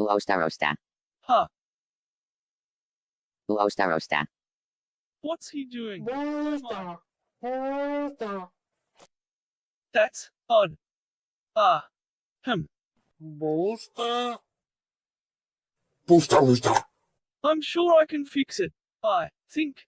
Uostarosta. Huh. Uostarosta. What's he doing? That's odd. Booster. I'm sure I can fix it. I think.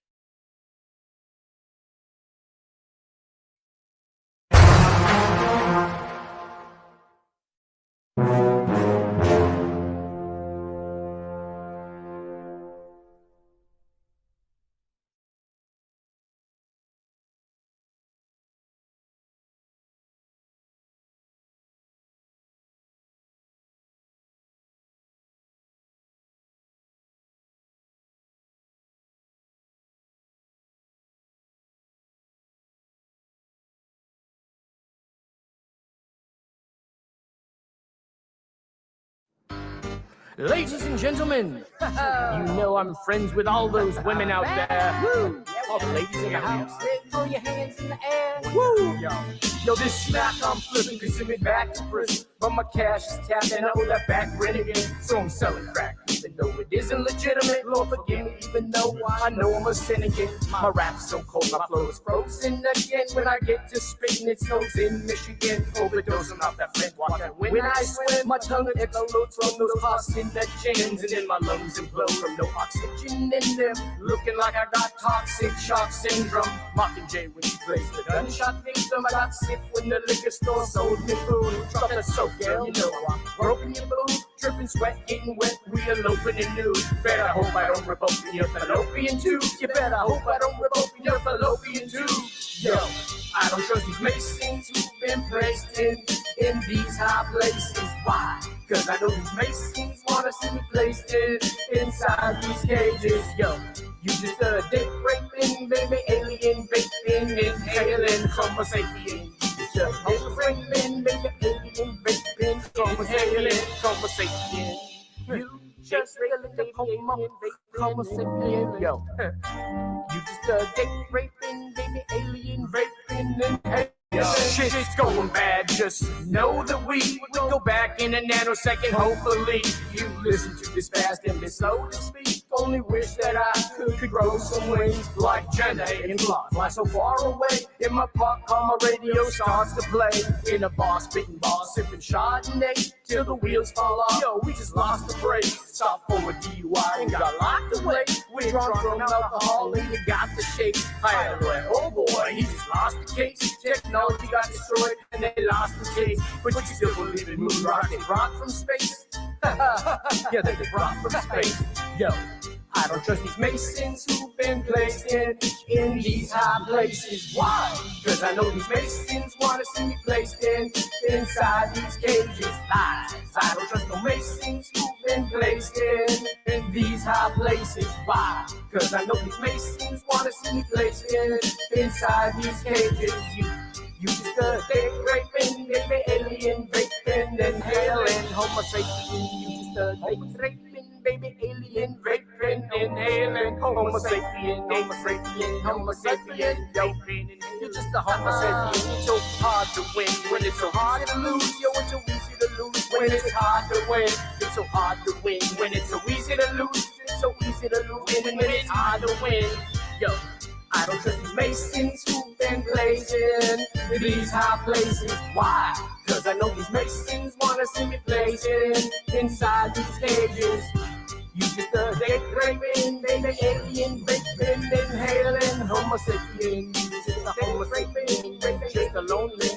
Ladies and gentlemen, you know I'm friends with all those women out there. Woo! All the ladies in the house, throw your hands in the air. Woo! Yo, this smack I'm flipping can send me back to prison. But my cash is tapped and I owe that back rent again. So I'm selling crack, even though it isn't legitimate. Lord forgive me, even though I know I'm a sin again. My rap's so cold, my flow is frozen again. When I get to spitting, it snows in Michigan. Overdosing off that flint water. When I swim, my tongue explodes from those carcinogens. And then my lungs implode from no oxygen in them. Looking like I got toxic shock syndrome. Mockingjay when she plays the gunshot victim. I got sick when the liquor store sold me food. Drop that soap, girl, you know I'm broken your boob. Dripping sweat, getting wet, real open and nude. Better hope I don't rip open your fallopian tube. You better hope I don't rip open your fallopian tube. Yo, I don't trust these masons who've been placed in these high places. Why? Cause I know these masons wanna see me placed inside these cages. Yo, you just a dick raping, baby, alien, vaping, inhaling, homo sapien. You just a dick raping, baby, alien, vaping, homo sapien, homo sapien. You just really homo sapien, yo. You just a dick raping, baby, alien, vaping, inhaling. Shit's going bad, just know that we will go back in a nanosecond. Hopefully you listen to this fast and this slow to speak. Only wish that I could grow some wings like Jenna and fly so far away. In my park car, my radio starts to play. In a bar, spitting bars, sipping Chardonnay till the wheels fall off. Yo, we just lost the brake. Stop for a DUI and got locked away. We're drunk from alcohol and you got the shake. I had a lawyer, oh boy, he just lost the case. Technology got destroyed and they lost the case. But you still believe in moon rock and rock from space? Yeah, they can rock from space. Yo, I don't trust these masons who've been placed in these high places. Why? Cause I know these masons wanna see me placed inside these cages. Lies. I don't trust no masons who've been placed in these high places. Why? Cause I know these masons wanna see me placed inside these cages. You just a dick raping, baby, alien raping, inhaling, homo sapien. You just a dick raping, baby, alien raping, inhaling, homo sapien, homo sapien, homo sapien, raping. You're just a homo sapien. It's so hard to win when it's so hard to lose. Yo, it's so easy to lose when it's hard to win. It's so hard to win when it's so easy to lose. It's so easy to lose when it's hard to win. Yo, I don't trust these masons who've been placed in these high places. Why? Cause I know these masons wanna see me placed inside these cages. You just a dick raping, baby, alien raping, inhaling, homo sapien. You just a homo sapien, baby, just a lonely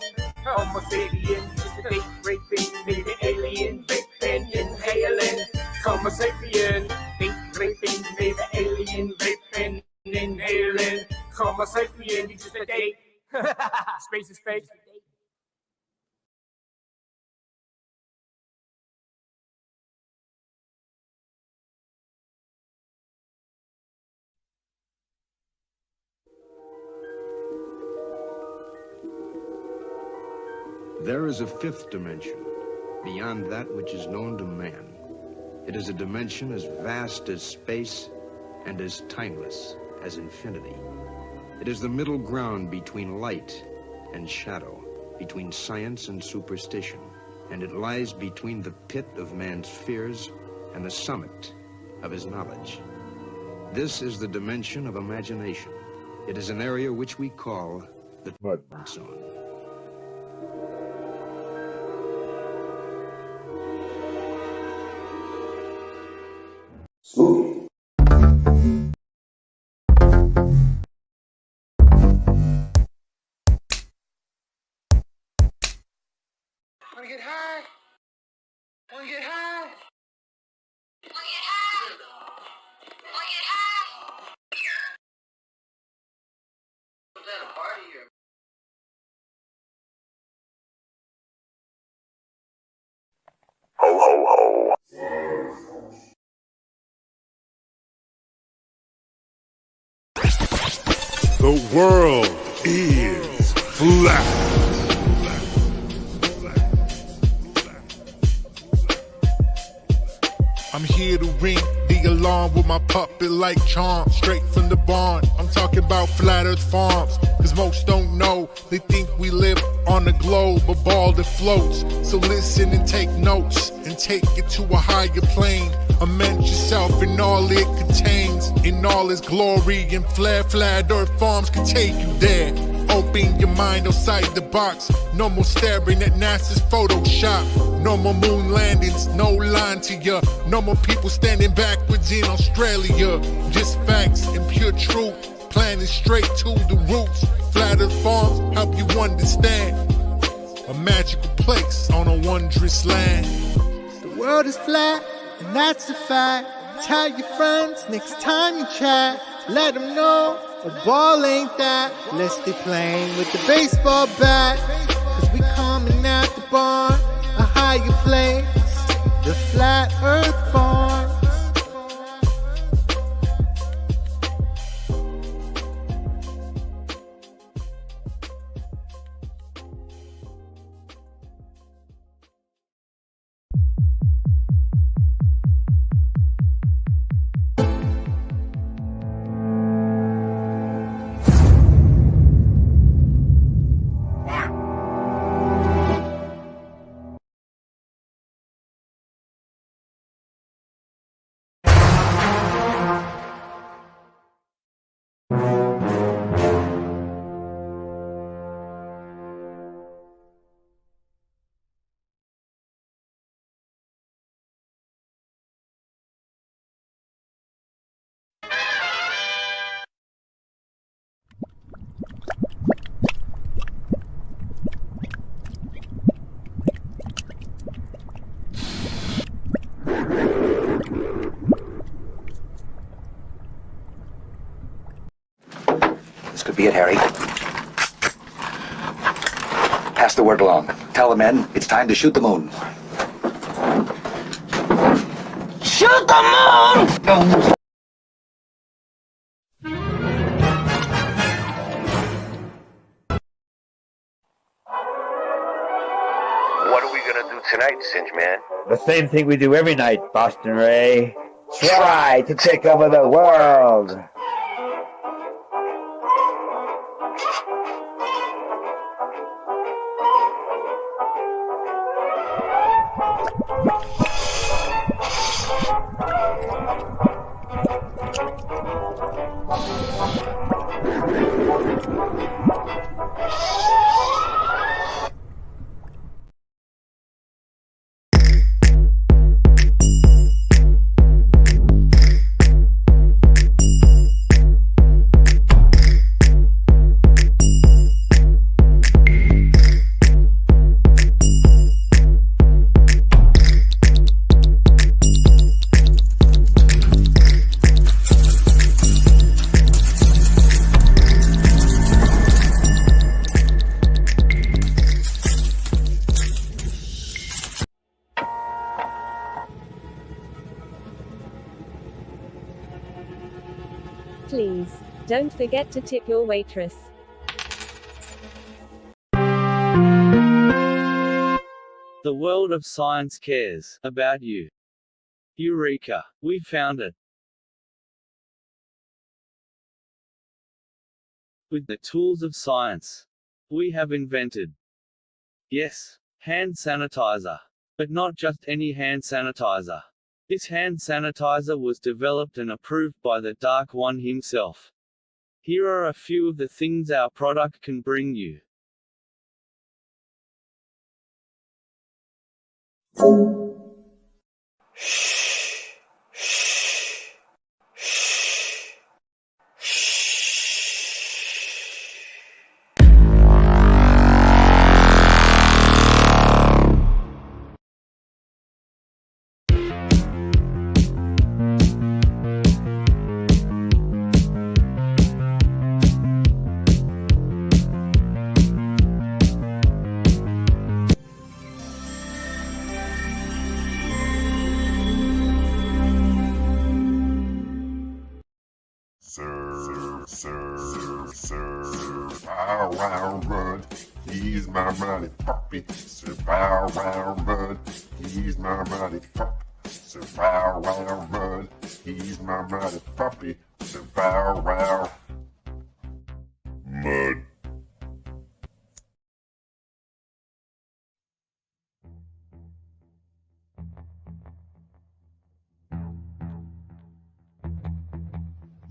homo sapien. Just a dick raping, baby, alien raping, inhaling, homo sapien. Dick raping, baby, alien raping, inhaling, homo sapien. You just a date. Space is fake. There is a fifth dimension, beyond that which is known to man. It is a dimension as vast as space and as timeless as infinity. It is the middle ground between light and shadow, between science and superstition, and it lies between the pit of man's fears and the summit of his knowledge. This is the dimension of imagination. It is an area which we call the zone. Spooky. Wanna get high? Wanna get high? Wanna get high? Wanna get high? Was that a party or? Ho ho ho. The world is flat. I'm here to ring the alarm with my puppet like charm, straight from the barn. I'm talking about Flat Earth Farms, cause most don't know. They think we live on a globe, a ball that floats. So listen and take notes, and take it to a higher plane. Immerse yourself in all it contains, in all its glory and flair. Flat Earth Farms can take you there. Open your mind outside the box. No more staring at NASA's Photoshop. No more moon landings, no line to ya. No more people standing backwards in Australia. Just facts and pure truth, planning straight to the roots. Flat Earth Farms help you understand. A magical place on a wondrous land. The world is flat, and that's a fact. Tell your friends next time you chat. Let them know a ball ain't that. Let's stay playing with the baseball bat. Cause we coming at the barn, a higher place. The Flat Earth Farm. This could be it, Harry. Pass the word along. Tell the men it's time to shoot the moon. Shoot the moon! What are we gonna do tonight, Singe Man? The same thing we do every night, Boston Ray. Try to take over the world. Please, don't forget to tip your waitress. The world of science cares about you. Eureka! We found it. With the tools of science, we have invented, yes, hand sanitizer. But not just any hand sanitizer. This hand sanitizer was developed and approved by the Dark One himself. Here are a few of the things our product can bring you. Sir, bow wow run. He's my mighty puppy. Sir, bow wow run. He's my mighty puppy. Sir, bow wow run. He's my mighty puppy. Sir, bow wow. Mud.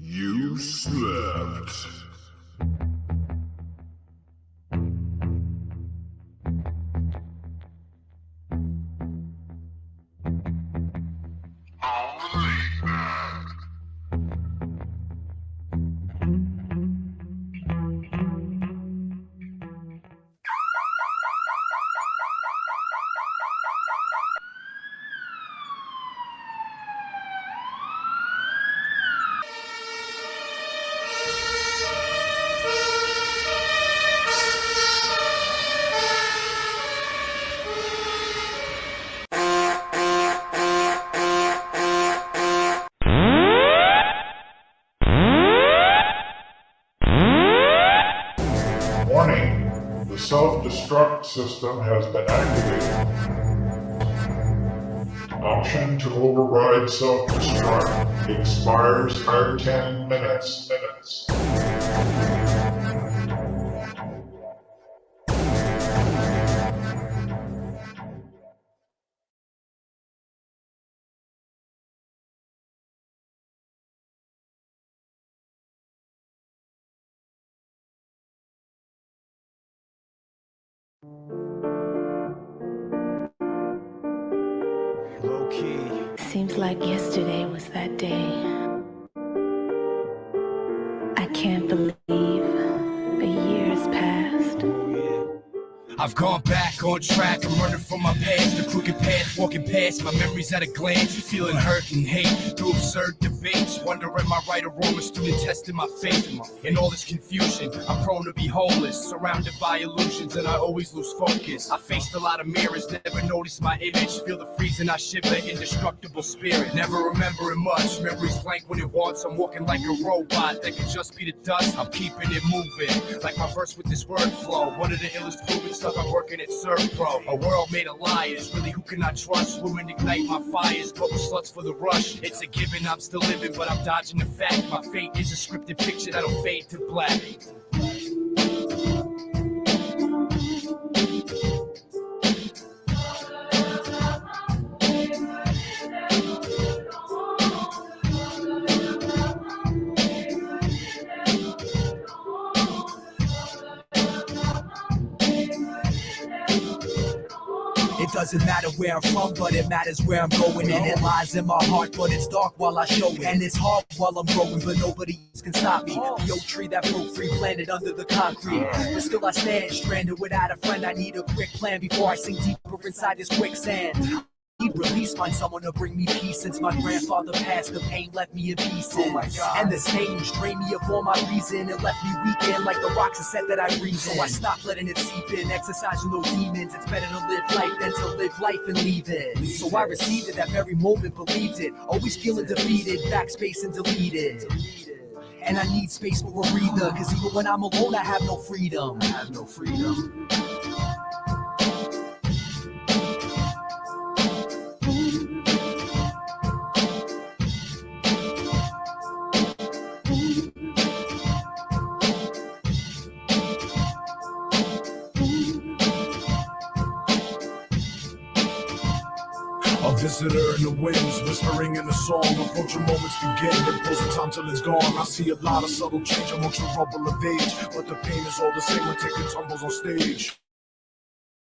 You slept. Warning, the self-destruct system has been activated. Option to override self-destruct expires in 10 minutes. Seems like yesterday was that day. I can't believe a year's passed. I've gone back on track, I'm running from my past, the crooked path, walking past my memories at a glance, feeling hurt and hate through absurd debates, wondering my right or wrong, a student testing my faith. In all this confusion, I'm prone to be homeless, surrounded by illusions, and I always lose focus. I faced a lot of mirrors, never noticed my image, feel the freezing, I shiver, indestructible spirit, never remembering much, memories blank when it wants, I'm walking like a robot that could just be the dust, I'm keeping it moving, like my verse with this word flow, one of the illest proven stuff I'm working at Surf Pro. A world made of liars, really who can I trust? Women ignite my fires, but with sluts for the rush. It's a given, I'm still living, but I'm dodging the fact. My fate is a scripted picture that'll fade to black. It doesn't matter where I'm from, but it matters where I'm going. And it lies in my heart, but it's dark while I show it. And it's hard while I'm growing, but nobody can stop me. The oak tree that broke free, planted under the concrete. But still I stand stranded without a friend. I need a quick plan before I sink deeper inside this quicksand. Release, find someone to bring me peace. Since my grandfather passed, the pain left me in pieces. And the stage drained me of all my reason. It left me weakened like the rocks are set that I breathe. So I stopped letting it seep in, exercising those demons. It's better to live life than to live life and leave it. So I received it that very moment, believed it. Always feeling defeated, backspace and deleted. And I need space for a breather, cause even when I'm alone I have no freedom. visitor in the winds, whispering in the song. Approaching moments begin, imposing time till it's gone. I see a lot of subtle change amongst the rubble of age, but the pain is all the same when taking tumbles on stage.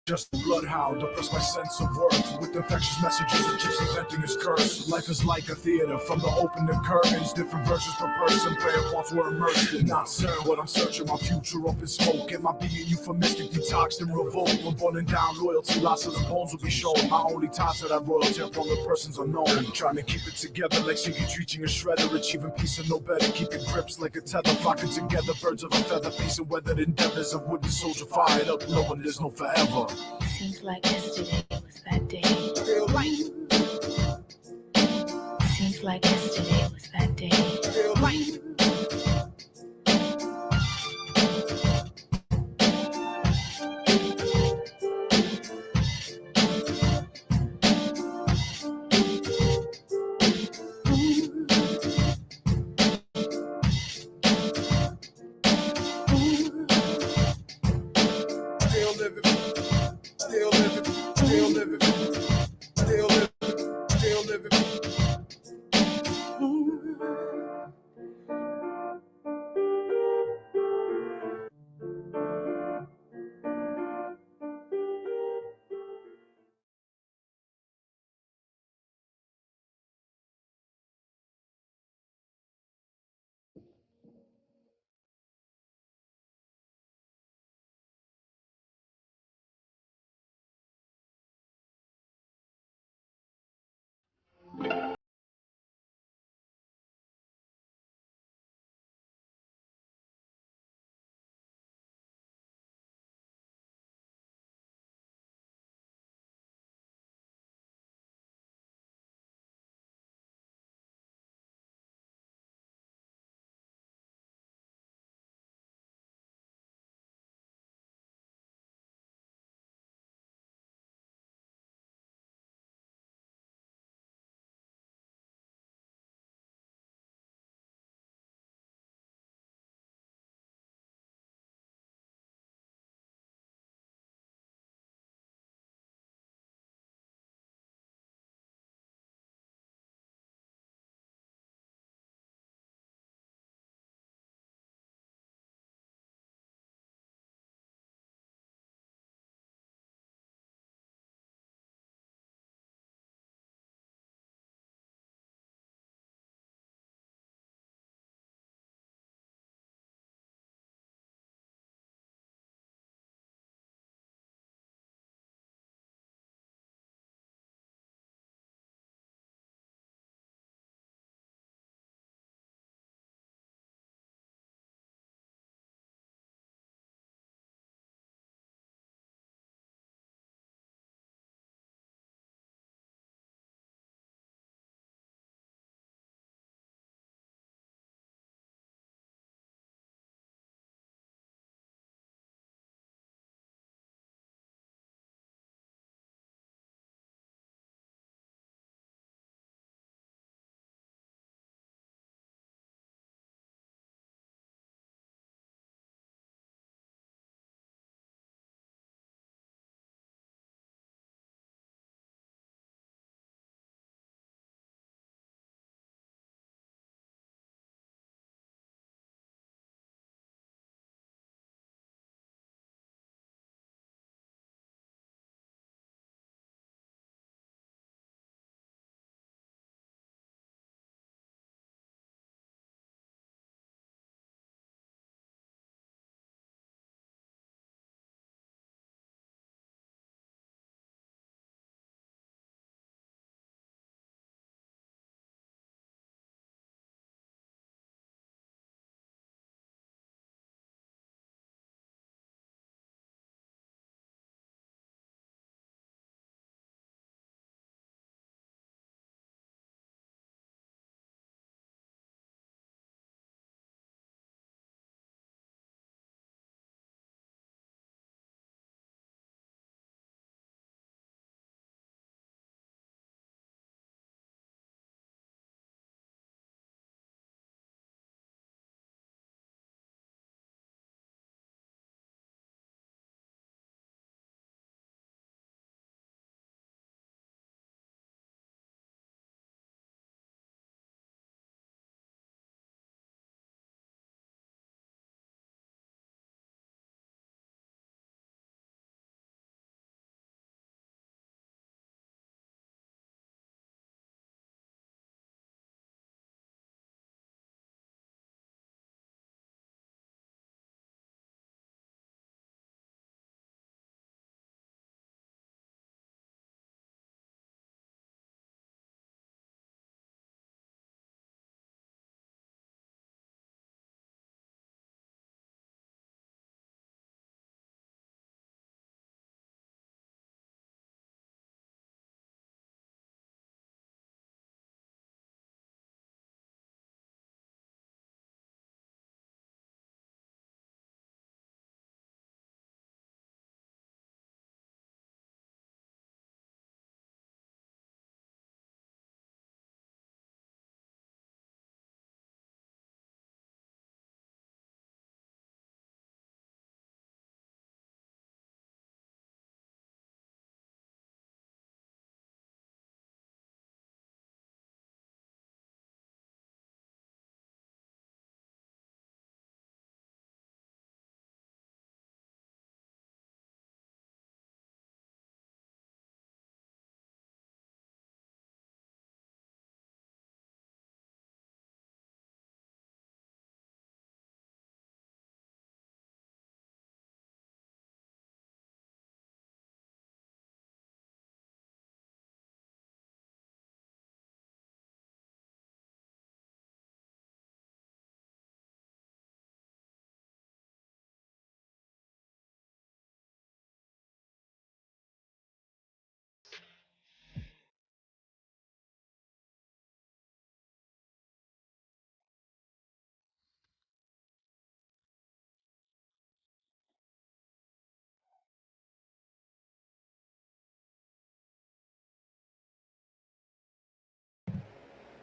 Just a bloodhound, oppress my sense of worth with infectious messages of gypsy venting his curse. Life is like a theater, from the opening curtains, different versions per person, player parts were immersed in. Not certain what I'm searching, my future up in smoke. Am I being euphemistic, detoxed and revolt? When burning down loyalty, lots of the bones will be shown. My only ties to that royalty upon the persons unknown. Trying to keep it together like Siggy's reaching a shredder, achieving peace and no better, keeping grips like a tether, flocking together, birds of a feather, facing weathered endeavors of wooden soldier fired up, knowing there's no forever. Seems like yesterday was that day. Feel right. Seems like yesterday was that day. Feel right.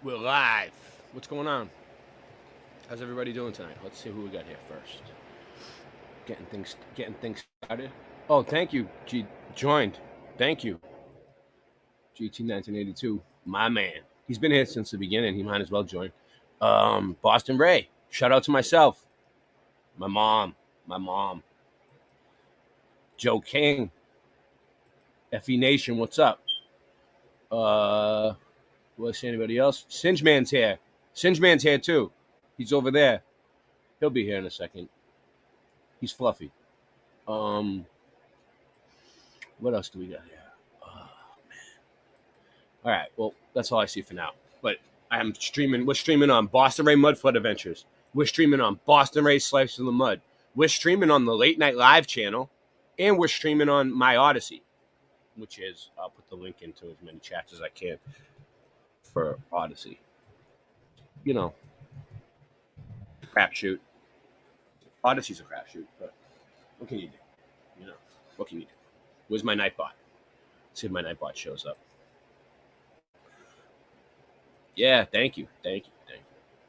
We're live. What's going on? How's everybody doing tonight? Let's see who we got here first. Getting things started. Oh, thank you. G joined. Thank you. GT 1982. My man. He's been here since the beginning. He might as well join. Boston Ray. Shout out to myself. My mom. Joe King. FE Nation, what's up? Let's see anybody else. Singe Man's here. Singe Man's here too. He's over there. He'll be here in a second. He's fluffy. What else do we got here? Oh, man. All right. Well, that's all I see for now. But I'm streaming. We're streaming on Boston Ray Mudflood Adventures. We're streaming on Boston Ray Slice in the Mud. We're streaming on the Late Night Live channel, and we're streaming on my Odyssey, which is, I'll put the link into as many chats as I can for Odyssey. You know, crapshoot. Odyssey's a crapshoot, but what can you do? You know, what can you do? Where's my Nightbot? Let's see if my Nightbot shows up. Yeah, thank you.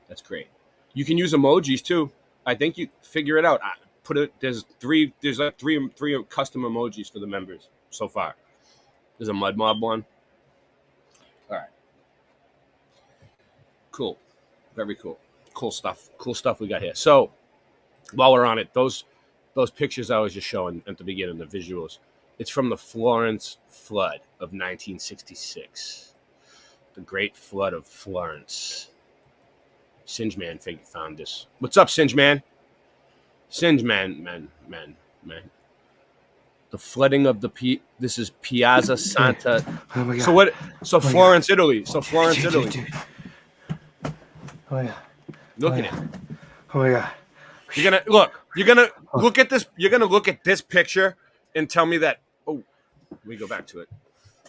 That's great. You can use emojis too. I think you figure it out. There's like three custom emojis for the members so far. There's a Mud Mob one. All right. Cool. Very cool. Cool stuff we got here. So while we're on it, those pictures I was just showing at the beginning, the visuals, it's from the Florence flood of 1966. The Great Flood of Florence. Singe Man found this. What's up, Singe Man? Singe Man. The flooding of this is Piazza Santa. Oh my God. So what? So Florence, God. Italy. So Florence, Italy. Dude. Oh yeah. Looking at it. Oh my God. You're gonna look at this. You're gonna look at this picture and tell me that. Oh, let me go back to it.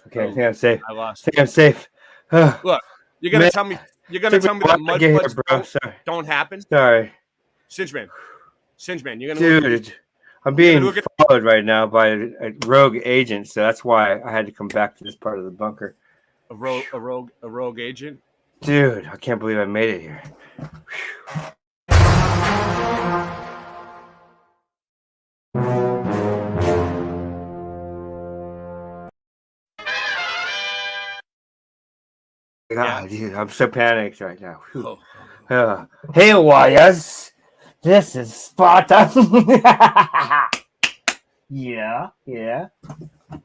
Okay, I think I'm safe. I lost. I think I'm safe. Look, you're gonna tell me. You're gonna tell me that mud floods don't happen. Sorry. Singe Man, you're gonna. Dude, I'm being followed right now by a rogue agent, so that's why I had to come back to this part of the bunker. A rogue agent. Dude, I can't believe I made it here. God, dude, I'm so panicked right now. Hey, warriors, this is Sparta. yeah.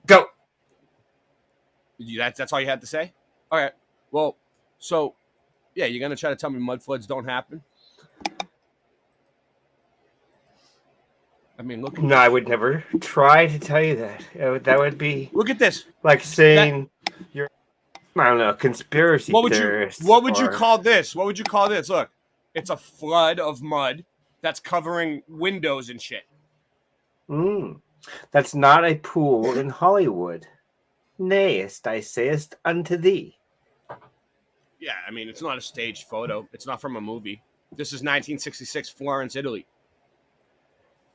Go. That's all you had to say? All right. Well, so, yeah, you're going to try to tell me mud floods don't happen? I mean, look. No, I would never try to tell you that. That would be. Look at this. Like saying you're, I don't know, conspiracy theorist. What would you call this? What would you call this? Look, it's a flood of mud that's covering windows and shit. That's not a pool in Hollywood. Nayest, I sayest unto thee. Yeah, I mean, it's not a staged photo. It's not from a movie. This is 1966 Florence, Italy.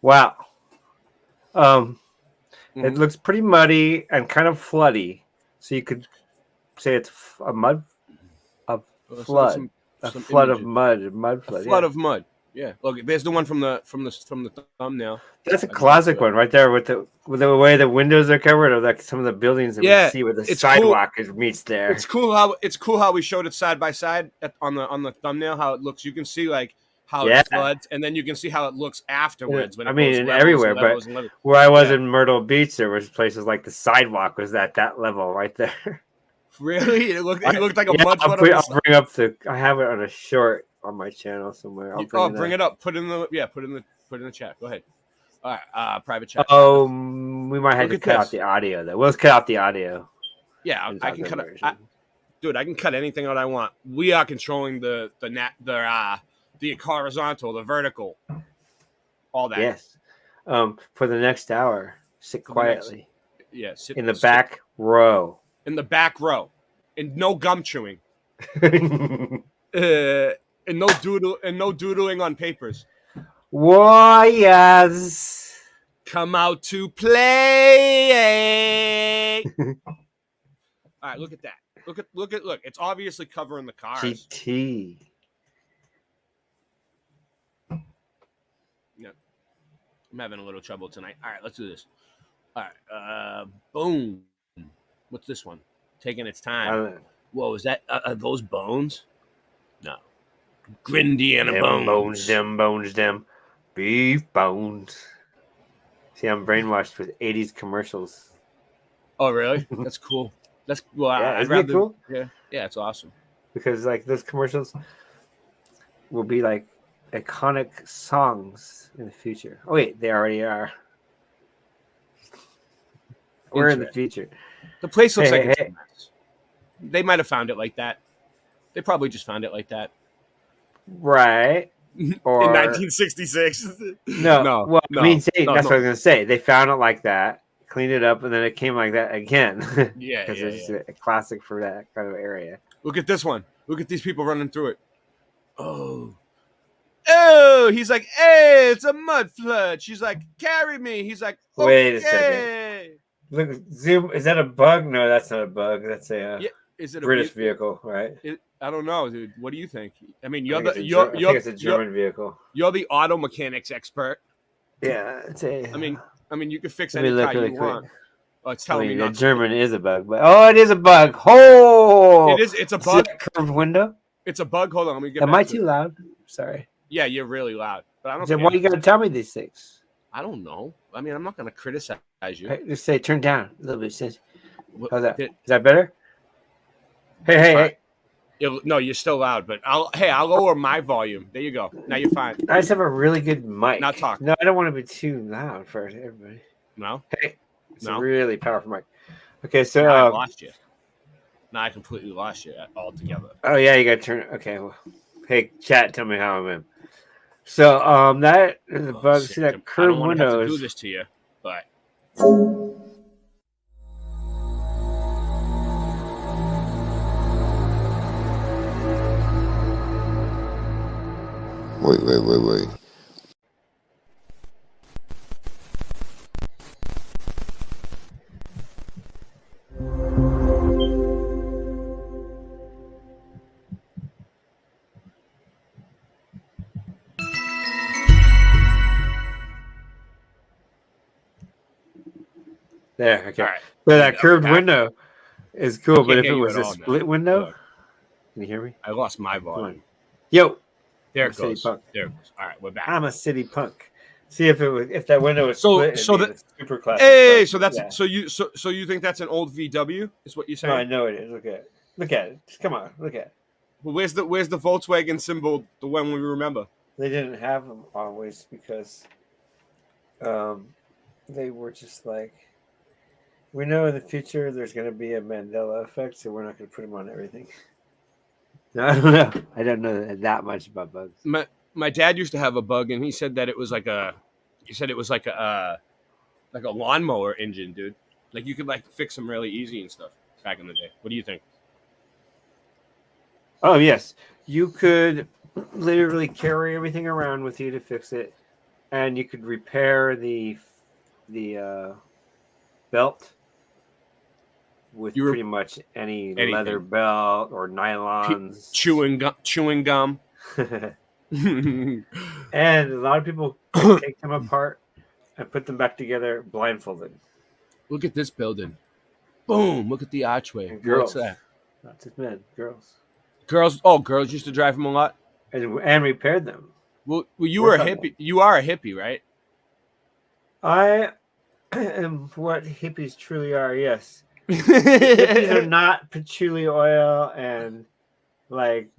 Wow. It looks pretty muddy and kind of floody. So you could say it's a flood. A flood of mud. A flood of mud. Yeah. Look, there's the one from the thumbnail. That's a classic one right there with the way the windows are covered, or like some of the buildings that we see where the sidewalk meets there. It's cool how we showed it side by side on the thumbnail, how it looks. You can see like how it floods, and then you can see how it looks afterwards. When everywhere, but where I was in Myrtle Beach, there was places like the sidewalk was at that level right there. Really? It looked like a mud flood. I'll bring up I have it on a short on my channel somewhere. Bring it up. Put in the chat. Go ahead. All right. Private chat. Oh, we might have to cut out the audio though. We'll cut out the audio. Yeah, I can cut it. Dude, I can cut anything out I want. We are controlling the horizontal, the vertical, all that. Yes. For the next hour, sit quietly. Sit in the back row. In the back row, and no gum chewing. And no doodling on papers. Warriors, come out to play. All right, look at that. Look. It's obviously covering the cars. GT. Yeah. I'm having a little trouble tonight. All right, let's do this. All right. Boom. What's this one? Taking its time. Whoa, is that are those bones? No. Grindiana bones. Them beef bones. See, I'm brainwashed with 80s commercials. Oh, really? That's cool. That's well. Yeah, I'd rather. Cool? Yeah, it's awesome. Because like those commercials will be like iconic songs in the future. Oh wait, they already are. We're in the future. The place looks like it's a mess. They might have found it like that. They probably just found it like that. Right. Or in 1966. No. Well, I mean, that's what I was gonna say. They found it like that, cleaned it up, and then it came like that again. Yeah, because it's a classic for that kind of area. Look at this one. Look at these people running through it. Oh, he's like, hey, it's a mud flood. She's like, carry me. He's like, okay. Wait a second. Look, zoom. Is that a bug? No, that's not a bug. That's a is it British vehicle, right? I don't know, dude. What do you think? I mean, I think it's a German vehicle. You're the auto mechanics expert. Yeah, I mean, you can fix any car you want. Oh, it's telling me not. German is a bug, but it is a bug. Oh, it is. It's a bug. Curved window. It's a bug. Hold on, let me get. Am I too loud? Sorry. Yeah, you're really loud, but I don't. Then why you gotta tell me these things? I don't know. I mean, I'm not gonna criticize you. Right, just say turn down a little bit. How's that? Is that better? Hey. No, you're still loud, but I'll lower my volume. There you go. Now you're fine. I just have a really good mic. Now talk. No, I don't want to be too loud for everybody. No. Hey, it's a really powerful mic. Okay, so now I lost you. Now I completely lost you altogether. Oh yeah, you got to turn. Okay, well, hey, chat, tell me how I'm in. So that is a bug. See that curved windows. I don't want to do this to you, but. Wait. There, okay. All right. So that curved window is cool, but if it was a split window, Look. Can you hear me? I lost my volume. Yo, there it goes. There it goes. All right, we're back. I'm a city punk. See if that window was split. So that super classic. Hey, so that's so you think that's an old VW? Is what you're saying? No, I know it is. Look at it. Just come on, look at it. Well, where's the Volkswagen symbol? The one we remember. They didn't have them always because they were just like, we know in the future there's going to be a Mandela effect, so we're not going to put them on everything. No, I don't know. I don't know that much about bugs. My dad used to have a bug, and he said that it was like a lawnmower engine, dude. Like you could like fix them really easy and stuff back in the day. What do you think? Oh yes, you could literally carry everything around with you to fix it, and you could repair the belt with pretty much anything. Leather belt or nylons, chewing gum. And a lot of people take them apart and put them back together blindfolded. Look at this building. Boom! Look at the archway. Girls. What's that? Not just men. Girls. Girls used to drive them a lot and repaired them. Well, you were a hippie. You are a hippie, right? I am what hippies truly are. Yes. Hippies are not patchouli oil and like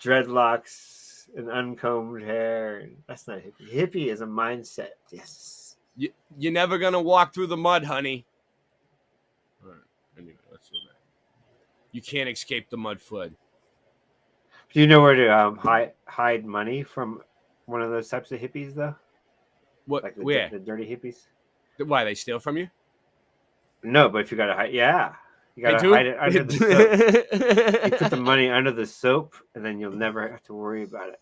dreadlocks and uncombed hair. That's not hippie. Hippie is a mindset. Yes. You're never gonna walk through the mud, honey. All right. Anyway, let's do that. You can't escape the mud flood. Do you know where to hide money from one of those types of hippies, though? What? Like where? The dirty hippies? Why, they steal from you? No, but if you gotta hide, you gotta hide it under the soap. You put the money under the soap, and then you'll never have to worry about it.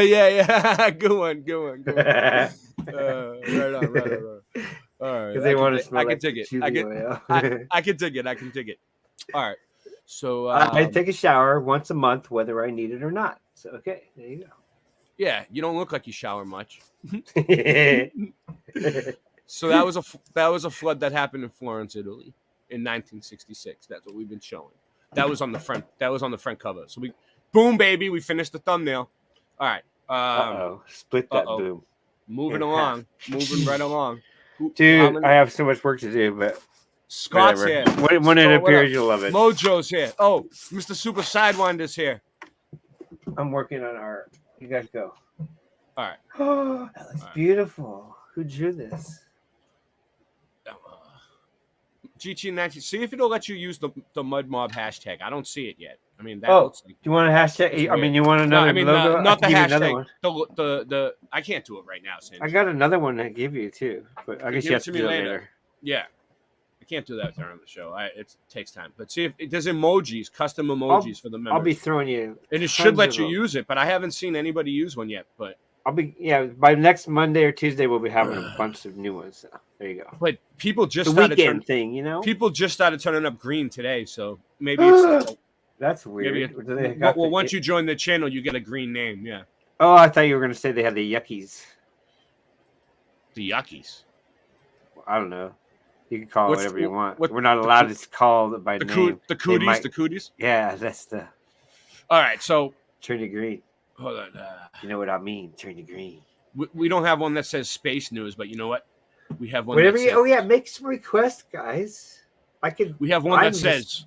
yeah. Good one. Right on. All right. Because they want to smell I can dig it. I can dig it. All right. So I take a shower once a month, whether I need it or not. So okay, there you go. yeah, you don't look like you shower much. So that was a flood that happened in Florence, Italy, in 1966. That's what we've been showing. That was on the front. That was on the front cover. So boom, baby, we finished the thumbnail. All right. Split that boom. Moving in along, half. moving right along. Dude, I have so much work to do, but Scott's whatever. here. When it Scott, what appears, up? you'll love it. Mojo's here. Oh, Mr. Super Sidewinder's here. I'm working on art. You guys go. All right. Oh, that looks beautiful. Who drew this? GT19. See if it'll let you use the Mud Mob hashtag. I don't see it yet. I mean, that Oh, looks like. do you want a hashtag? I mean, you want another logo? Not the I can give you hashtag. another one. The I can't do it right now, Cinch. I got another one to give you too, but I guess you have to do it later. Yeah, I can't do that during the show. It takes time. But see if there's emojis, custom emojis for the members. I'll be throwing you, and it should let you use it, but I haven't seen anybody use one yet. But by next Monday or Tuesday we'll be having a bunch of new ones. So there you go. But people just the started weekend thing, you know. People just started turning up green today, so maybe it's. That's weird. Well, once you join the channel, you get a green name. Yeah. Oh, I thought you were going to say they had the yuckies. The yuckies. I don't know. You can call it whatever you want. We're not allowed to call it by name. The cooties. The cooties. Yeah, that's the. All right, so turn to green. Hold on. You know what I mean? Turn to green. We don't have one that says space news, but you know what? We have one. Whatever. That says, oh yeah, make some requests, guys. I could. We have one that says.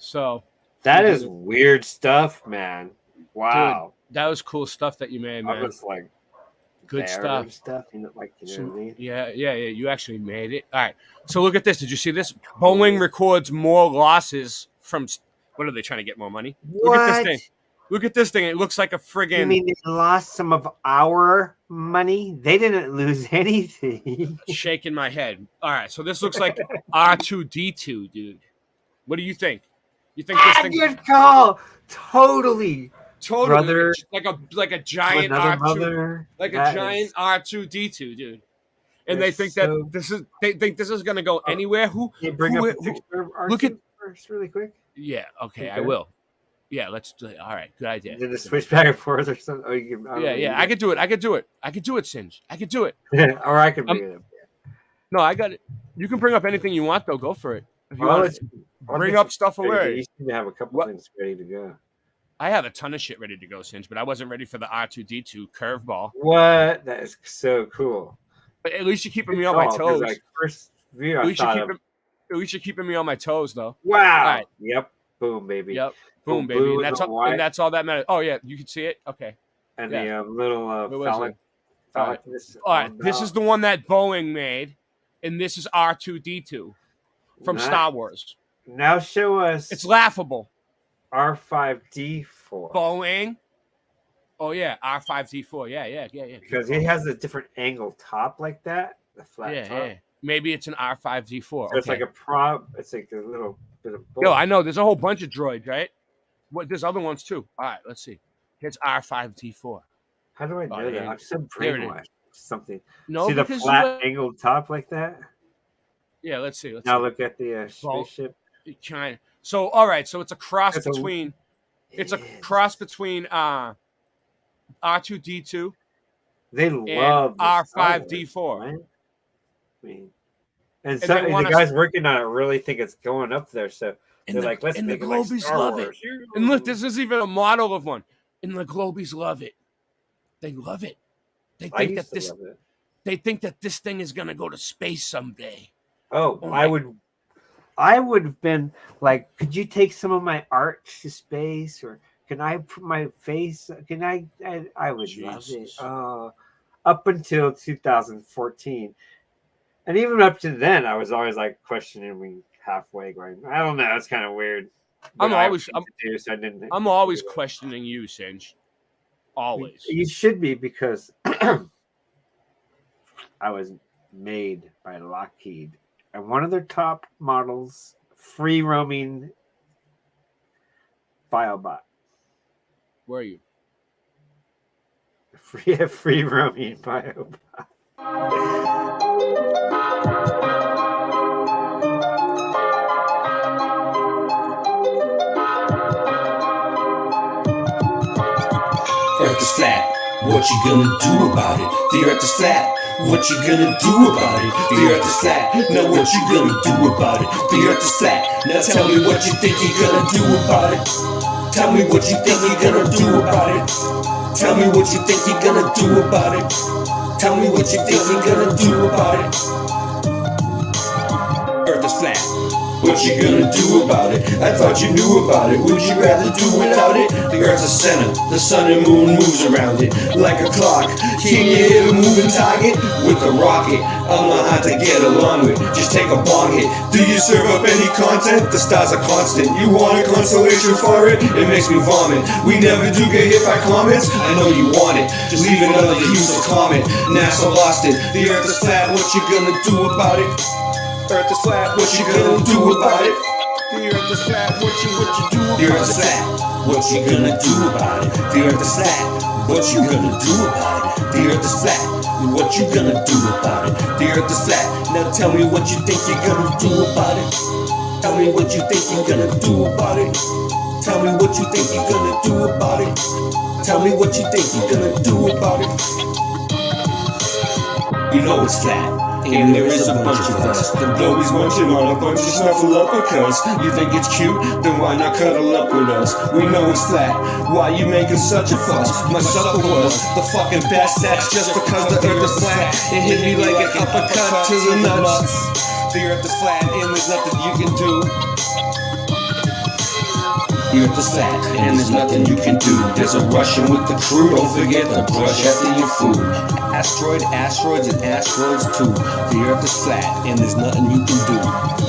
So that is weird stuff, man. Wow, dude, that was cool stuff that you made, man. I was like, good stuff. You know, like you know what I mean? Yeah. You actually made it. All right. So look at this. Did you see this? Boeing records more losses from. What are they trying to get more money? What? Look at this thing. Look at this thing. It looks like a friggin'. You mean they lost some of our money? They didn't lose anything. Shaking my head. All right. So this looks like R2D2, dude. What do you think? You think this thing? Good call. Totally, brother. Like a giant R2, mother. like a giant R2D2, dude. And they think that they think this is gonna go anywhere. Who? Bring up a picture of R2 look at first, really quick. Yeah. Okay. I will. Yeah. Let's. All right. Good idea. Did it switch back and forth or something? Oh, you can, yeah. I could do it. I could do it, Singe. I could do it. Or I can bring it up. No, I got it. You can bring up anything you want, though. Go for it. If you want bring up stuff away. You seem to have a couple things ready to go. I have a ton of shit ready to go, Singe, but I wasn't ready for the R2D2 curveball. What? That is so cool. But at least you're keeping me on my toes. Like first view, at least you're keeping me on my toes, though. Wow. Right. Yep. Boom, baby. Yep. Boom, baby. And that's all that matters. Oh yeah, you can see it. Okay. And the little phallic. All right. This is the one that Boeing made, and this is R2D2 from Star Wars. Now show us. It's laughable. R5D4. Boeing. Oh yeah, R5D4. Yeah. Because he has a different angle top like that. The flat top. Yeah. Maybe it's an R5D4. So it's like a prop. It's like a little bit of both. Yo, I know. There's a whole bunch of droids, right? There's other ones too. All right, let's see. It's R5D4. How do I know that? I'm so brainwashed. Something. No, see the flat angled top like that? Yeah, let's see. Look at the spaceship. China. So all right, so it's a cross between it's a cross between R2D2 They and love the Star Wars, R5D4. right? I mean, and And they the want guys us, working on it really think it's going up there, so they're like, let's and the make it like Globies Star love Wars. it. And look, this is even a model of one. And the Globies love it. They love it. They I think used that to this love it. they think that this thing is gonna go to space someday. Oh, Oh I my- would have been like, could you take some of my art to space, or can I put my face? Can I would love it. Jesus. Up until 2014, and even up to then, I was always like questioning me halfway, going, I don't know, it's kind of weird. But I'm always so I didn't. I'm always questioning you, Singe. Always. You should be, because I was made by Lockheed, and one of their top models, free roaming Biobot. Where are you? Free roaming Biobot. Earth is flat, what you gonna do about it? The earth is flat, what you gonna do about it? The earth is flat, now what you gonna do about it? The earth is flat, now tell me what you think you're gonna do about it. Tell me what you think you're gonna do about it. Tell me what you think you're gonna do about it. Tell me what you think you're gonna do about it. Earth is flat. What you gonna do about it? I thought you knew about it. Would you rather do without it? The earth's a center, the sun and moon moves around it like a clock. Can you hit a moving target with a rocket? I'm not hard to get along with, just take a bong hit. Do you serve up any content? The stars are constant. You want a constellation for it? It makes me vomit. We never do get hit by comets. I know you want it, just leave another useless comment. NASA lost it. The earth is flat, what you gonna do about it? Earth is flat, what you gonna do about it? The earth is flat, what you do about it? The earth is flat, what you gonna do about it? The earth is flat, what you gonna do about it? The earth is flat, what you gonna do about it? The earth is flat, now tell me what you think you're gonna do about it. Tell me what you think you're gonna do about it. Tell me what you think you're gonna do about it. Tell me what you think you're gonna do about it. You know it's flat. And there is a bunch of us. The globies munching on a bunch of snuffleupagus. You think it's cute? Then why not cuddle up with us? We know it's flat. Why you making such a fuss? My supper was the fucking best. That's just because the earth is flat. It hit me like an uppercut to the nuts. The earth is flat and there's nothing you can do. The earth is flat and there's nothing you can do. There's a Russian with the crew. Don't forget to brush after your food. Asteroids, and asteroids too. The earth is flat and there's nothing you can do.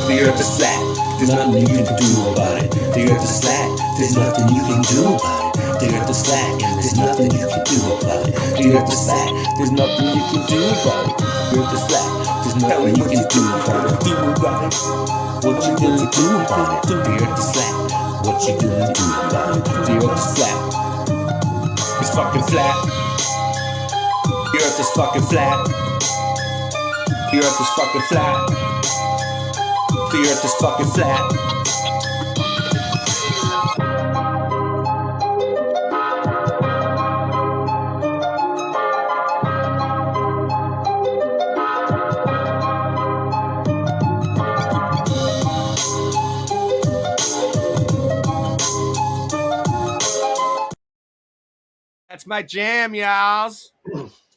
The earth is flat, there's nothing you can do about it. The earth is flat, there's nothing you can do about it. The earth is flat, there's nothing you can do about it. The earth is flat, there's nothing you can do about it. The earth is flat, there's nothing you can do about it. What you gonna do about it? The earth is flat. What you gonna do about it? The earth is flat. It's fucking flat. The earth is fucking flat. The earth is fucking flat. The earth is fucking flat. That's my jam, y'alls.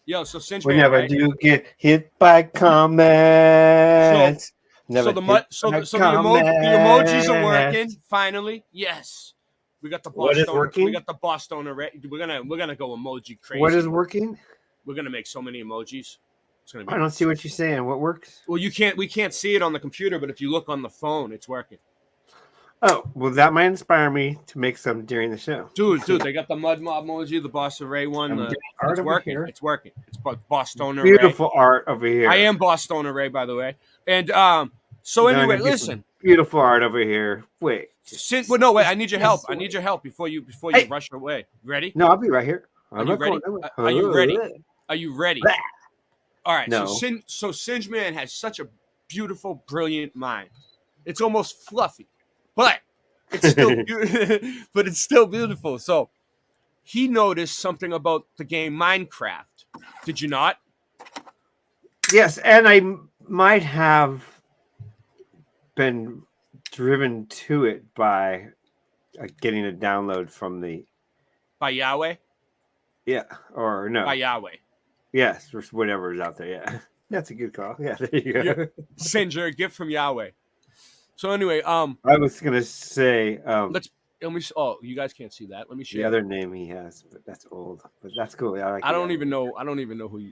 Yo, so since Whenever you get hit by comets. So the emojis are working finally. Yes, we got the Boston. What is working? We got the Boston array. We're gonna go emoji crazy. What is working? We're gonna make so many emojis. It's gonna be. I don't see what you're saying. What works? Well, we can't see it on the computer, but if you look on the phone, it's working. Oh, well, that might inspire me to make some during the show. Dude, they got the mud mob emoji, the Boston Ray one. It's working. Here. It's working. It's Boston Array. Beautiful art over here. I am Boston Array, by the way. And so anyway, listen. Beautiful art over here. Wait. Wait. I need your help. I need your help before you rush away. Ready? No, I'll be right here. Are you ready? Are you ready? Are you ready? All right. No. So Singe Man has such a beautiful, brilliant mind. It's almost fluffy. But it's still but it's still beautiful. So he noticed something about the game Minecraft. Did you not? Yes, and I might have been driven to it by getting a download from the By Yahweh? or no. By Yahweh. Yes, or whatever is out there. Yeah. That's a good call. Yeah, there you go. Yeah. Send your gift from Yahweh. So anyway, I was gonna say let me. Oh, you guys can't see that. Let me show the you. other name he has, but that's old. But that's cool. I don't even know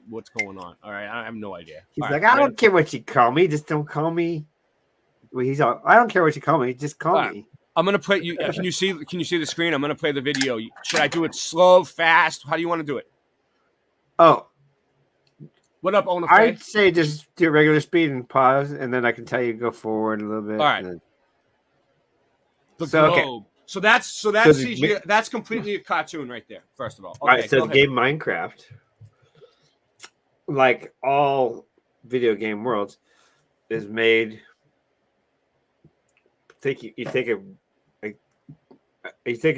what's going on. All right, I have no idea. He's all like, right, I don't care what you call me, just don't call me. Well, he's all, I don't care what you call me, just call me. I'm gonna play you. Can you see the screen? I'm gonna play the video. Should I do it slow, fast? How do you want to do it? Oh, what up, Ona? I'd say just do regular speed and pause, and then I can tell you go forward a little bit. All right. The So, globe. okay. So that's completely a cartoon right there. First of all, all right. So the game Minecraft, like all video game worlds, is made. You take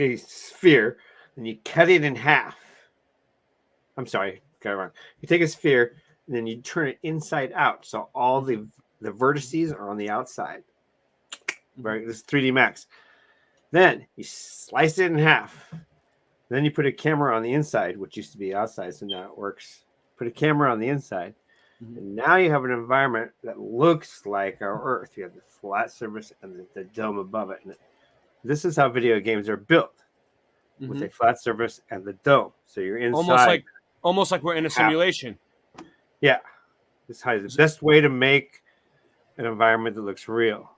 a sphere and you cut it in half. I'm sorry, got it wrong. You take a sphere and then you turn it inside out, so all the vertices are on the outside. Right, this is 3D Max. Then you slice it in half. Then you put a camera on the inside, which used to be outside, so now it works. Put a camera on the inside. And now you have an environment that looks like our Earth. You have the flat surface and the dome above it. And this is how video games are built, with a flat surface and the dome. So you're inside. Almost like we're in a simulation. Yeah. This is the best way to make an environment that looks real.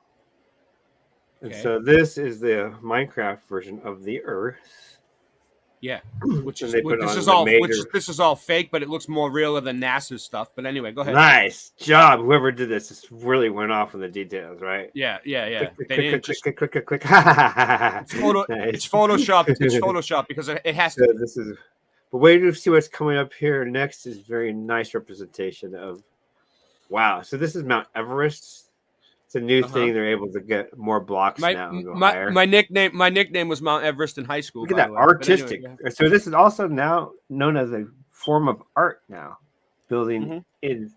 And so this is the Minecraft version of the Earth. Yeah, this is all fake, but it looks more realer than NASA's stuff. But anyway, go ahead. Nice job, whoever did this really went off on the details, right? Yeah. Click. It's Nice. Photoshopped. It's Photoshop because it has to. So this is. But wait to see what's coming up here next is very nice representation of. Wow, so this is Mount Everest. It's a new thing. They're able to get more blocks now and go higher. My nickname was Mount Everest in high school. Look at that, artistic. Anyway, so this is also now known as a form of art now. Building in.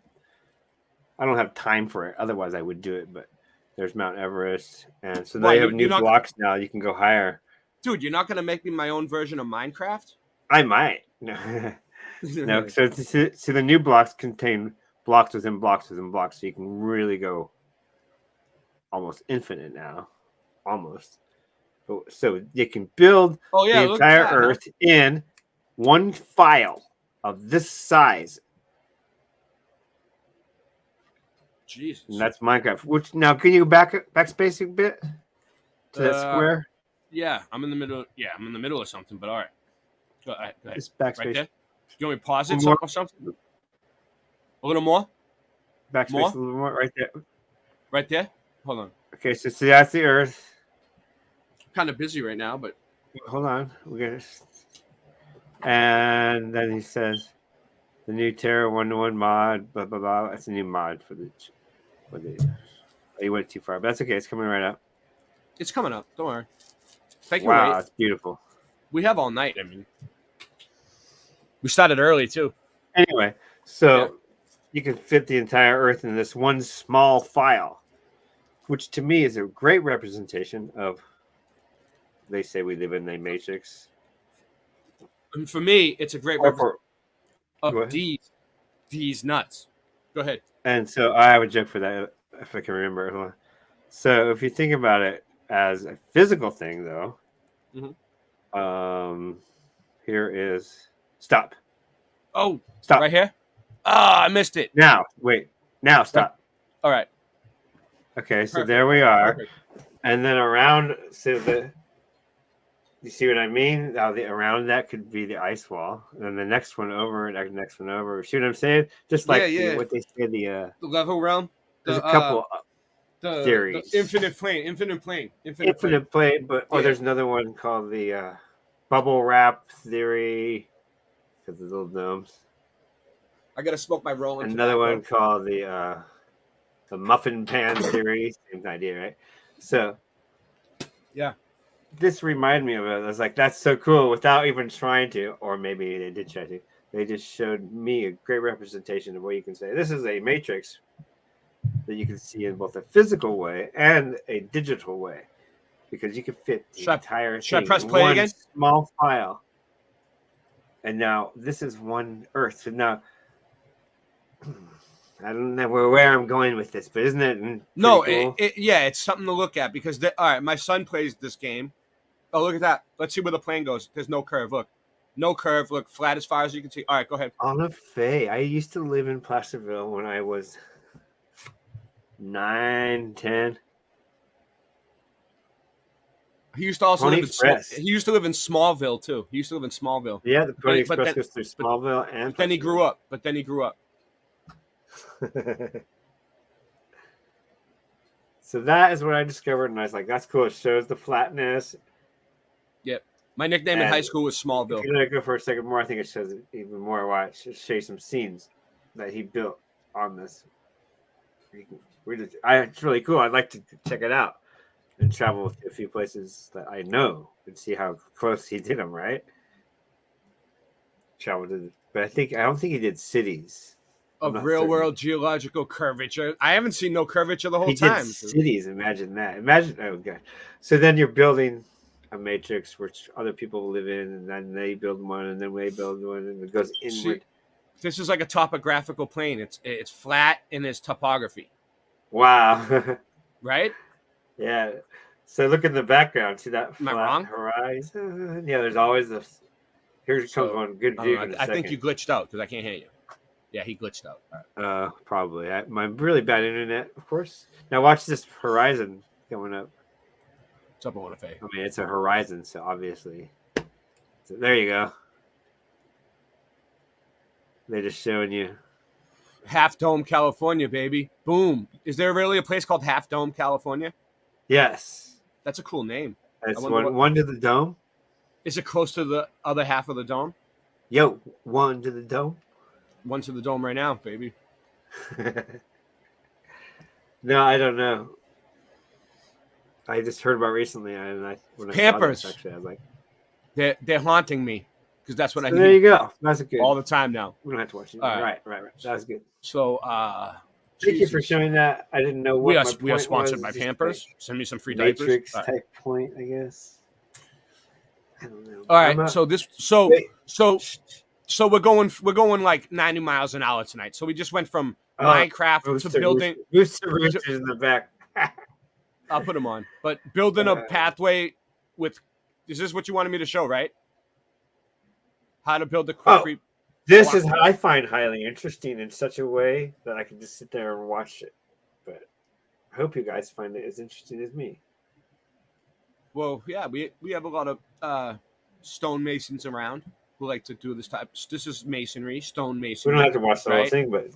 I don't have time for it. Otherwise, I would do it. But there's Mount Everest, and so they have new blocks now. You can go higher. Dude, you're not gonna make me my own version of Minecraft? I might. No. No. So the new blocks contain blocks within blocks within blocks, so you can really go. Almost infinite now, almost. So you can build the entire Earth in one file of this size. Jesus, and that's Minecraft. Which now, can you backspace a bit to that square? Yeah, I'm in the middle. Yeah, I'm in the middle of something. But all right, go ahead. Just backspace. Right there. You want me to pause it or something? A little more. Backspace a little more, right there. Right there. Hold on. Okay, so see that's the Earth. I'm kind of busy right now, but hold on. And then he says the new Terra 1-1 mod, blah blah blah. That's a new mod for the. You went too far, but that's okay. It's coming right up. It's coming up. Don't worry. Thank you. Wow, it's beautiful. We have all night. I mean, we started early too. Anyway, so you can fit the entire Earth in this one small file. Which to me is a great representation of. They say we live in a matrix. And for me, it's a great representation of these nuts. Go ahead. And so I have a joke for that, if I can remember. So if you think about it as a physical thing, though, here is stop. Oh, stop right here. Ah, I missed it. Now, wait. Now, stop. All right. Okay, so there we are. Perfect. And then around, you see what I mean? Now around that could be the ice wall. And then the next one over, and the next one over. See what I'm saying? Just like what they say, the level realm. There's a couple theories. The infinite plane. Infinite plane, but there's another one called the bubble wrap theory. Because the little domes. I gotta smoke my rolling. Another one called the muffin pan theory, same idea, right? So, this reminded me of it. I was like, that's so cool without even trying to, or maybe they did try to. They just showed me a great representation of what you can say. This is a matrix that you can see in both a physical way and a digital way, because you can fit the entire should I thing press in play one again? small file. And now this is one Earth. So now I don't know where I'm going with this, but isn't it No, cool? yeah, it's something to look at because all right, my son plays this game. Oh, look at that. Let's see where the plane goes. There's no curve. Look. No curve. Look, flat as far as you can see. All right, go ahead. Anna Faye. I used to live in Placerville when I was 9, 10. He used to also Pony live in Express. he used to live in Smallville too. He used to live in Smallville. Yeah, the Pony Express goes through Smallville and then he grew up. But then he grew up. So that is what I discovered, and I was like, "That's cool." It shows the flatness. Yep. My nickname in high school was Smallville. If you let it go for a second more, I think it shows it even more. Why it should show you some scenes that he built on this. It's really cool. I'd like to check it out and travel to a few places that I know and see how close he did them. Right? Travel to, but I don't think he did cities. Of real world geological curvature. I haven't seen no curvature the whole time. Did cities, imagine that. Oh god. So then you're building a matrix which other people live in, and then they build one, and then they build one, and it goes inward. This is like a topographical plane. It's flat in its topography. Wow. Right? Yeah. So look in the background. See that Am I flat wrong? horizon? Yeah, there's always this. Here comes one. Good view. I think you glitched out because I can't hear you. Yeah, he glitched out. Right. Probably. My really bad internet, of course. Now watch this horizon going up. What's up, Anna Faye? I mean, it's a horizon, so obviously. So there you go. They're just showing you. Half Dome, California, baby. Boom. Is there really a place called Half Dome, California? Yes. That's a cool name. That's one to the dome. Is it close to the other half of the dome? Yo, one to the dome. One to the dome right now, baby. No, I don't know. I just heard about recently, and when Pampers. I saw this, actually, I was like, they're haunting me because that's what I do. There you go. That's good. All the time now. We don't have to watch it. All right. That was good. So, thank you for showing that. I didn't know what we are sponsored by Pampers. Like send me some free Matrix diapers. type point, I guess. I don't know. All right. So we're going like 90 miles an hour tonight. So we just went from Minecraft to building. Roosters in the back. I'll put them on. But building a pathway with. Is this what you wanted me to show? Right. How to build a concrete. This is I find highly interesting in such a way that I can just sit there and watch it. But I hope you guys find it as interesting as me. Well, yeah, we have a lot of stonemasons around who like to do this type. This is masonry, stone masonry. We don't have to watch the whole thing, but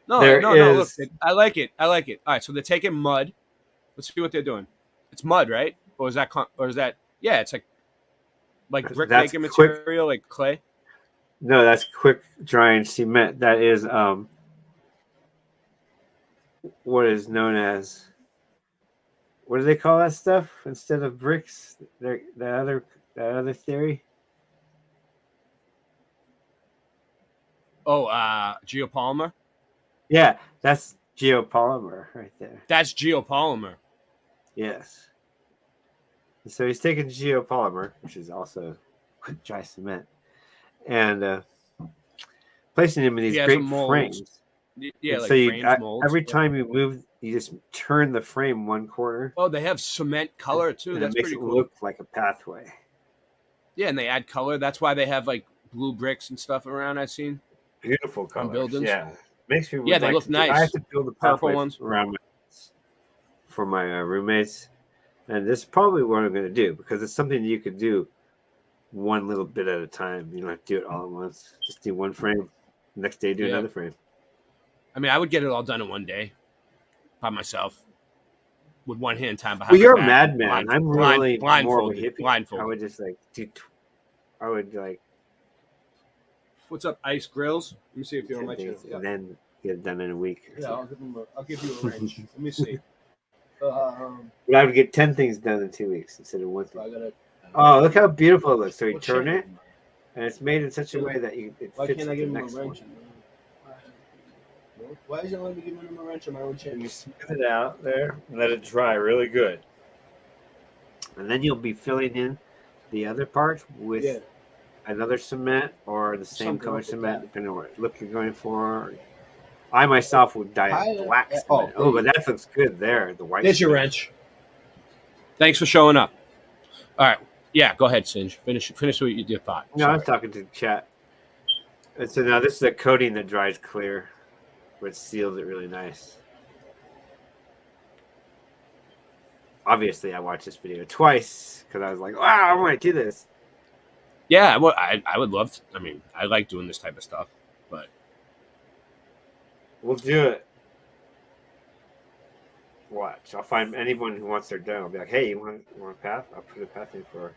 no. Look, I like it. All right, so they're taking mud. Let's see what they're doing. It's mud, right? Or is that? Yeah, it's like brick making material, like clay. No, that's quick drying cement. That is what is known as, what do they call that stuff instead of bricks? That other theory. Oh, geopolymer. Yeah, that's geopolymer right there. That's geopolymer. Yes. So he's taking geopolymer, which is also quick dry cement, and placing them in these great frames. Yeah, like frames, molds. Every time you move, you just turn the frame one corner. Oh, they have cement color too. And That's it makes pretty it cool. Look like a pathway. Yeah, and they add color. That's why they have like blue bricks and stuff around. I've seen beautiful colors. Buildings. Yeah, makes me. Yeah, they look nice. I have to build the purple ones around for my roommates, and this is probably what I'm going to do because it's something you could do one little bit at a time. You don't have to do it all at once. Just do one frame. Next day, do another frame. I mean, I would get it all done in one day by myself with one hand tied behind. Well, you're my a back. madman. I'm really more of a hippie. Blindfolded. I would just like do. I would like. What's up, Ice Grills? Let me see if you're on my channel. And then get it done in a week. Yeah, I'll give you a wrench. Let me see. But I would get 10 things done in 2 weeks instead of one thing. I gotta, Oh, look how beautiful it looks. So you What turn shape? it, and it's made in such a way that it Why fits can't I with give the him a next one. wrench? Why isn't it letting me give him a wrench on my own And chain? you smooth it out there and let it dry really good. And then you'll be filling in the other part with another cement or the same Something color up with cement, that. depending on what look you're going for. I myself would dye it black cement. Oh, Oh, but that looks good there. The white. There's your cement. wrench. Thanks for showing up. All right. Yeah, go ahead, Singe. Finish what you did thought. No, I was talking to the chat. And so now this is a coating that dries clear, but seals it really nice. Obviously, I watched this video twice because I was like, wow, I want to do this. Yeah, well, I would love to. I mean, I like doing this type of stuff, but We'll do it. Watch. I'll find anyone who wants their done. I'll be like, hey, you want a path? I'll put a path in for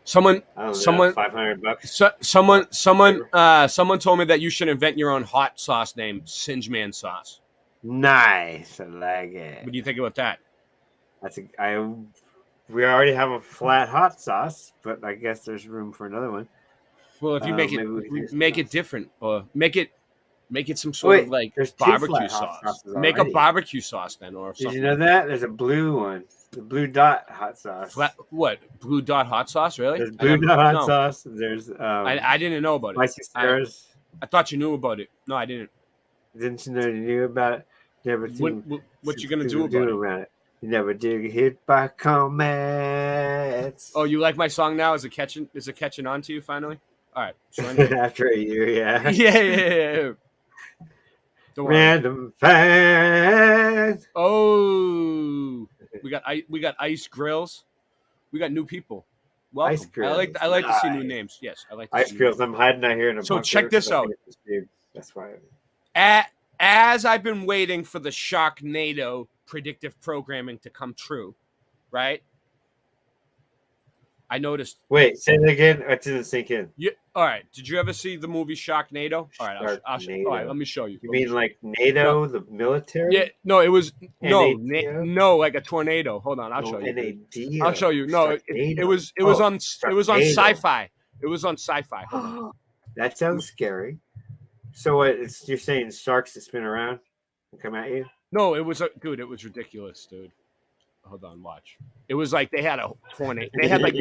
someone $500. Someone told me that you should invent your own hot sauce named Singe Man Sauce. Nice. I like it. What do you think about that? We already have a flat hot sauce, but I guess there's room for another one. Well, if you make it different, or make it some sort Wait, of like there's two barbecue flat hot sauce. sauces Make a already. barbecue sauce then, or Did something. you know that? There's a blue one. The blue dot hot sauce. What? Blue dot hot sauce? Really? There's blue dot hot sauce. There's I didn't know about it. spicy stars. I thought you knew about it. No, I didn't. Didn't you know you knew about it? Never What you gonna do about it? around it? You never did hit by comets. Oh, you like my song now? Is it catching on to you finally? All right. So anyway. After a year, yeah. yeah. Random fact. Oh, we got ice grills. We got new people. Welcome. Ice grills. I like to see new names. Yes, I like to Ice see grills. new I'm hiding out here in a So bunker check this 'cause I out. think it's big. That's why. As I've been waiting for the Sharknado predictive programming to come true, right? I noticed. Wait, say it again. It didn't sink in. Yeah. All right. Did you ever see the movie Sharknado? All right. All right. Let me show you. You mean like NATO, the military? Yeah. No, it was NATO? no, like a tornado. Hold on. I'll show you. NADO. I'll show you. No, it was on Sci-Fi. It was on Sci-Fi. Hold on. That sounds scary. So what? You're saying sharks that spin around and come at you? No, it was dude. It was ridiculous, dude. Hold on, watch. It was like they had a tornado. They had like,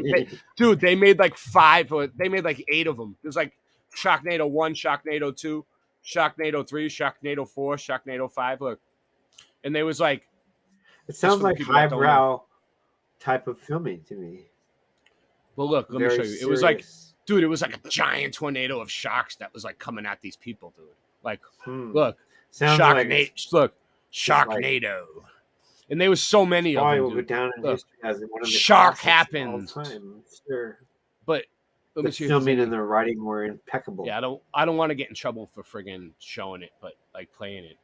they made like 5 or they made like 8 of them. It was like Sharknado 1, Sharknado 2, Sharknado 3, Sharknado 4, Sharknado 5. Look, and they was like, it sounds like highbrow type of filming to me. Well, look, let me show you. It was like, dude, it was like a giant tornado of sharks that was like coming at these people, dude. Like, look, Sharknado, look, Sharknado. And there was so many of them. Will go down in history as one of the Shark classics happens. of all time. Sure. But let me the see filming and the writing were impeccable. Yeah, I don't want to get in trouble for friggin' showing it, but like playing it.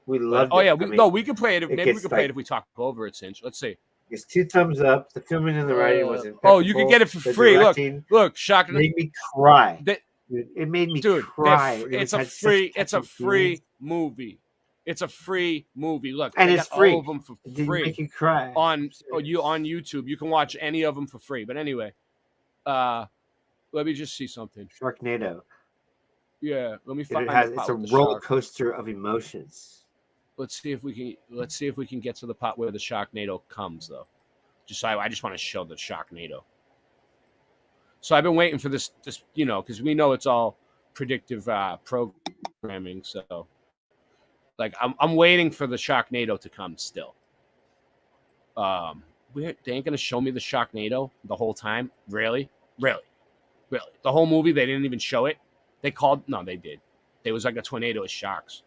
We loved it. Oh yeah, we can play it. Maybe we can play it if we talk over it, Cinch. Let's see. It's 2 thumbs up. The filming and the writing was impeccable. Oh, you can get it for free. Look, Shark made me cry. It made me cry. It's a free movie. It's a free movie. Look, and it's free. All of them for free. Make you cry on YouTube. You can watch any of them for free. But anyway, let me just see something. Sharknado. Yeah, let me find. It's a roller coaster of emotions. Let's see if we can get to the part where the Sharknado comes, though. I just want to show the Sharknado. So I've been waiting for this, because we know it's all predictive programming. So, like, I'm waiting for the Sharknado to come still. They ain't gonna show me the Sharknado the whole time. Really? The whole movie they didn't even show it. They did. There was like a tornado of sharks.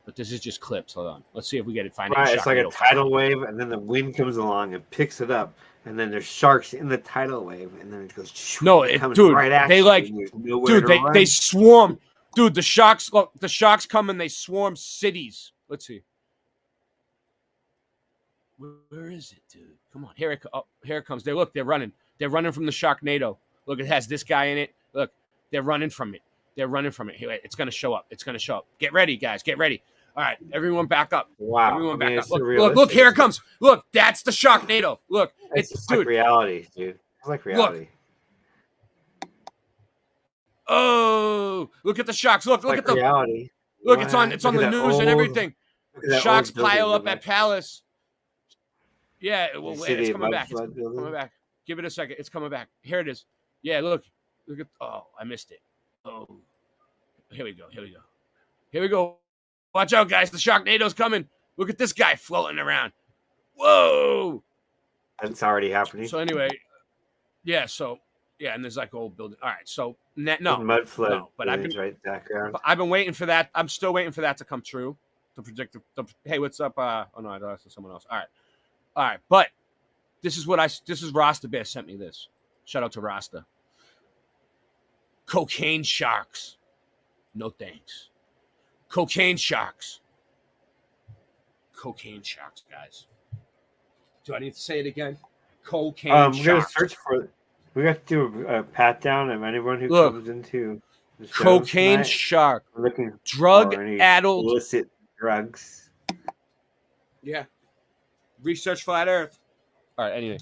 But this is just clips. Hold on. Let's see if we get it. Right, it's like a tidal wave, and then the wind comes along and picks it up, and then there's sharks in the tidal wave, and then it goes. No, dude, right at they you, like, dude, they swarm. Dude, the sharks come and they swarm cities. Let's see. Where is it, dude? Come on, here it comes. They're running. They're running from the Sharknado. Look, it has this guy in it. Look, they're running from it. Here, it's gonna show up. Get ready, guys. Get ready. All right, everyone back up. Wow. Everyone back up. It's Look, here it comes. Look, that's the Sharknado. Look, It's dude. like reality, dude. It's like reality. Oh, look at the sharks. Look like at them. reality. Look, it's on the news and everything. Sharks pile up at Palace. Yeah, well, it's coming back. It's coming back. Give it a second. It's coming back. Here it is. Yeah, look at. Oh, I missed it. Oh, here we go. Here we go. Watch out, guys. The Sharknado's coming. Look at this guy floating around. Whoa! That's already happening. So anyway, yeah. So yeah, and there's like old building. All right. So no mud flood. No, but I've been waiting for that. I'm still waiting for that to come true. To predict hey, what's up? Oh no, that's someone else. All right. But this is Rasta Bear sent me this. Shout out to Rasta. Cocaine sharks. No thanks. Cocaine sharks. Cocaine sharks, guys. Do I need to say it again? Cocaine sharks. We're gonna search for. We have to do a pat down of anyone who comes into the show cocaine tonight. shark. We're looking drug for any addled illicit drugs. Yeah. Research flat Earth. All right. Anyway,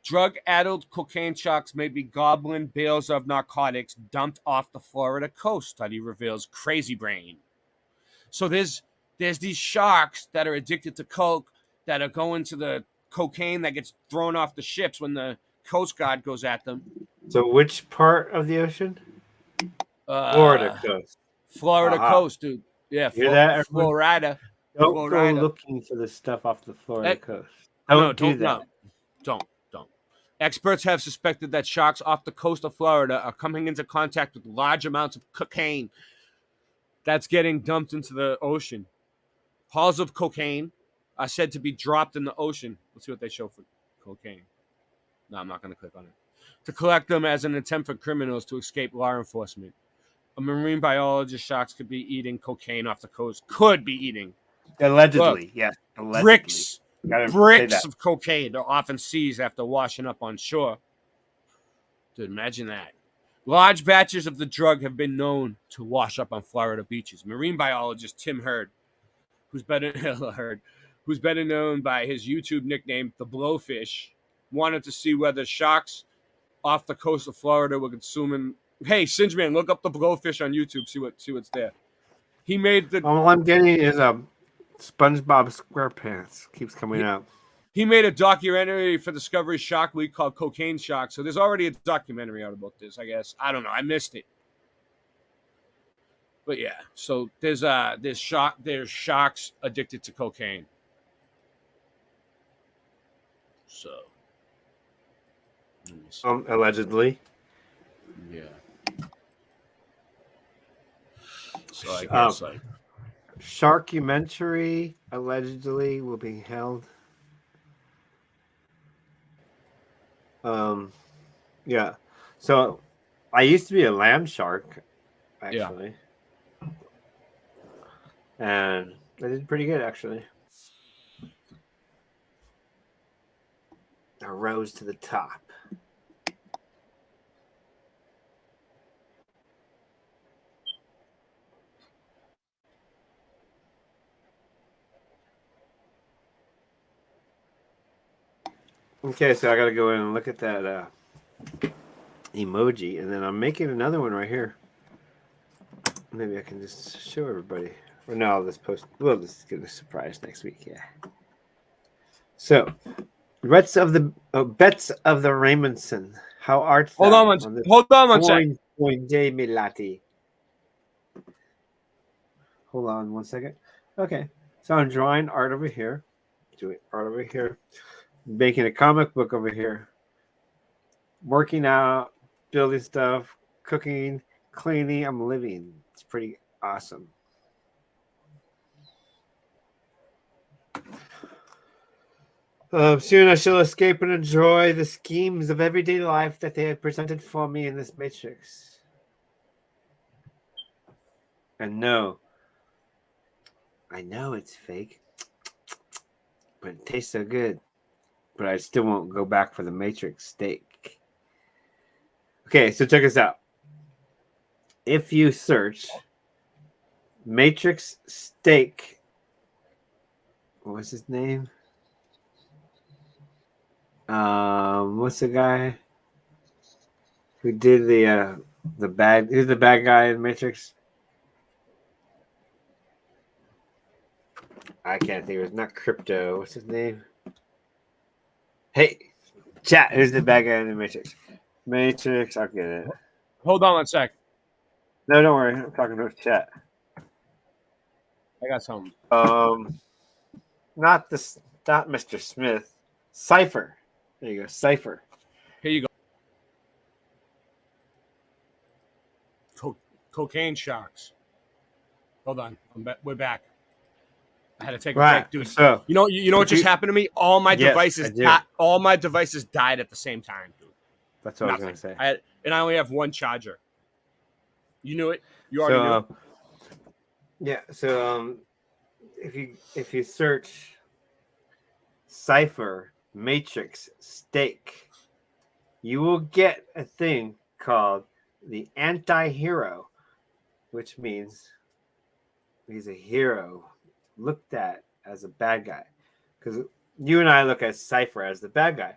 drug-addled cocaine sharks may be gobbling bales of narcotics dumped off the Florida coast. Study reveals. Crazy brain. So there's these sharks that are addicted to coke that are going to the cocaine that gets thrown off the ships when the Coast Guard goes at them. So which part of the ocean? Florida coast. Florida coast, dude. Yeah, Hear that, Florida. Don't Florida. go looking for the stuff off the Florida coast. Don't do that. Don't. Experts have suspected that sharks off the coast of Florida are coming into contact with large amounts of cocaine that's getting dumped into the ocean. Hauls of cocaine are said to be dropped in the ocean. Let's see what they show for cocaine. No, I'm not going to click on it. To collect them as an attempt for criminals to escape law enforcement. A marine biologist sharks could be eating cocaine off the coast. Could be eating. Allegedly, Look, yes. Allegedly. Bricks of cocaine are often seized after washing up on shore. Dude, imagine that. Large batches of the drug have been known to wash up on Florida beaches. Marine biologist Tim Hurd, who's better known by his YouTube nickname, the Blowfish, wanted to see whether sharks off the coast of Florida were consuming. Hey, Singeman, look up the Blowfish on YouTube. See what's there. He made the. All I'm getting is a SpongeBob SquarePants keeps coming up. He made a documentary for Discovery Shark Week called Cocaine Shark. So there's already a documentary out about this, I guess. I don't know. I missed it. But yeah, so there's sharks addicted to cocaine. So Allegedly. Yeah. So I guess Sharkumentary allegedly will be held. Yeah. So I used to be a lamb shark, actually. Yeah. And I did pretty good, actually. I rose to the top. Okay, so I got to go in and look at that emoji, and then I'm making another one right here. Maybe I can just show everybody. Or no, I'll just post. We'll just get a surprise next week. Yeah. So, bets of the Raymondson. How art thou? Hold on one second. Hold on 1 second. Okay, so I'm drawing art over here. Doing art over here. Making a comic book over here. Working out, building stuff, cooking, cleaning. I'm living. It's pretty awesome. Soon I shall escape and enjoy the schemes of everyday life that they have presented for me in this matrix. And no, I know it's fake, but it tastes so good. But I still won't go back for the matrix steak. Okay, so check us out. If you search Matrix Steak. What's his name? What's the guy who did the bad? Who's the bad guy in Matrix? I can't think of it. It's not Crypto. What's his name? Hey, chat. Who's the bad guy in the Matrix? Matrix. I'll get it. Hold on one sec. No, don't worry. I'm talking to chat. I got something. Not Mr. Smith. Cypher. There you go. Cypher. Here you go. Cocaine sharks. Hold on. We're back. I had to take a break, dude. So, you know what just happened to me? All my devices died at the same time, dude. That's what I was going to say. I only have one charger. You knew it. You already knew. Yeah. So if you search Cypher Matrix Steak, you will get a thing called the anti-hero, which means he's a hero looked at as a bad guy. Because you and I look at Cypher as the bad guy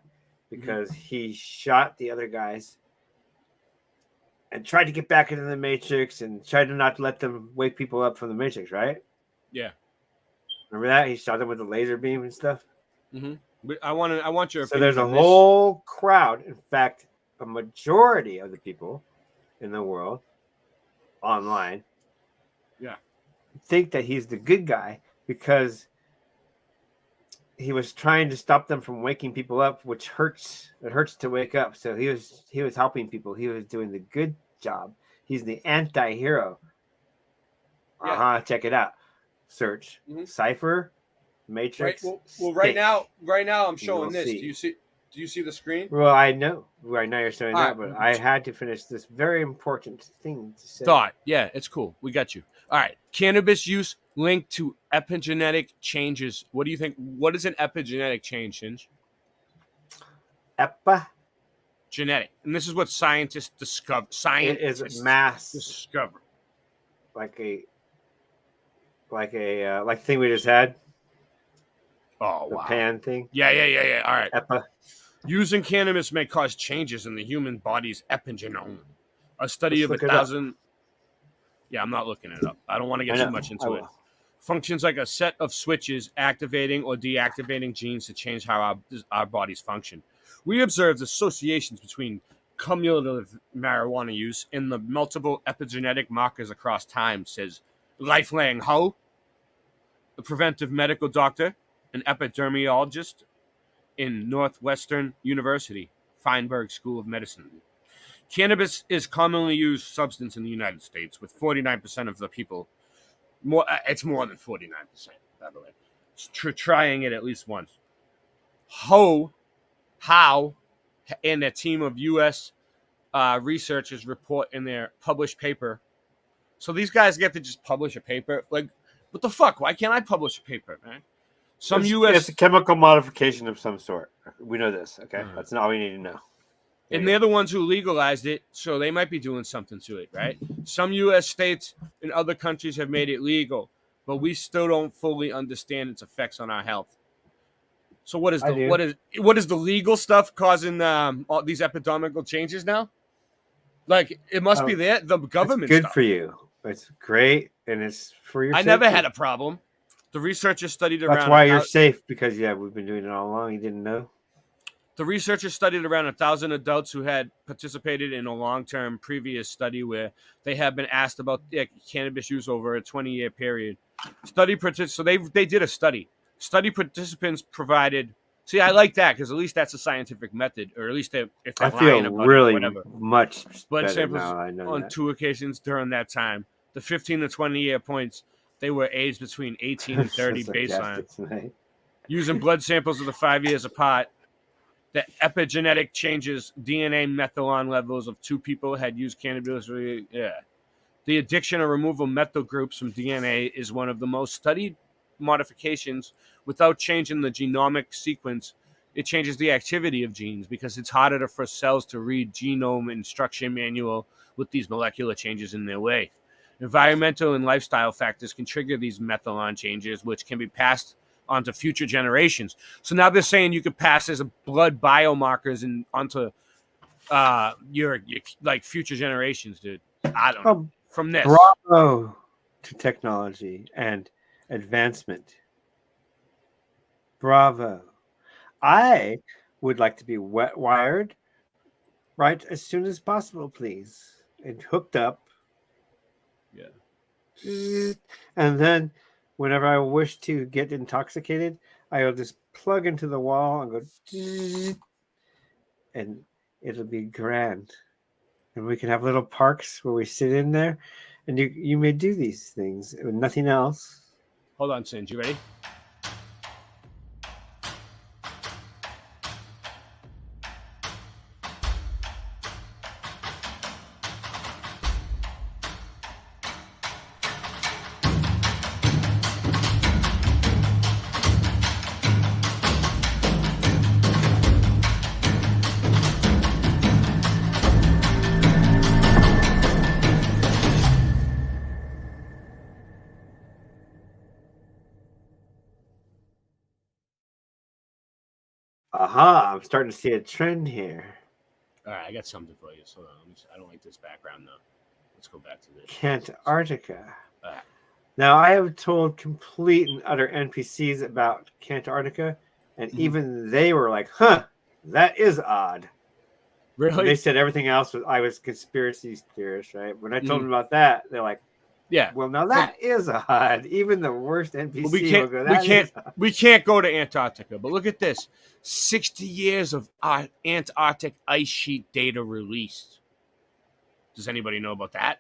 because he shot the other guys and tried to get back into the Matrix and tried to not let them wake people up from the Matrix, right? Yeah. Remember that? He shot them with a laser beam and stuff? Mm-hmm. I want your opinion. So there's a whole crowd. In fact, a majority of the people in the world online think that he's the good guy because he was trying to stop them from waking people up, which hurts. It hurts to wake up. So he was helping people. He was doing the good job. He's the anti-hero. Yeah. Check it out. Search Cypher Matrix. Right now I'm showing this. Do you see the screen? Well, I know. Right now you're showing that, but I had to finish this very important thing to say. Thought. Yeah, it's cool. We got you. All right. Cannabis use linked to epigenetic changes. What do you think? What is an epigenetic change, Hinge? Genetic. And this is what scientists discover. It is mass discover. Like thing we just had. Oh, the wow. pan thing. Yeah. All right. Epa. Using cannabis may cause changes in the human body's epigenome. A study of 1,000. Yeah, I'm not looking it up. I don't want to get too much into it. Functions like a set of switches activating or deactivating genes to change how our bodies function. We observed associations between cumulative marijuana use and the multiple epigenetic markers across time, says Lifelang Ho, a preventive medical doctor, an epidemiologist in Northwestern University, Feinberg School of Medicine. Cannabis is commonly used substance in the United States, with 49% of the people, it's more than 49%, by the way, trying it at least once. Howe and a team of U.S. Researchers report in their published paper. So these guys get to just publish a paper? Like, what the fuck? Why can't I publish a paper, man? It's a chemical modification of some sort. We know this, okay? That's not all we need to know. And they're the ones who legalized it, so they might be doing something to it, right? Some U.S. states and other countries have made it legal, but we still don't fully understand its effects on our health. So what is the legal stuff causing all these epidemical changes now? Like, it must be the government. It's good stuff. for you. It's great, and it's for your. I never had a problem. The researchers studied around. That's why you're safe, because we've been doing it all along. You didn't know. The researchers studied around 1,000 adults who had participated in a long-term previous study where they had been asked about cannabis use over a 20-year period. So they did a study. Study participants provided. See, I like that because at least that's a scientific method, or at least if they're lying about really it, whatever. Much blood better samples now. I know on that. 2 occasions during that time. The 15 to 20-year points, they were aged between 18 and 30 baseline. Using blood samples of the 5 years apart. The epigenetic changes, DNA methylon levels of 2 people had used cannabis. The addiction or removal methyl groups from DNA is one of the most studied modifications without changing the genomic sequence. It changes the activity of genes because it's harder for cells to read genome instruction manual with these molecular changes in their way. Environmental and lifestyle factors can trigger these methylon changes, which can be passed on to future generations. So now they're saying you could pass as blood biomarkers and onto your like future generations, dude. I don't know. From this. Bravo to technology and advancement. Bravo. I would like to be wired right as soon as possible, please. And hooked up. Yeah. And then whenever I wish to get intoxicated, I'll just plug into the wall and go, and it'll be grand. And we can have little parks where we sit in there, and you may do these things with nothing else. Hold on, Singe. You ready? Aha, I'm starting to see a trend here. All right, I got something for you. So I don't like this background though. Let's go back to this. Antarctica. Now, I have told complete and utter NPCs about Antarctica, and even they were like, huh, that is odd. Really? They said everything else was, I was conspiracy theorist, right? When I told them about that, they're like, yeah. Well, now that is odd. Even the worst NPC will go, we can't go to Antarctica, but look at this. 60 years of Antarctic ice sheet data released. Does anybody know about that?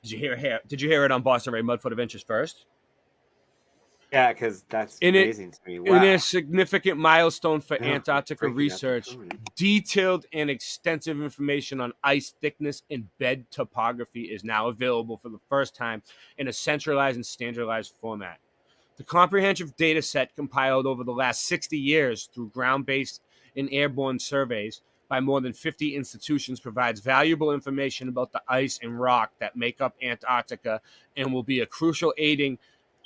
Did you hear it on Boston Ray Mudfoot Adventures first? Yeah, because that's amazing to me. Wow. In a significant milestone for Antarctica research, detailed and extensive information on ice thickness and bed topography is now available for the first time in a centralized and standardized format. The comprehensive data set compiled over the last 60 years through ground-based and airborne surveys by more than 50 institutions provides valuable information about the ice and rock that make up Antarctica and will be a crucial aiding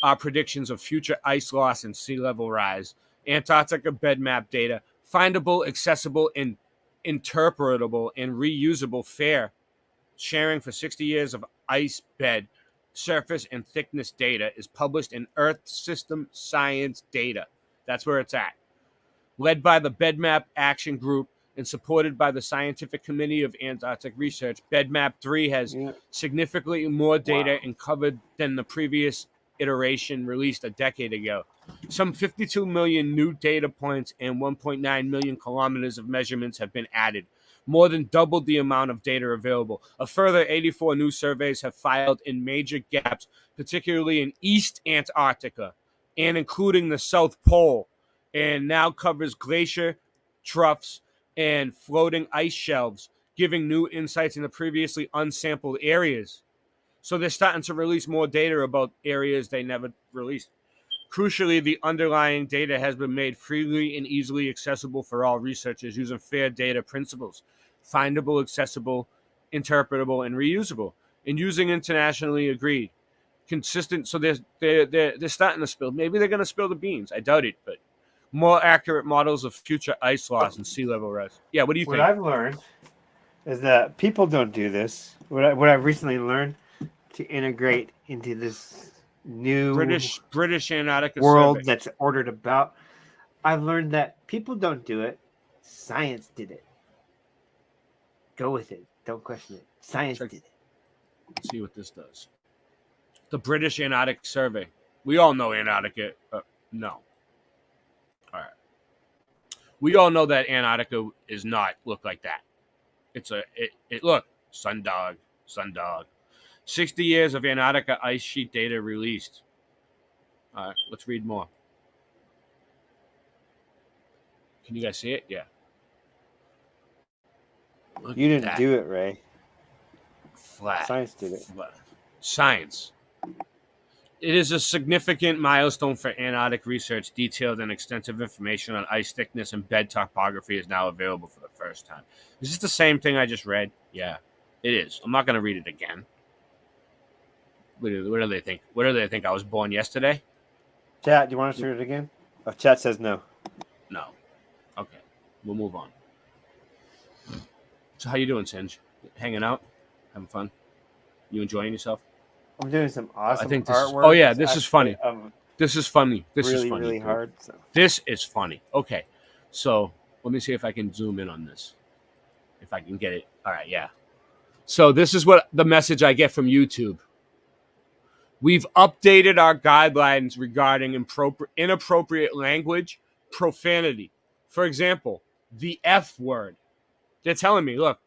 our predictions of future ice loss and sea level rise. Antarctica bed map data, findable, accessible, and interpretable and reusable, fair sharing for 60 years of ice bed, surface, and thickness data is published in Earth System Science Data. That's where it's at. Led by the BedMap Action Group and supported by the Scientific Committee of Antarctic Research, BedMap 3 has significantly more data and covered than the previous iteration released a decade ago. Some 52 million new data points and 1.9 million kilometers of measurements have been added, more than doubled the amount of data available. A further 84 new surveys have filed in major gaps, particularly in East Antarctica and including the South Pole, and now covers glacier troughs and floating ice shelves, giving new insights into previously unsampled areas. So they're starting to release more data about areas they never released. Crucially, the underlying data has been made freely and easily accessible for all researchers using fair data principles, findable, accessible, interpretable, and reusable, and using internationally agreed, consistent. So they're starting to spill. Maybe they're going to spill the beans. I doubt it, but more accurate models of future ice loss and sea level rise. Yeah, what do you think? What I've learned is that people don't do this. What I've recently learned to integrate into this new British Antarctica world survey. That's ordered about. I've learned that people don't do it. Science did it. Go with it. Don't question it. Science did it. Let's see what this does. The British Antarctic Survey. We all know Antarctica. No. All right. We all know that Antarctica is not look like that. Look, sundog. 60 years of Antarctica ice sheet data released. All right, let's read more. Can you guys see it? Yeah. You didn't do it, Ray. Flat. Science did it. Flat. Science. It is a significant milestone for Antarctic research. Detailed and extensive information on ice thickness and bed topography is now available for the first time. Is this the same thing I just read? Yeah, it is. I'm not going to read it again. What do they think? What do they think? I was born yesterday? Chat, do you want us to read it again? Oh, chat says no. No. Okay, we'll move on. So how you doing, Singe? Hanging out? Having fun? You enjoying yourself? I'm doing some awesome I think this artwork. Oh yeah, this is funny. This is funny. This really, is funny. really hard. So. This is funny. Okay, so let me see if I can zoom in on this. If I can get it. All right, yeah. So this is what the message I get from YouTube. We've updated our guidelines regarding inappropriate language, profanity. For example, the F word. They're telling me, look,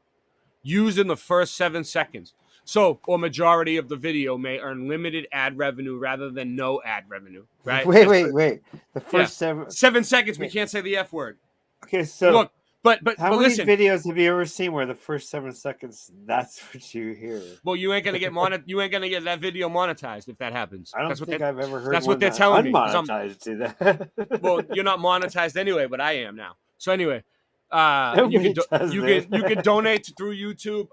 used in the first 7 seconds. So, or majority of the video may earn limited ad revenue rather than no ad revenue, right? Wait. The first 7 seconds, we can't say the F word. Okay, so look, but how many listen, videos have you ever seen where the first 7 seconds that's what you hear? Well, you ain't gonna get you ain't gonna get that video monetized if that happens. I don't think I've ever heard. That's one what they're telling me. Unmonetized to that. Well, you're not monetized anyway, but I am now. So anyway, you can donate through YouTube.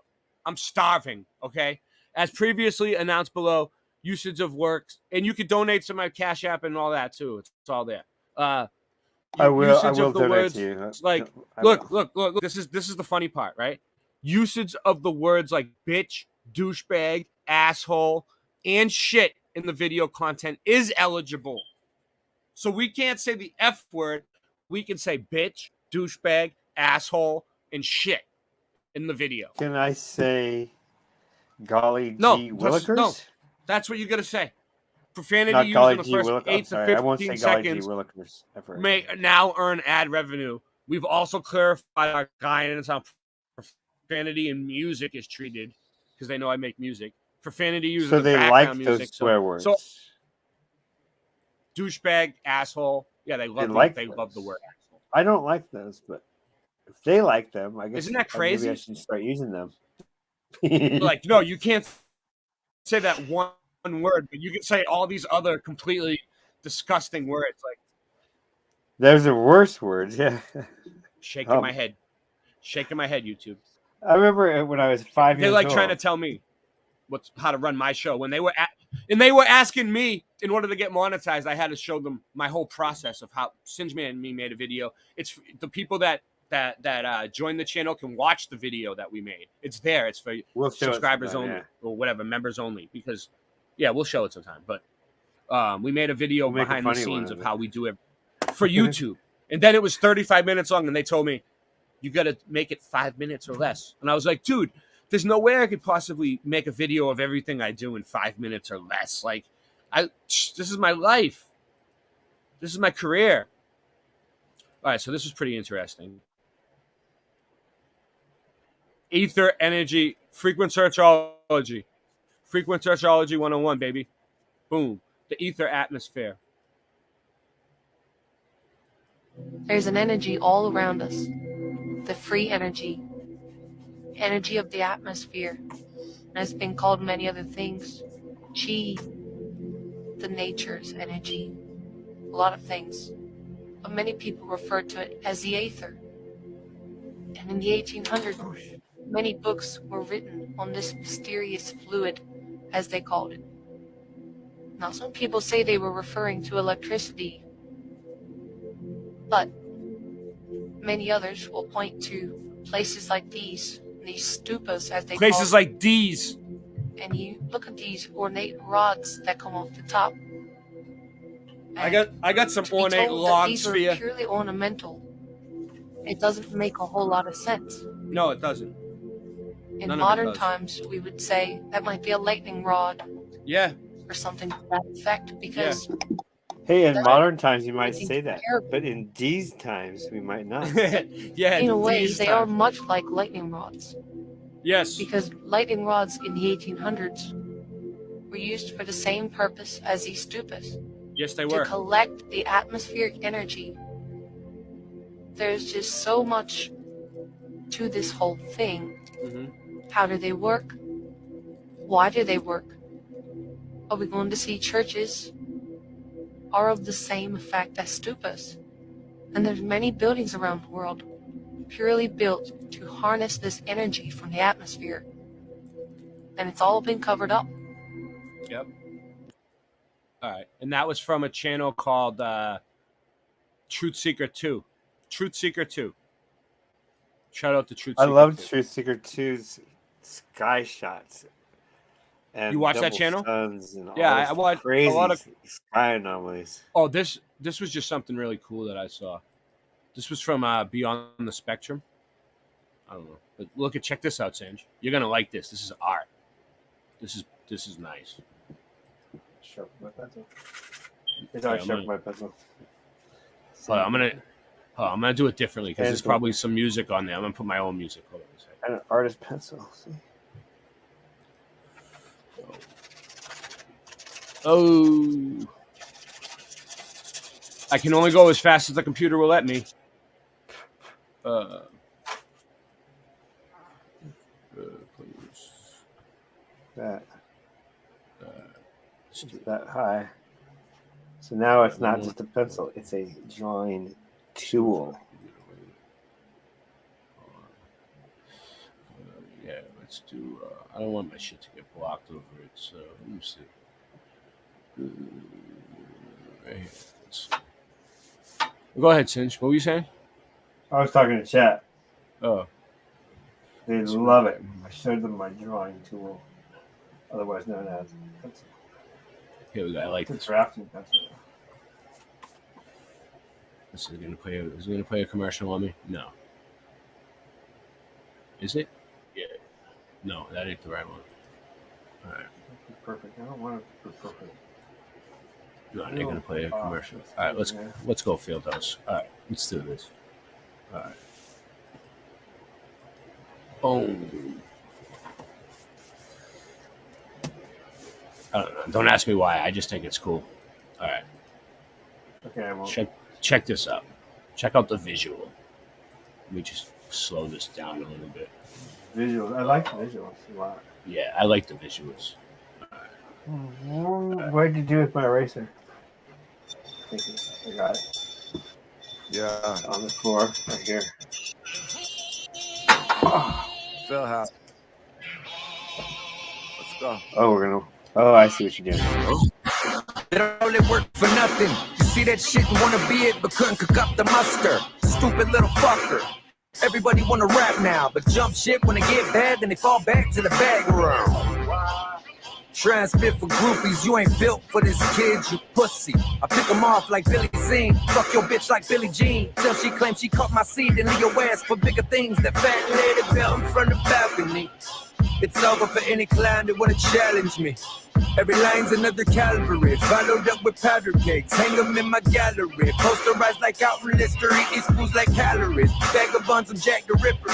I'm starving. Okay, as previously announced below, usage of works, and you can donate to my Cash App and all that too. It's all there. I will donate words, to you. Like, look. This is the funny part, right? Usage of the words like bitch, douchebag, asshole, and shit in the video content is eligible. So we can't say the F word. We can say bitch, douchebag, asshole, and shit in the video. Can I say golly gee willikers? No, that's what you got to say. Profanity Not used golly in the gee first willikers. 8 to 15 seconds may now earn ad revenue. We've also clarified our guidance on profanity in music is treated because they know I make music. Profanity used in the background music. Those swear words. So douchebag, asshole. Yeah, they love the word asshole. I don't like those, but if they like them, I guess. Isn't that crazy? Maybe I should start using them. Like, no, you can't say that one word, but you can say all these other completely disgusting words. Like, those are worse words. Yeah. Shaking my head, YouTube. I remember when I was 5 years old. They're trying to tell me how to run my show. When they were asking me in order to get monetized, I had to show them my whole process of how Singeman and me made a video. It's the people that join the channel can watch the video that we made. It's there. It's for subscribers only or whatever, members only. Because we'll show it sometime. But we made a video behind the scenes of how we do it for YouTube, and then it was 35 minutes long, and they told me you got to make it 5 minutes or less. And I was like, dude, there's no way I could possibly make a video of everything I do in 5 minutes or less. Like, this is my life. This is my career. All right, so this is pretty interesting. Ether energy, frequent searchology. Frequent searchology 101, baby. Boom. The ether atmosphere. There's an energy all around us. The free energy. Energy of the atmosphere. And it's been called many other things. Chi. The nature's energy. A lot of things. But many people refer to it as the aether. And in the 1800s, many books were written on this mysterious fluid, as they called it. Now, some people say they were referring to electricity, but many others will point to places like these stupas, as they call them. Places like these. And you look at these ornate rods that come off the top. I got some ornate logs for you. These are purely ornamental. It doesn't make a whole lot of sense. No, it doesn't. In modern times, we would say that might be a lightning rod. Yeah. Or something to that effect, because... Hey, in modern times, you might say that. But in these times, we might not. Yeah. In a way, they are much like lightning rods. Yes. Because lightning rods in the 1800s were used for the same purpose as these stupas. Yes, they were. To collect the atmospheric energy. There's just so much to this whole thing. Mm-hmm. How do they work? Why do they work? Are we going to see churches are of the same effect as stupas? And there's many buildings around the world purely built to harness this energy from the atmosphere. And it's all been covered up. Yep. All right, and that was from a channel called Truth Seeker 2. Truth Seeker 2. Shout out to Truth I Seeker love 2. Truth Seeker 2's sky shots and You watch that double channel? suns and Yeah, all I this watched a crazy lot of. sky anomalies. Oh, this was just something really cool that I saw. This was from Beyond the Spectrum. I don't know, but check this out, Sanj. You're gonna like this. This is art. This is nice. Sharpen my pencil. It's always sharpen my pencil. So I'm gonna do it differently because there's probably some music on there. I'm gonna put my own music. Hold on a second. And an artist pencil. See? Oh, I can only go as fast as the computer will let me. That. It's that high. So now it's not just a pencil; it's a drawing tool. Yeah, let's do. I don't want my shit to get blocked over it, so let me see. Right here. Go ahead, Cinch. What were you saying? I was talking to chat. Oh. They love it. I showed them my drawing tool, otherwise known as pencil. Here we go. I like the this. Drafting pencil. Is it gonna play a commercial on me? No. Is it? Yeah. No, that ain't the right one. All right. Perfect. I don't want it to be perfect. No, they're gonna play a commercial. All right, let's go field house. All right, let's do this. All right. Boom. I don't know. Don't ask me why. I just think it's cool. All right. Okay, well. Check this out. Check out the visual. Let me just slow this down a little bit. Visuals. I like visuals a lot. Yeah, I like the visuals. What did you do with my eraser? Thank you. I got it. Yeah. On the floor, right here. Phil House. Let's go. Oh, we're gonna. Oh, I see what you're doing. It only worked for nothing. You see that shit and wanna be it, but couldn't cook up the mustard. Stupid little fucker. Everybody wanna rap now, but jump shit when they get bad, then they fall back to the bag room. Transmit for groupies, you ain't built for this kid, you pussy. I pick them off like Billy Zane, fuck your bitch like Billie Jean. Till she claims she caught my seed and leave your ass for bigger things. That fat lady built in front of the balcony. It's over for any clown that wanna challenge me. Every line's another Calvary, followed up with powder cakes. Hang them in my gallery, posterized like out in history. Eat foods like calories, vagabonds and Jack the Ripper.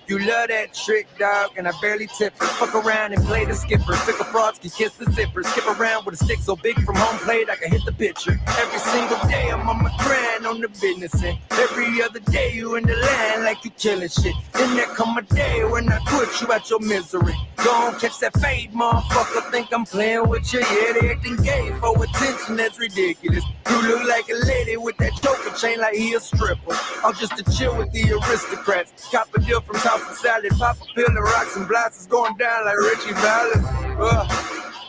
You love that trick, dog, and I barely tip her. Fuck around and play the skipper. Fickle frauds can kiss the zipper. Skip around with a stick so big from home plate I can hit the pitcher. Every single day I'm on my grind on the business end. Every other day you in the line like you killing shit. Then there come a day when I put you out your misery. Go on, catch that fade, motherfucker. Think I'm playing with you, yeah, they acting gay for attention, that's ridiculous. You look like a lady with that choker chain like he a stripper. I'm just to chill with the aristocrats. Cop a deal from House and Salad, pop a pill and rocks and blasters going down like Richie Valens.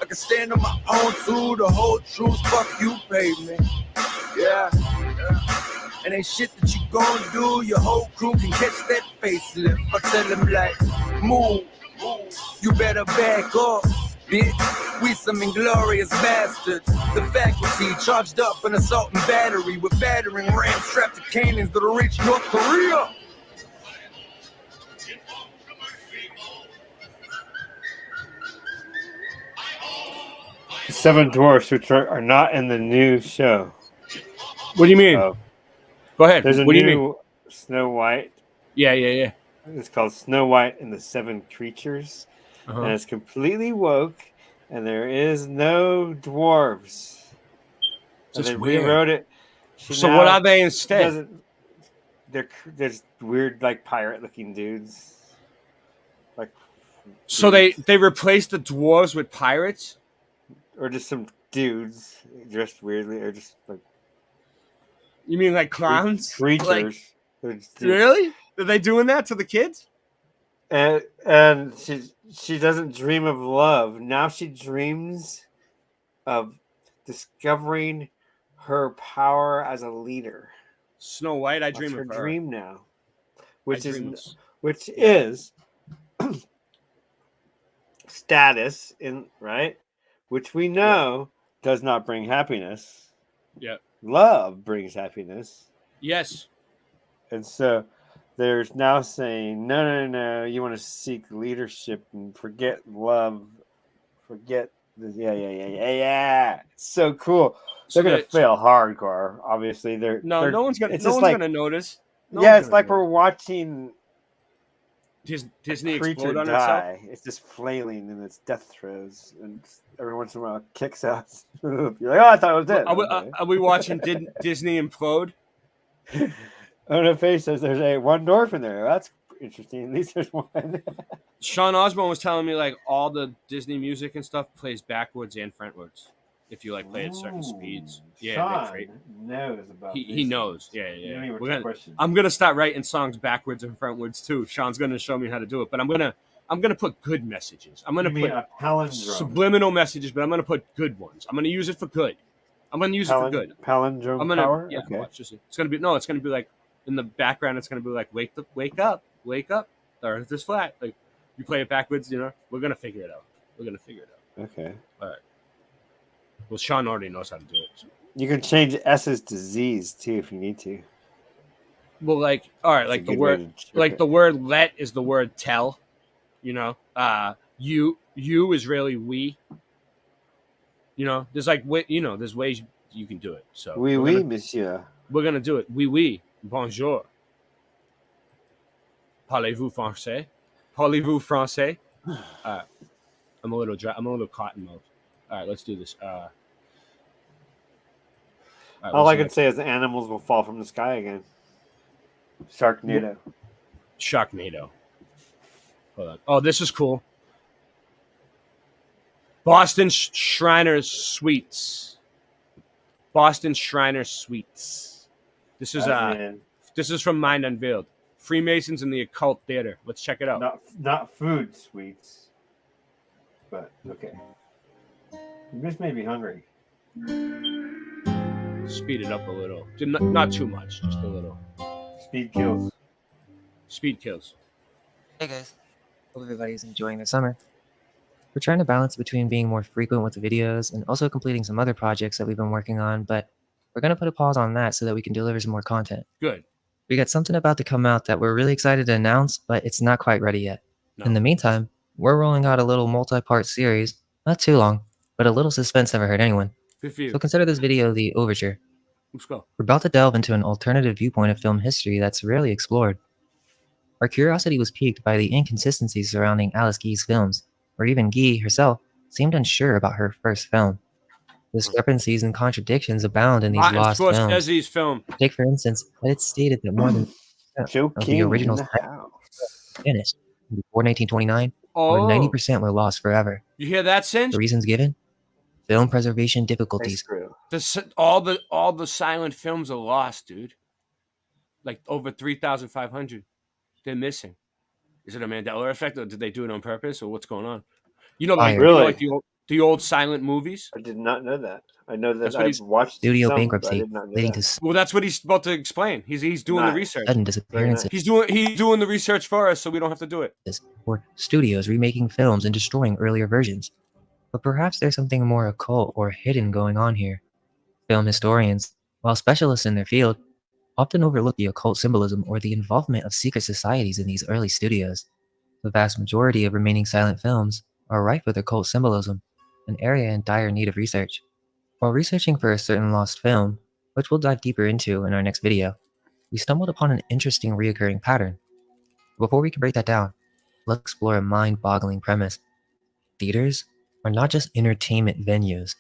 I can stand on my own too, the whole truth, fuck you, pavement. Yeah. And ain't shit that you gon' do, your whole crew can catch that facelift. I tell them like, move, you better back up. Bitch, we some inglorious bastards. The faculty charged up an assault and battery with battering rams strapped to cannons that'll reach North Korea. The Seven Dwarfs, which are not in the new show. What do you mean? Go ahead. There's a what new do you mean? Snow White. Yeah. It's called Snow White and the Seven Creatures. And it's completely woke, and there is no dwarves. So Just they weird. rewrote it. So what are they instead? There's weird, like, pirate-looking dudes. Like, so they replaced the dwarves with pirates, or just some dudes dressed weirdly, or just like. You mean like clowns? Creatures. Like, really? Are they doing that to the kids? And she doesn't dream of love. Now she dreams of discovering her power as a leader. Snow White, I That's dream her of her. dream now, which dream is status in right, which we know does not bring happiness. Yeah. Love brings happiness. Yes. And so there's now saying, no, you want to seek leadership and forget love, forget the yeah. It's so cool. So They're gonna fail hardcore. Obviously, no one's gonna notice. It's like we're watching Disney a creature explode on die. itself. It's just flailing in its death throes, and every once in a while it kicks out. You're like, oh, I thought it was dead. Are we watching Disney implode? On the face says there's one dwarf in there. That's interesting. At least there's one. Sean Osborne was telling me like all the Disney music and stuff plays backwards and frontwards if you like play at certain speeds. Yeah, Sean knows about. He knows. Yeah. We're I'm gonna start writing songs backwards and frontwards too. Sean's gonna show me how to do it, but I'm gonna put good messages. I'm gonna put a palindrome. Subliminal messages, but I'm gonna put good ones. I'm gonna use it for good. I'm gonna use it for good. Palindrome power. Yeah, okay. watch this. It's gonna be like in the background. It's gonna be like wake up. The earth is flat. Like you play it backwards. We're gonna figure it out. Okay. All right. Well, Sean already knows how to do it. So. You can change S's to Z's too if you need to. Well, like all right, like the word, the word "let" is the word "tell." You is really we. There's there's ways you can do it. So oui, monsieur. We're gonna do it. Oui, bonjour. Parlez-vous français? Parlez-vous français? I'm a little dry. I'm a little cotton mouth. All right, let's do this. All I can say is the animals will fall from the sky again. Sharknado. Hold on. Oh, this is cool. Boston Shriners Suites. This is from Mind Unveiled. Freemasons in the Occult Theater. Let's check it out. Not food sweets. But okay. You just made me hungry. Speed it up a little. Not too much, just a little. Speed kills. Hey guys. Hope everybody's enjoying their summer. We're trying to balance between being more frequent with the videos and also completing some other projects that we've been working on, but we're going to put a pause on that so that we can deliver some more content. Good. We got something about to come out that we're really excited to announce, but it's not quite ready yet. No. In the meantime, we're rolling out a little multi-part series, not too long, but a little suspense never hurt anyone. Good for you. So consider this video the overture. Let's go. We're about to delve into an alternative viewpoint of film history that's rarely explored. Our curiosity was piqued by the inconsistencies surrounding Alice Guy's films, or even Guy herself seemed unsure about her first film. Discrepancies and contradictions abound in these lost films. Film. Take, for instance, that it's stated that more than of the original finished before 1929, or 90% were lost forever. You hear that, Singe? The reasons given? Film preservation difficulties. All the silent films are lost, dude. Like over 3,500. They're missing. Is it a Mandela effect, or did they do it on purpose, or what's going on? Like the old silent movies. I did not know that. I know that I've watched studio some, bankruptcy leading to. Well, that's what he's about to explain. He's doing the research. Sudden disappearances. He's doing the research for us, so we don't have to do it. Or studios remaking films and destroying earlier versions. But perhaps there's something more occult or hidden going on here. Film historians, while specialists in their field, often overlook the occult symbolism or the involvement of secret societies in these early studios. The vast majority of remaining silent films are rife with occult symbolism, an area in dire need of research. While researching for a certain lost film, which we'll dive deeper into in our next video, we stumbled upon an interesting reoccurring pattern. Before we can break that down, let's explore a mind-boggling premise. Theaters are not just entertainment venues,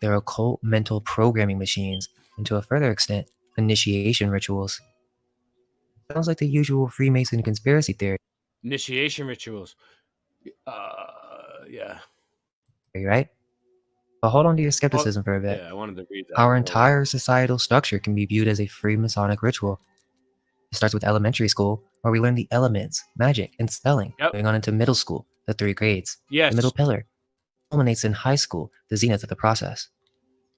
they're occult mental programming machines, and to a further extent, initiation rituals. Sounds like the usual Freemason conspiracy theory. Initiation rituals. Yeah. Right? But hold on to your skepticism for a bit. Yeah, I wanted to read that. Our entire societal structure can be viewed as a Freemasonic ritual. It starts with elementary school, where we learn the elements, magic, and spelling. Going on into middle school, the 3 grades. Yes. The middle pillar. culminates in high school, the zenith of the process.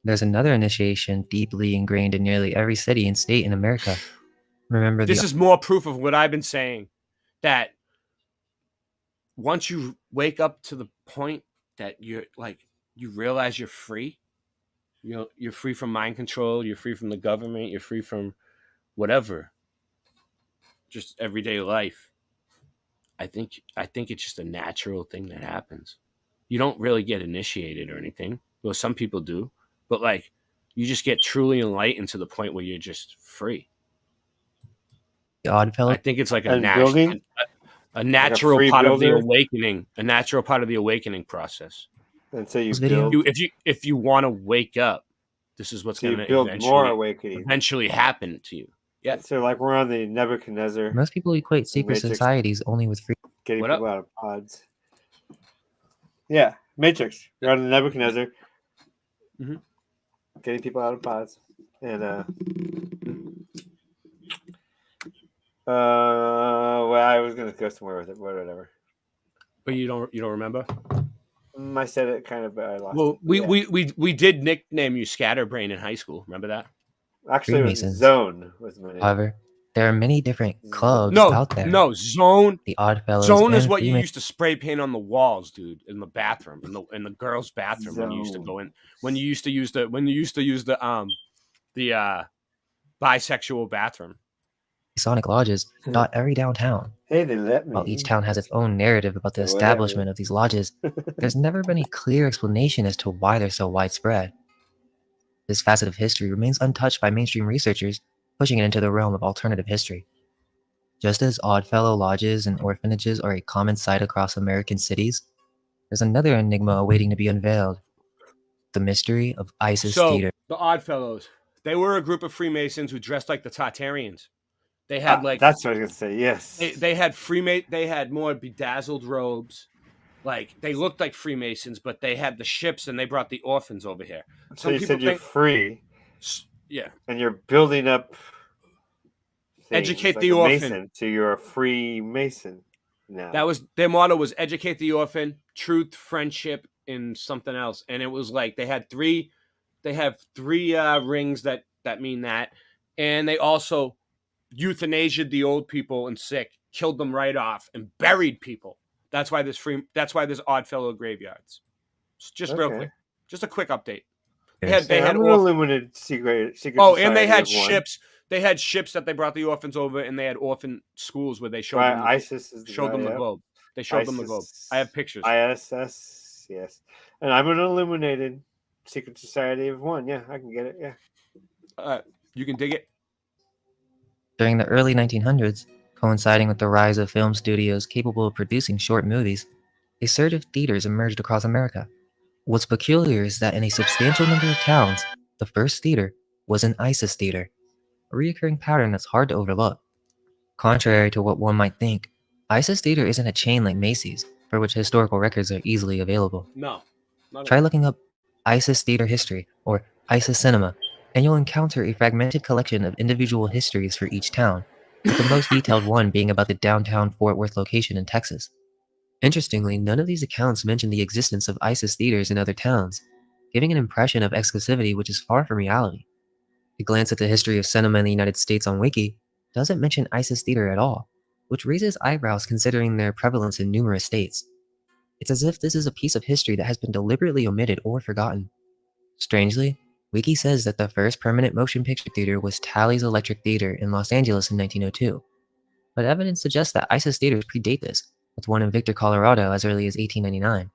There's another initiation deeply ingrained in nearly every city and state in America. Remember This is more proof of what I've been saying, that once you wake up to the point that you're like, you realize you're free, you're free from mind control, you're free from the government, you're free from whatever, just everyday life. I think it's just a natural thing that happens. You don't really get initiated or anything. Well, some people do, but like, you just get truly enlightened to the point where you're just free. Oddfellows. I think it's like And building? a natural free part of the builder? awakening, a natural part of the awakening process. And so you video? build. If you want to wake up, this is what's So going you to build more awakening. eventually happen to you. Yeah. So like we're on the Nebuchadnezzar. Most people equate secret Matrix. societies only with free. Getting What people up? out of pods. Yeah, Matrix. You're on the Nebuchadnezzar. Mhm. Getting people out of pods. And well, I was gonna go somewhere with it, but whatever. But you don't remember? I said it kind of, but I lost Well, it. we did nickname you Scatterbrain in high school. Remember that? Actually, it was Freemasons. Zone was my name. However, there are many different clubs No, out there. no, Zone. The Oddfellows. Zone is and what you Freemasons. used to spray paint on the walls, dude, in the bathroom, in the girls' bathroom when you used to Zone. go in, when you used to use the bisexual bathroom. Masonic lodges dot every downtown. Hey, they let me. While each town has its own narrative about the So whatever. establishment of these lodges, there's never been a clear explanation as to why they're so widespread. This facet of history remains untouched by mainstream researchers, pushing it into the realm of alternative history. Just as Oddfellow lodges and orphanages are a common sight across American cities, there's another enigma awaiting to be unveiled: the mystery of Isis Theater. The Oddfellows, they were a group of Freemasons who dressed like the Tartarians. They had that's what I was gonna say. Yes, they had They had more bedazzled robes. Like, they looked like Freemasons, but they had the ships and they brought the orphans over here. So you said you're free. Yeah. And you're building up things, educate like the a orphan. Mason, so you're a free Mason now. That was their motto, was educate the orphan, truth, friendship, and something else. And it was like they have three rings that mean that. And they also euthanasiaed the old people and sick, killed them right off, and buried people. That's why there's Oddfellow graveyards. Just real quick. Just a quick update. They had illuminated secret and they society had of one. ships. They had ships that they brought the orphans over, and they had orphan schools where they showed them. ISIS is showed them the globe. They showed them the globe. I have pictures. ISS, yes. And I'm an illuminated secret society of one. Yeah, I can get it. Yeah. You can dig it. During the early 1900s, coinciding with the rise of film studios capable of producing short movies, a surge of theaters emerged across America. What's peculiar is that in a substantial number of towns, the first theater was an ISIS theater, a recurring pattern that's hard to overlook. Contrary to what one might think, ISIS theater isn't a chain like Macy's, for which historical records are easily available. No. Try looking up ISIS theater history or ISIS cinema, and you'll encounter a fragmented collection of individual histories for each town, with the most detailed one being about the downtown Fort Worth location in Texas. Interestingly, none of these accounts mention the existence of ISIS theaters in other towns, giving an impression of exclusivity which is far from reality. A glance at the history of cinema in the United States on Wiki doesn't mention ISIS theater at all, which raises eyebrows considering their prevalence in numerous states. It's as if this is a piece of history that has been deliberately omitted or forgotten. Strangely, Wiki says that the first permanent motion picture theater was Tally's Electric Theater in Los Angeles in 1902, but evidence suggests that ISIS theaters predate this, with one in Victor, Colorado as early as 1899.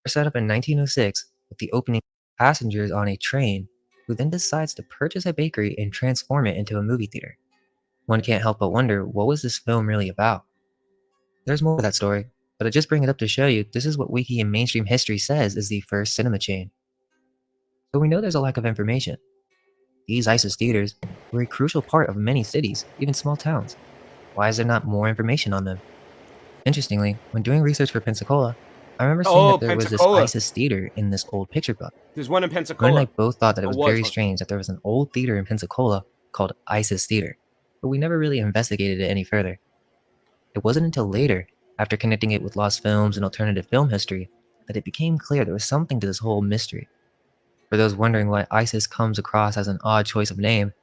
Set up in 1906 with the opening of passengers on a train, who then decides to purchase a bakery and transform it into a movie theater. One can't help but wonder, what was this film really about? There's more to that story, but I just bring it up to show you this is what Wiki and mainstream history says is the first cinema chain. So we know there's a lack of information. These ISIS theaters were a crucial part of many cities, even small towns. Why is there not more information on them? Interestingly, when doing research for Pensacola, I remember seeing Oh, that there was this Pensacola. ISIS theater in this old picture book. There's one in Glenn and Pensacola. I both thought that it Or was was very one. strange that there was an old theater in Pensacola called ISIS Theater, but we never really investigated it any further. It wasn't until later, after connecting it with lost films and alternative film history, that it became clear there was something to this whole mystery. For those wondering why ISIS comes across as an odd choice of name,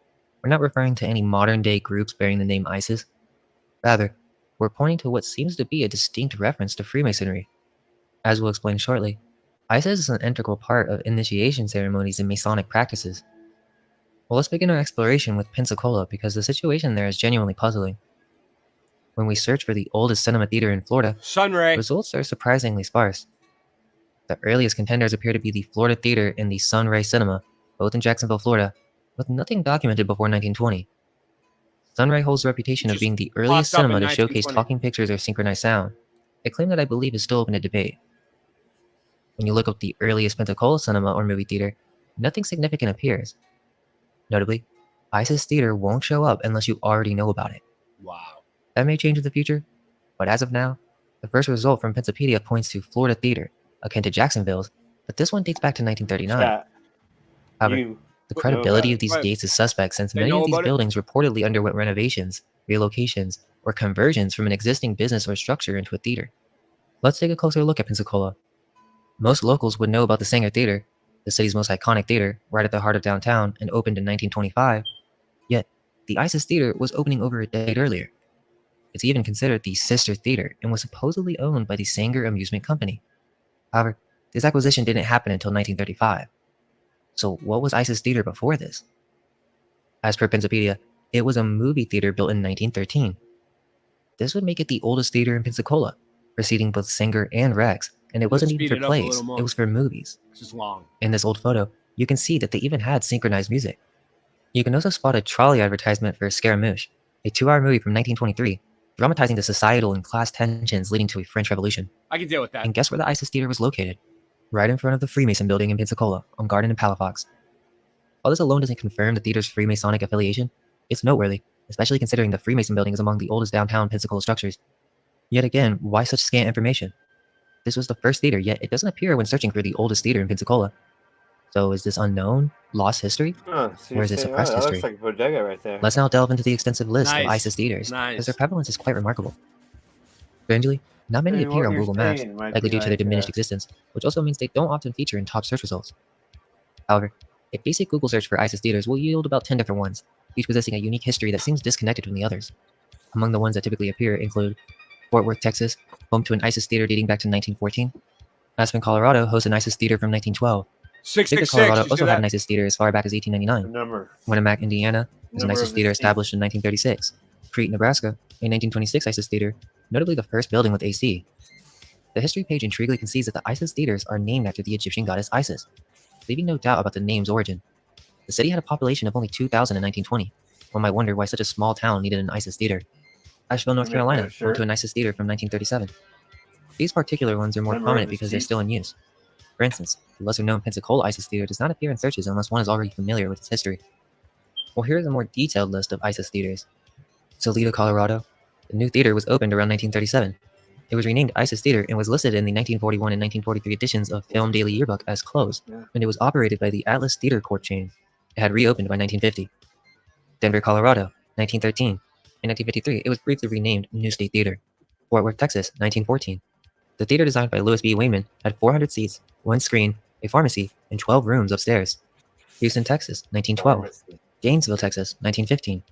we're not referring to any modern-day groups bearing the name ISIS. Rather, we're pointing to what seems to be a distinct reference to Freemasonry. As we'll explain shortly, ISIS is an integral part of initiation ceremonies and Masonic practices. Well, let's begin our exploration with Pensacola because the situation there is genuinely puzzling. When we search for the oldest cinema theater in Florida, Sunray. results are surprisingly sparse. The earliest contenders appear to be the Florida Theater and the Sunray Cinema, both in Jacksonville, Florida, with nothing documented before 1920. Sunray holds the reputation of being the earliest popped up cinema in to showcase 1920. talking pictures or synchronized sound, a claim that I believe is still open to debate. When you look up the earliest Pensacola cinema or movie theater, nothing significant appears. Notably, ISIS Theater won't show up unless you already know about it. Wow. That may change in the future, but as of now, the first result from Pensapedia points to Florida Theater, akin to Jacksonville's, but this one dates back to 1939. Chat. However, You the know credibility about of these Right. dates is suspect since They many know of these about it? buildings reportedly underwent renovations, relocations, or conversions from an existing business or structure into a theater. Let's take a closer look at Pensacola. Most locals would know about the Sanger Theater, the city's most iconic theater, right at the heart of downtown and opened in 1925, yet the ISIS Theater was opening over a decade earlier. It's even considered the sister theater and was supposedly owned by the Sanger Amusement Company. However, this acquisition didn't happen until 1935. So what was ISIS Theater before this? As per Pensapedia, it was a movie theater built in 1913. This would make it the oldest theater in Pensacola, preceding both Sanger and Rex, and it Let's wasn't even speed for it up a plays, little more. it was for movies. This is long. In this old photo, you can see that they even had synchronized music. You can also spot a trolley advertisement for Scaramouche, a 2-hour movie from 1923, dramatizing the societal and class tensions leading to a French Revolution. I can deal with that. And guess where the ISIS Theater was located? Right in front of the Freemason building in Pensacola, on Garden and Palafox. While this alone doesn't confirm the theater's Freemasonic affiliation, it's noteworthy, especially considering the Freemason building is among the oldest downtown Pensacola structures. Yet again, why such scant information? This was the first theater, yet it doesn't appear when searching for the oldest theater in Pensacola. So is this unknown, lost history? Oh, so Or is it suppressed that history? looks like a bodega right there. Let's now delve into the extensive list of Nice. ISIS theaters, Nice. because their prevalence is quite remarkable. Strangely, not many I mean, appear what on you're Google Maps, saying might likely be due to their like, diminished existence, which also means they don't often feature in top search results. However, a basic Google search for ISIS theaters will yield about 10 different ones, each possessing a unique history that seems disconnected from the others. Among the ones that typically appear include Fort Worth, Texas, home to an ISIS theater dating back to 1914. Aspen, Colorado hosts an ISIS theater from 1912. Victor, 666. Colorado You see also had that? an ISIS theater as far back as 1899. Number. Winnemac, Indiana, was an Number ISIS of theater the seats. established in 1936. Crete, Nebraska, a 1926 ISIS theater, notably the first building with AC. The history page intriguingly concedes that the ISIS theaters are named after the Egyptian goddess Isis, leaving no doubt about the name's origin. The city had a population of only 2,000 in 1920. One might wonder why such a small town needed an ISIS theater. Asheville, North Carolina, home to an ISIS theater from 1937. These particular ones are more Number prominent of the because they're seats. still in use. For instance, the lesser-known Pensacola ISIS theater does not appear in searches unless one is already familiar with its history. Well, here's a more detailed list of ISIS theaters. Toledo, Colorado. The new theater was opened around 1937. It was renamed ISIS Theater and was listed in the 1941 and 1943 editions of Film Daily Yearbook as closed, and it was operated by the Atlas Theater Corp chain. It had reopened by 1950. Denver, Colorado, 1913. In 1953, it was briefly renamed New State Theater. Fort Worth, Texas, 1914. The theater, designed by Louis B. Wayman, had 400 seats, one screen, a pharmacy, and 12 rooms upstairs. Houston, Texas, 1912. Gainesville, Texas, 1915.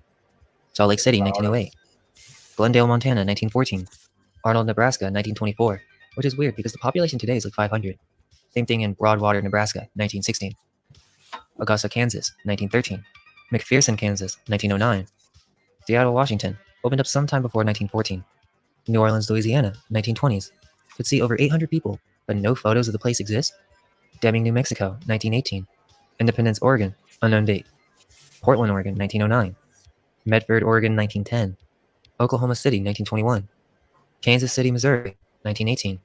Salt Lake City, 1908. Glendale, Montana, 1914. Arnold, Nebraska, 1924, which is weird because the population today is like 500. Same thing in Broadwater, Nebraska, 1916. Augusta, Kansas, 1913. McPherson, Kansas, 1909. Seattle, Washington, opened up sometime before 1914. New Orleans, Louisiana, 1920s. Could see over 800 people, but no photos of the place exist. Deming, New Mexico, 1918. Independence, Oregon, unknown date. Portland, Oregon, 1909. Medford, Oregon, 1910. Oklahoma City, 1921. Kansas City, Missouri, 1918.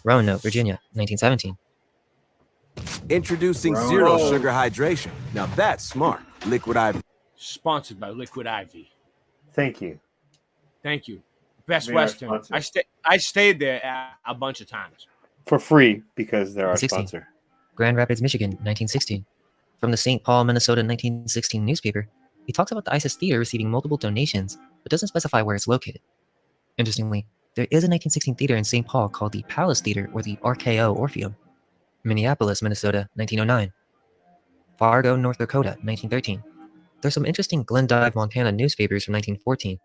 Roanoke, Virginia, 1917. Introducing Bro. Zero Sugar Hydration. Now that's smart. Liquid IV. Sponsored by Liquid Ivy. Thank you. Thank you. Best They are Western. sponsored. I stayed there a bunch of times. For free, because they're our 16. sponsor. Grand Rapids, Michigan, 1916. From the St. Paul, Minnesota 1916 newspaper, he talks about the ISIS Theater receiving multiple donations, but doesn't specify where it's located. Interestingly, there is a 1916 theater in St. Paul called the Palace Theater or the RKO Orpheum. Minneapolis, Minnesota, 1909. Fargo, North Dakota, 1913. There's some interesting Glendive, Montana newspapers from 1914.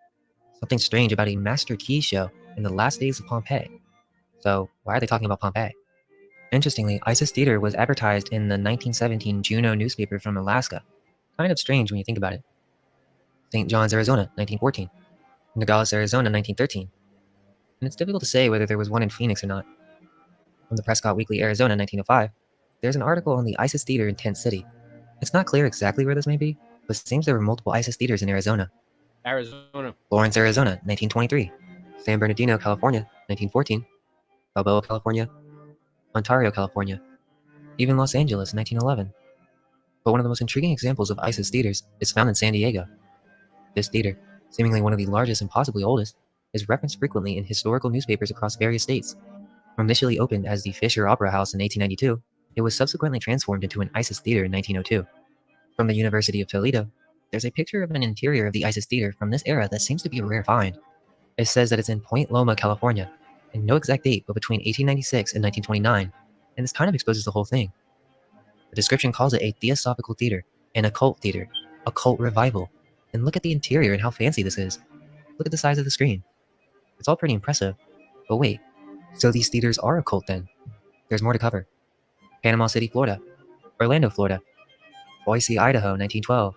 Something strange about a Master Key show in the last days of Pompeii. So, why are they talking about Pompeii? Interestingly, ISIS Theater was advertised in the 1917 Juneau newspaper from Alaska. Kind of strange when you think about it. St. John's, Arizona, 1914. Nogales, Arizona, 1913. And it's difficult to say whether there was one in Phoenix or not. From the Prescott Weekly, Arizona, 1905, there's an article on the ISIS Theater in Tent City. It's not clear exactly where this may be, but it seems there were multiple ISIS theaters in Arizona. Arizona. Lawrence, Arizona, 1923. San Bernardino, California, 1914. Balboa, California. Ontario, California. Even Los Angeles, 1911. But one of the most intriguing examples of ISIS theaters is found in San Diego. This theater, seemingly one of the largest and possibly oldest, is referenced frequently in historical newspapers across various states. Initially opened as the Fisher Opera House in 1892, it was subsequently transformed into an ISIS theater in 1902. From the University of Toledo, there's a picture of an interior of the ISIS theater from this era that seems to be a rare find. It says that it's in Point Loma, California, and no exact date, but between 1896 and 1929, and this kind of exposes the whole thing. The description calls it a theosophical theater, an occult theater, a cult revival, and look at the interior and how fancy this is. Look at the size of the screen. It's all pretty impressive. But wait, so these theaters are a cult then? There's more to cover. Panama City, Florida. Orlando, Florida. Boise, Idaho, 1912.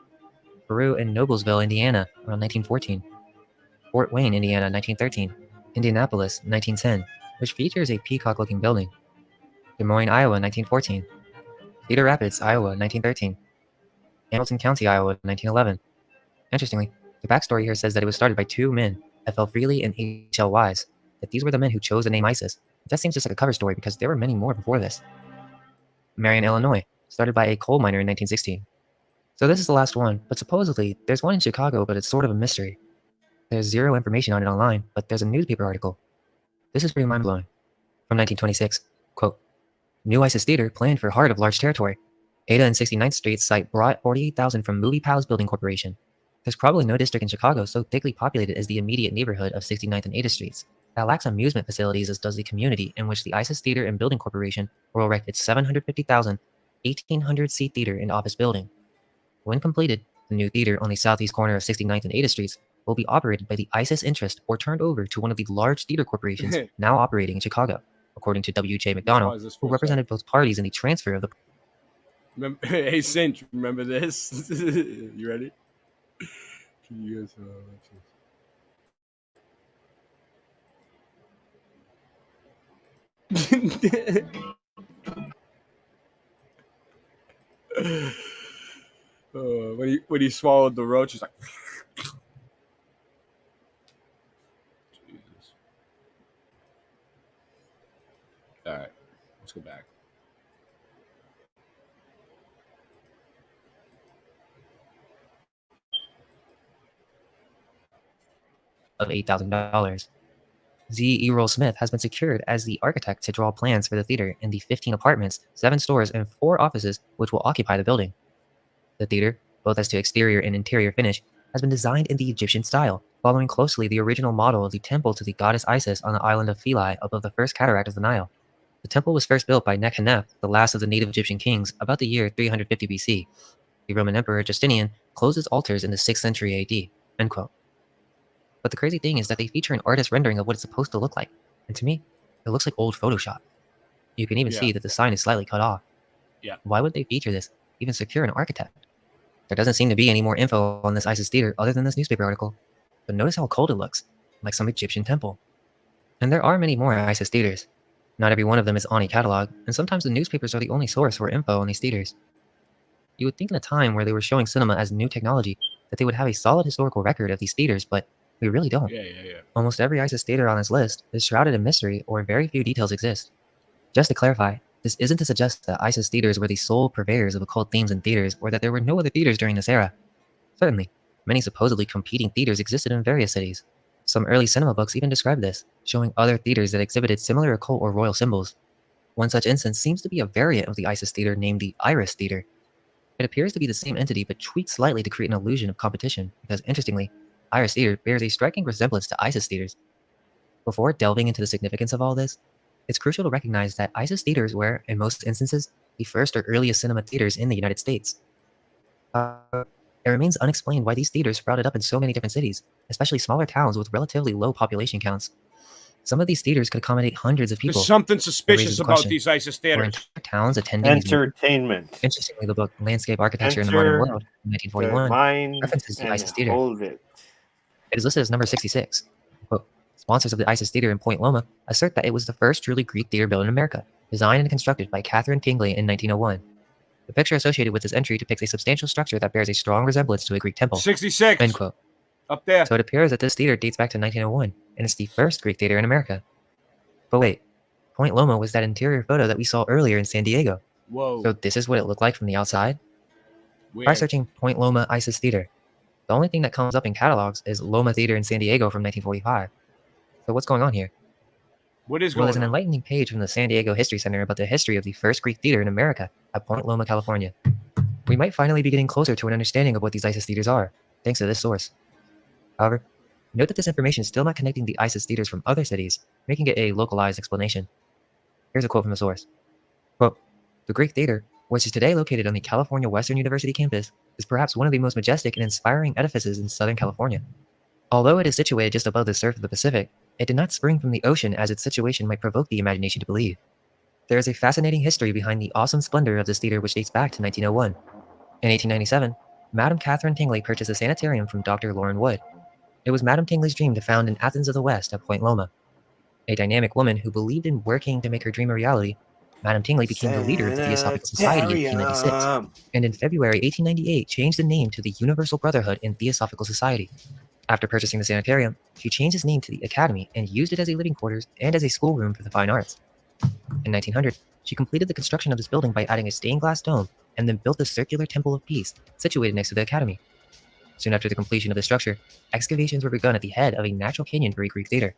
Peru and Noblesville, Indiana, around 1914. Fort Wayne, Indiana, 1913. Indianapolis, 1910, which features a peacock-looking building. Des Moines, Iowa, 1914. Cedar Rapids, Iowa, 1913. Hamilton County, Iowa, 1911. Interestingly, the backstory here says that it was started by two men, F.L. Freely and H.L. Wise, that these were the men who chose the name ISIS. That seems just like a cover story because there were many more before this. Marion, Illinois, started by a coal miner in 1916. So this is the last one, but supposedly, there's one in Chicago, but it's sort of a mystery. There's zero information on it online, but there's a newspaper article. This is pretty mind-blowing. From 1926, quote, New ISIS Theater planned for heart of large territory. Ada and 69th Street site brought 48,000 from Movie Palace Building Corporation. There's probably no district in Chicago so thickly populated as the immediate neighborhood of 69th and Ada Streets that lacks amusement facilities as does the community in which the ISIS Theater and Building Corporation will erect its 750,000, 1,800-seat theater and office building. When completed, the new theater on the southeast corner of 69th and Ada Streets will be operated by the ISIS interest or turned over to one of the large theater corporations now operating in Chicago, according to W.J. McDonald, who represented both parties in the transfer of the... Remember, hey, Cinch, remember this? You ready? Can you guys, when he swallowed the roach, he's like... Jesus. All right, let's go back. of $8,000. Z. Errol Smith has been secured as the architect to draw plans for the theater and the 15 apartments, 7 stores, and 4 offices which will occupy the building. The theater, both as to exterior and interior finish, has been designed in the Egyptian style, following closely the original model of the temple to the goddess Isis on the island of Philae above the first cataract of the Nile. The temple was first built by Nekhennep, the last of the native Egyptian kings, about the year 350 BC. The Roman Emperor Justinian closed its altars in the 6th century AD. End quote. But the crazy thing is that they feature an artist rendering of what it's supposed to look like, and to me, it looks like old Photoshop. You can even see that the sign is slightly cut off. Yeah. Why would they feature this, even secure an architect? There doesn't seem to be any more info on this ISIS theater other than this newspaper article, but notice how cold it looks, like some Egyptian temple. And there are many more ISIS theaters. Not every one of them is on a catalog, and sometimes the newspapers are the only source for info on these theaters. You would think in a time where they were showing cinema as new technology that they would have a solid historical record of these theaters, but we really don't. Yeah. Almost every ISIS theater on this list is shrouded in mystery or very few details exist. Just to clarify, this isn't to suggest that ISIS theaters were the sole purveyors of occult themes in theaters or that there were no other theaters during this era. Certainly, many supposedly competing theaters existed in various cities. Some early cinema books even describe this, showing other theaters that exhibited similar occult or royal symbols. One such instance seems to be a variant of the Isis theater named the Iris theater. It appears to be the same entity but tweaked slightly to create an illusion of competition because, interestingly, Iris theater bears a striking resemblance to Isis theaters. Before delving into the significance of all this, it's crucial to recognize that Isis theaters were, in most instances, the first or earliest cinema theaters in the United States. It remains unexplained why these theaters sprouted up in so many different cities, especially smaller towns with relatively low population counts. Some of these theaters could accommodate hundreds of people. There's something suspicious about these ISIS Were theaters. entire towns attending these Entertainment. Interestingly, the book Landscape Architecture in the Modern World, in The 1941, mind references the and Isis theater. hold it. It is listed as number 66. Quote, sponsors of the Isis theater in Point Loma assert that it was the first truly Greek theater built in America, designed and constructed by Catherine Tingley in 1901. The picture associated with this entry depicts a substantial structure that bears a strong resemblance to a Greek temple. 66. End quote. Up there. So it appears that this theater dates back to 1901, and it's the first Greek theater in America. But wait, Point Loma was that interior photo that we saw earlier in San Diego. Whoa. So this is what it looked like from the outside? Weird. Try searching Point Loma Isis Theater. The only thing that comes up in catalogs is Loma Theater in San Diego from 1945. So what's going on here? What is Well, going there's an on? enlightening page from the San Diego History Center about the history of the first Greek theater in America at Point Loma, California. We might finally be getting closer to an understanding of what these ISIS theaters are, thanks to this source. However, note that this information is still not connecting the ISIS theaters from other cities, making it a localized explanation. Here's a quote from the source. Quote, the Greek theater, which is today located on the California Western University campus, is perhaps one of the most majestic and inspiring edifices in Southern California. Although it is situated just above the surf of the Pacific, it did not spring from the ocean as its situation might provoke the imagination to believe. There is a fascinating history behind the awesome splendor of this theater which dates back to 1901. In 1897, Madame Catherine Tingley purchased a sanitarium from Dr. Lauren Wood. It was Madame Tingley's dream to found an Athens of the West at Point Loma. A dynamic woman who believed in working to make her dream a reality, Madame Tingley became the leader of the Theosophical Society in 1896, and in February 1898 changed the name to the Universal Brotherhood in Theosophical Society. After purchasing the sanitarium, she changed its name to the Academy and used it as a living quarters and as a schoolroom for the fine arts. In 1900, she completed the construction of this building by adding a stained glass dome and then built the circular Temple of Peace, situated next to the Academy. Soon after the completion of the structure, excavations were begun at the head of a natural canyon for a Greek theater.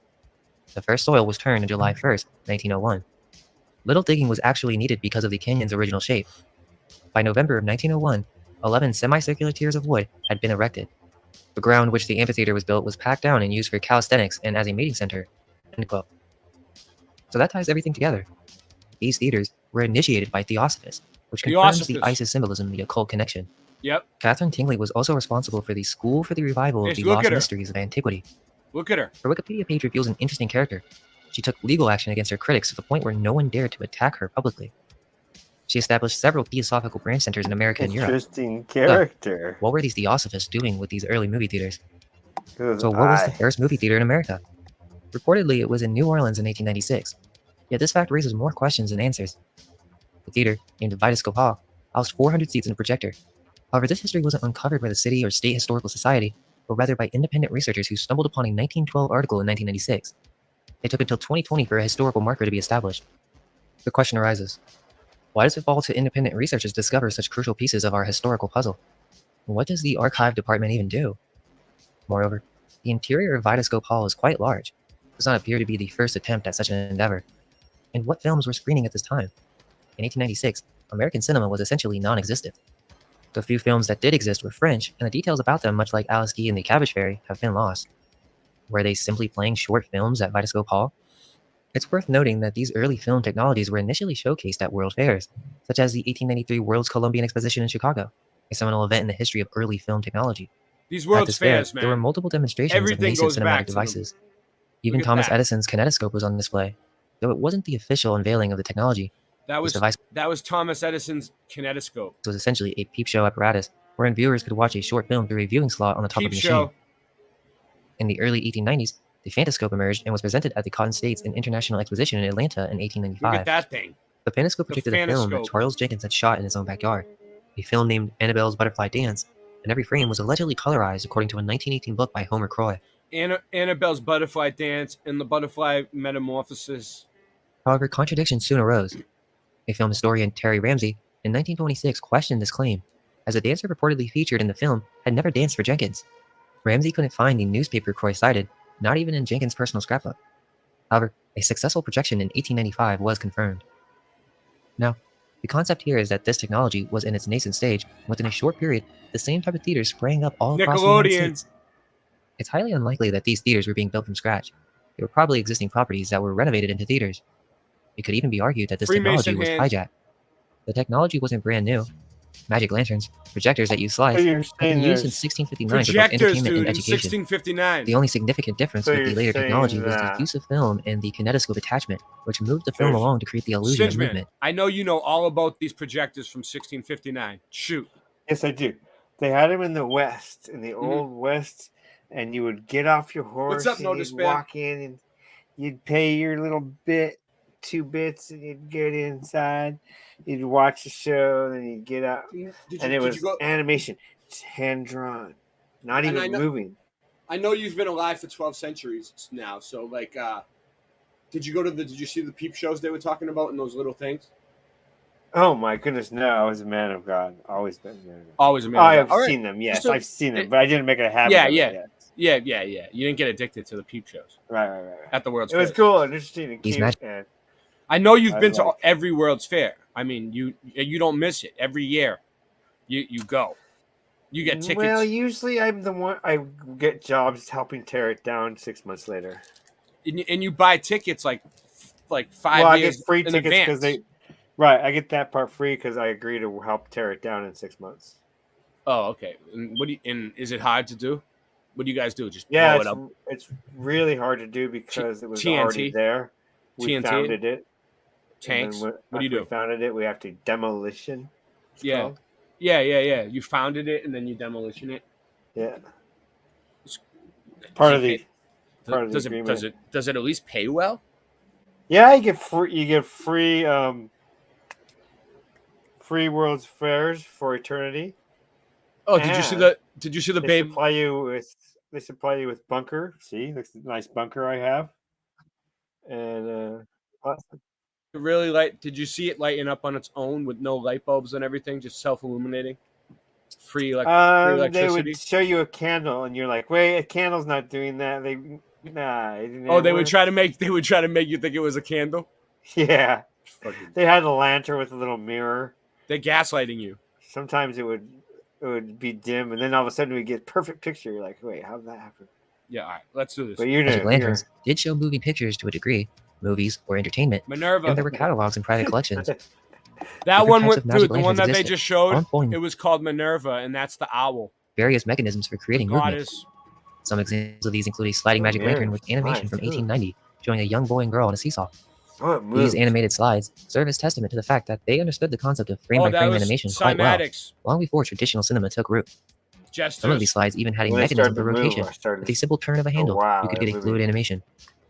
The first soil was turned on July 1st, 1901. Little digging was actually needed because of the canyon's original shape. By November of 1901, 11 semicircular tiers of wood had been erected. The ground which the amphitheater was built was packed down and used for calisthenics and as a meeting center. End quote. So that ties everything together. These theaters were initiated by Theosophists, which confirms the Isis symbolism and the occult connection. Yep. Catherine Tingley was also responsible for the School for the Revival of the Lost Mysteries of Antiquity. Look at her. Her Wikipedia page reveals an interesting character. She took legal action against her critics to the point where no one dared to attack her publicly. She established several theosophical branch centers in America and Europe. Interesting character. So, what were these Theosophists doing with these early movie theaters? So what was the first movie theater in America? Reportedly, it was in New Orleans in 1896. Yet this fact raises more questions than answers. The theater, named Vitascope Hall, housed 400 seats and a projector. However, this history wasn't uncovered by the city or state historical society, but rather by independent researchers who stumbled upon a 1912 article in 1996. It took until 2020 for a historical marker to be established. The question arises, why does it fall to independent researchers to discover such crucial pieces of our historical puzzle? What does the archive department even do? Moreover, the interior of Vitascope Hall is quite large. It does not appear to be the first attempt at such an endeavor. And what films were screening at this time? In 1896, American cinema was essentially non-existent. The few films that did exist were French, and the details about them, much like Alice Guy and the Cabbage Fairy, have been lost. Were they simply playing short films at Vitascope Hall? It's worth noting that these early film technologies were initially showcased at world fairs, such as the 1893 World's Columbian Exposition in Chicago, a seminal event in the history of early film technology. These At world's this fair, fairs, man. there were multiple demonstrations Everything of nascent goes back cinematic to devices. them. Even Look at Thomas that. Edison's kinetoscope was on display, though it wasn't the official unveiling of the technology. That This device was Thomas Edison's kinetoscope. was essentially a peep show apparatus wherein viewers could watch a short film through a viewing slot on the top Peep of the show. machine. In the early 1890s, the Phantascope emerged and was presented at the Cotton States and International Exposition in Atlanta in 1895. Look at that thing. The Phantascope projected a film that Phantascope. Charles Jenkins had shot in his own backyard, a film named Annabelle's Butterfly Dance, and every frame was allegedly colorized according to a 1918 book by Homer Croy. Annabelle's Butterfly Dance and the Butterfly Metamorphosis. However, contradictions soon arose. A film historian, Terry Ramsey, in 1926 questioned this claim, as a dancer reportedly featured in the film had never danced for Jenkins. Ramsey couldn't find the newspaper Croy cited, not even in Jenkins' personal scrapbook. However, a successful projection in 1895 was confirmed. Now, the concept here is that this technology was in its nascent stage. Within a short period, the same type of theaters sprang up all across the United Nickelodeon. States. It's highly unlikely that these theaters were being built from scratch. They were probably existing properties that were renovated into theaters. It could even be argued that this technology was hijacked. The technology wasn't brand new. Magic lanterns, projectors that use slides, had been used in 1659 for both Projectors, entertainment dude, and in education. 1659. The only significant difference So with the you're later saying technology was the that- use of film and the kinetoscope attachment, which moved the film along to create the illusion of Singeman, movement. I know you know all about these projectors from 1659. Shoot. Yes, I do. They had them in the West, in the Mm-hmm. old West, and you would get off your horse up, and No you'd Despair? walk in and you'd pay your little bit, 2 bits, and you'd get inside. You'd watch the show, then you'd get out, and it was animation. It's hand drawn, not And even moving. I know you've been alive for 12 centuries now, so like, did you see the peep shows they were talking about in those little things? Oh my goodness, no! I was a man of God. Always been a man of God. Always a man of God. I've All right. seen them. Yes, So- I've seen them, but I didn't make it a habit. Yeah, of yeah. it yet. Yeah. You didn't get addicted to the peep shows. Right. At the World's It Fair. was cool and interesting and He's cute. magic. And I know you've I been to like- every World's Fair. I mean, you don't miss it. Every year, you go. You get tickets. Well, usually I'm the one. I get jobs helping tear it down 6 months later. and you buy tickets like 5 Well, I years get free in tickets advance. because Right, I get that part free because I agree to help tear it down in 6 months. Oh, okay. And is it hard to do? What do you guys do? Just Yeah, blow it up? it's really hard to do because it was TNT? already there. We TNT? founded it. Tanks? And then What do you after do? We founded it. We have to demolition. it's Yeah. called. Yeah. You founded it and then you demolition it. Yeah. Part of the Okay. part of the Does agreement. it at least pay well? Yeah, you get free free World's Fairs for eternity. Oh, did you see And the they babe? supply you with bunker. See, that's the nice bunker I have. And Really light? Did you see it lighting up on its own with no light bulbs and everything, just self-illuminating? Free they electricity. would show you a candle, and you're like, "Wait, a candle's not doing that." It didn't Oh, they would work. try to make you think it was a candle. Yeah, Fucking- they had a lantern with a little mirror. They're gaslighting you. Sometimes it would be dim, and then all of a sudden we get perfect picture. You're like, "Wait, how did that happen?" Yeah, all right, let's do this. But you're Magic new. lanterns did show moving pictures to a degree, movies or entertainment, Minerva. and there were catalogs and private collections. That Different one, types of magic the one lanterns that they existed. just showed, On point. it was called Minerva, and that's the owl. Various mechanisms for creating movement. Goddess. Some examples of these include a sliding magic lantern with animation from 1890, showing a young boy and girl on a seesaw. Oh, it These moves. animated slides serve as testament to the fact that they understood the concept of frame-by-frame was animation quite well, cymatics. long before traditional cinema took root. Jesters. Some of these slides even had a When they mechanism started for to move, rotation. I started- With a simple turn of a handle, wow, you could they're get a moving. fluid animation.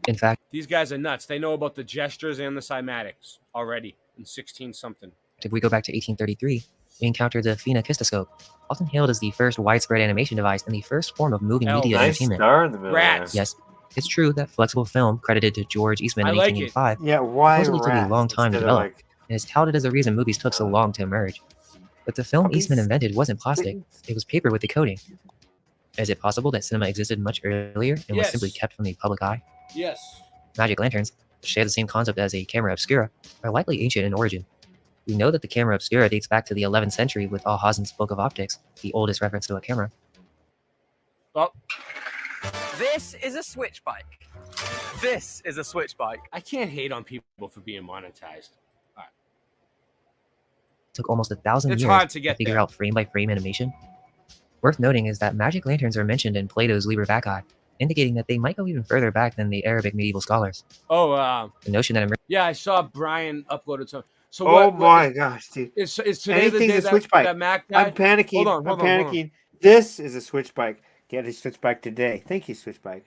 In fact, These guys are nuts. They know about the gestures and the cymatics already in 16 something. if we go back to 1833, we encounter the phenakistoscope, often hailed as the first widespread animation device and the first form of moving media Nice entertainment. star in the middle. Rats. Yes, it's true that flexible film, credited to George Eastman in I like it. 1885, Yeah, why supposedly took a rats long time to instead of, develop, like, and is touted as the reason movies took so long to emerge. But the film Puppies? Eastman invented wasn't plastic, it was paper with a coating. Is it possible that cinema existed much earlier and was Yes. simply kept from the public eye? Yes. Magic lanterns, which share the same concept as a camera obscura, are likely ancient in origin. We know that the camera obscura dates back to the 11th century with Alhazen's Book of Optics, the oldest reference to a camera. Oh, This is a switch bike. This is a switch bike. I can't hate on people for being monetized. All right. It took almost 1,000 It's years hard to get figure there. out frame-by-frame animation. Worth noting is that magic lanterns are mentioned in Plato's Liber Vaccae, indicating that they might go even further back than the Arabic medieval scholars. Oh, The notion that yeah, I saw Brian uploaded something. So Oh what my gosh, dude! is today the Anything's day a switch that, bike. that Mac died? I'm panicking. Hold on. I'm panicking. This is a switch bike. Get a switch bike today. Thank you, switch bike.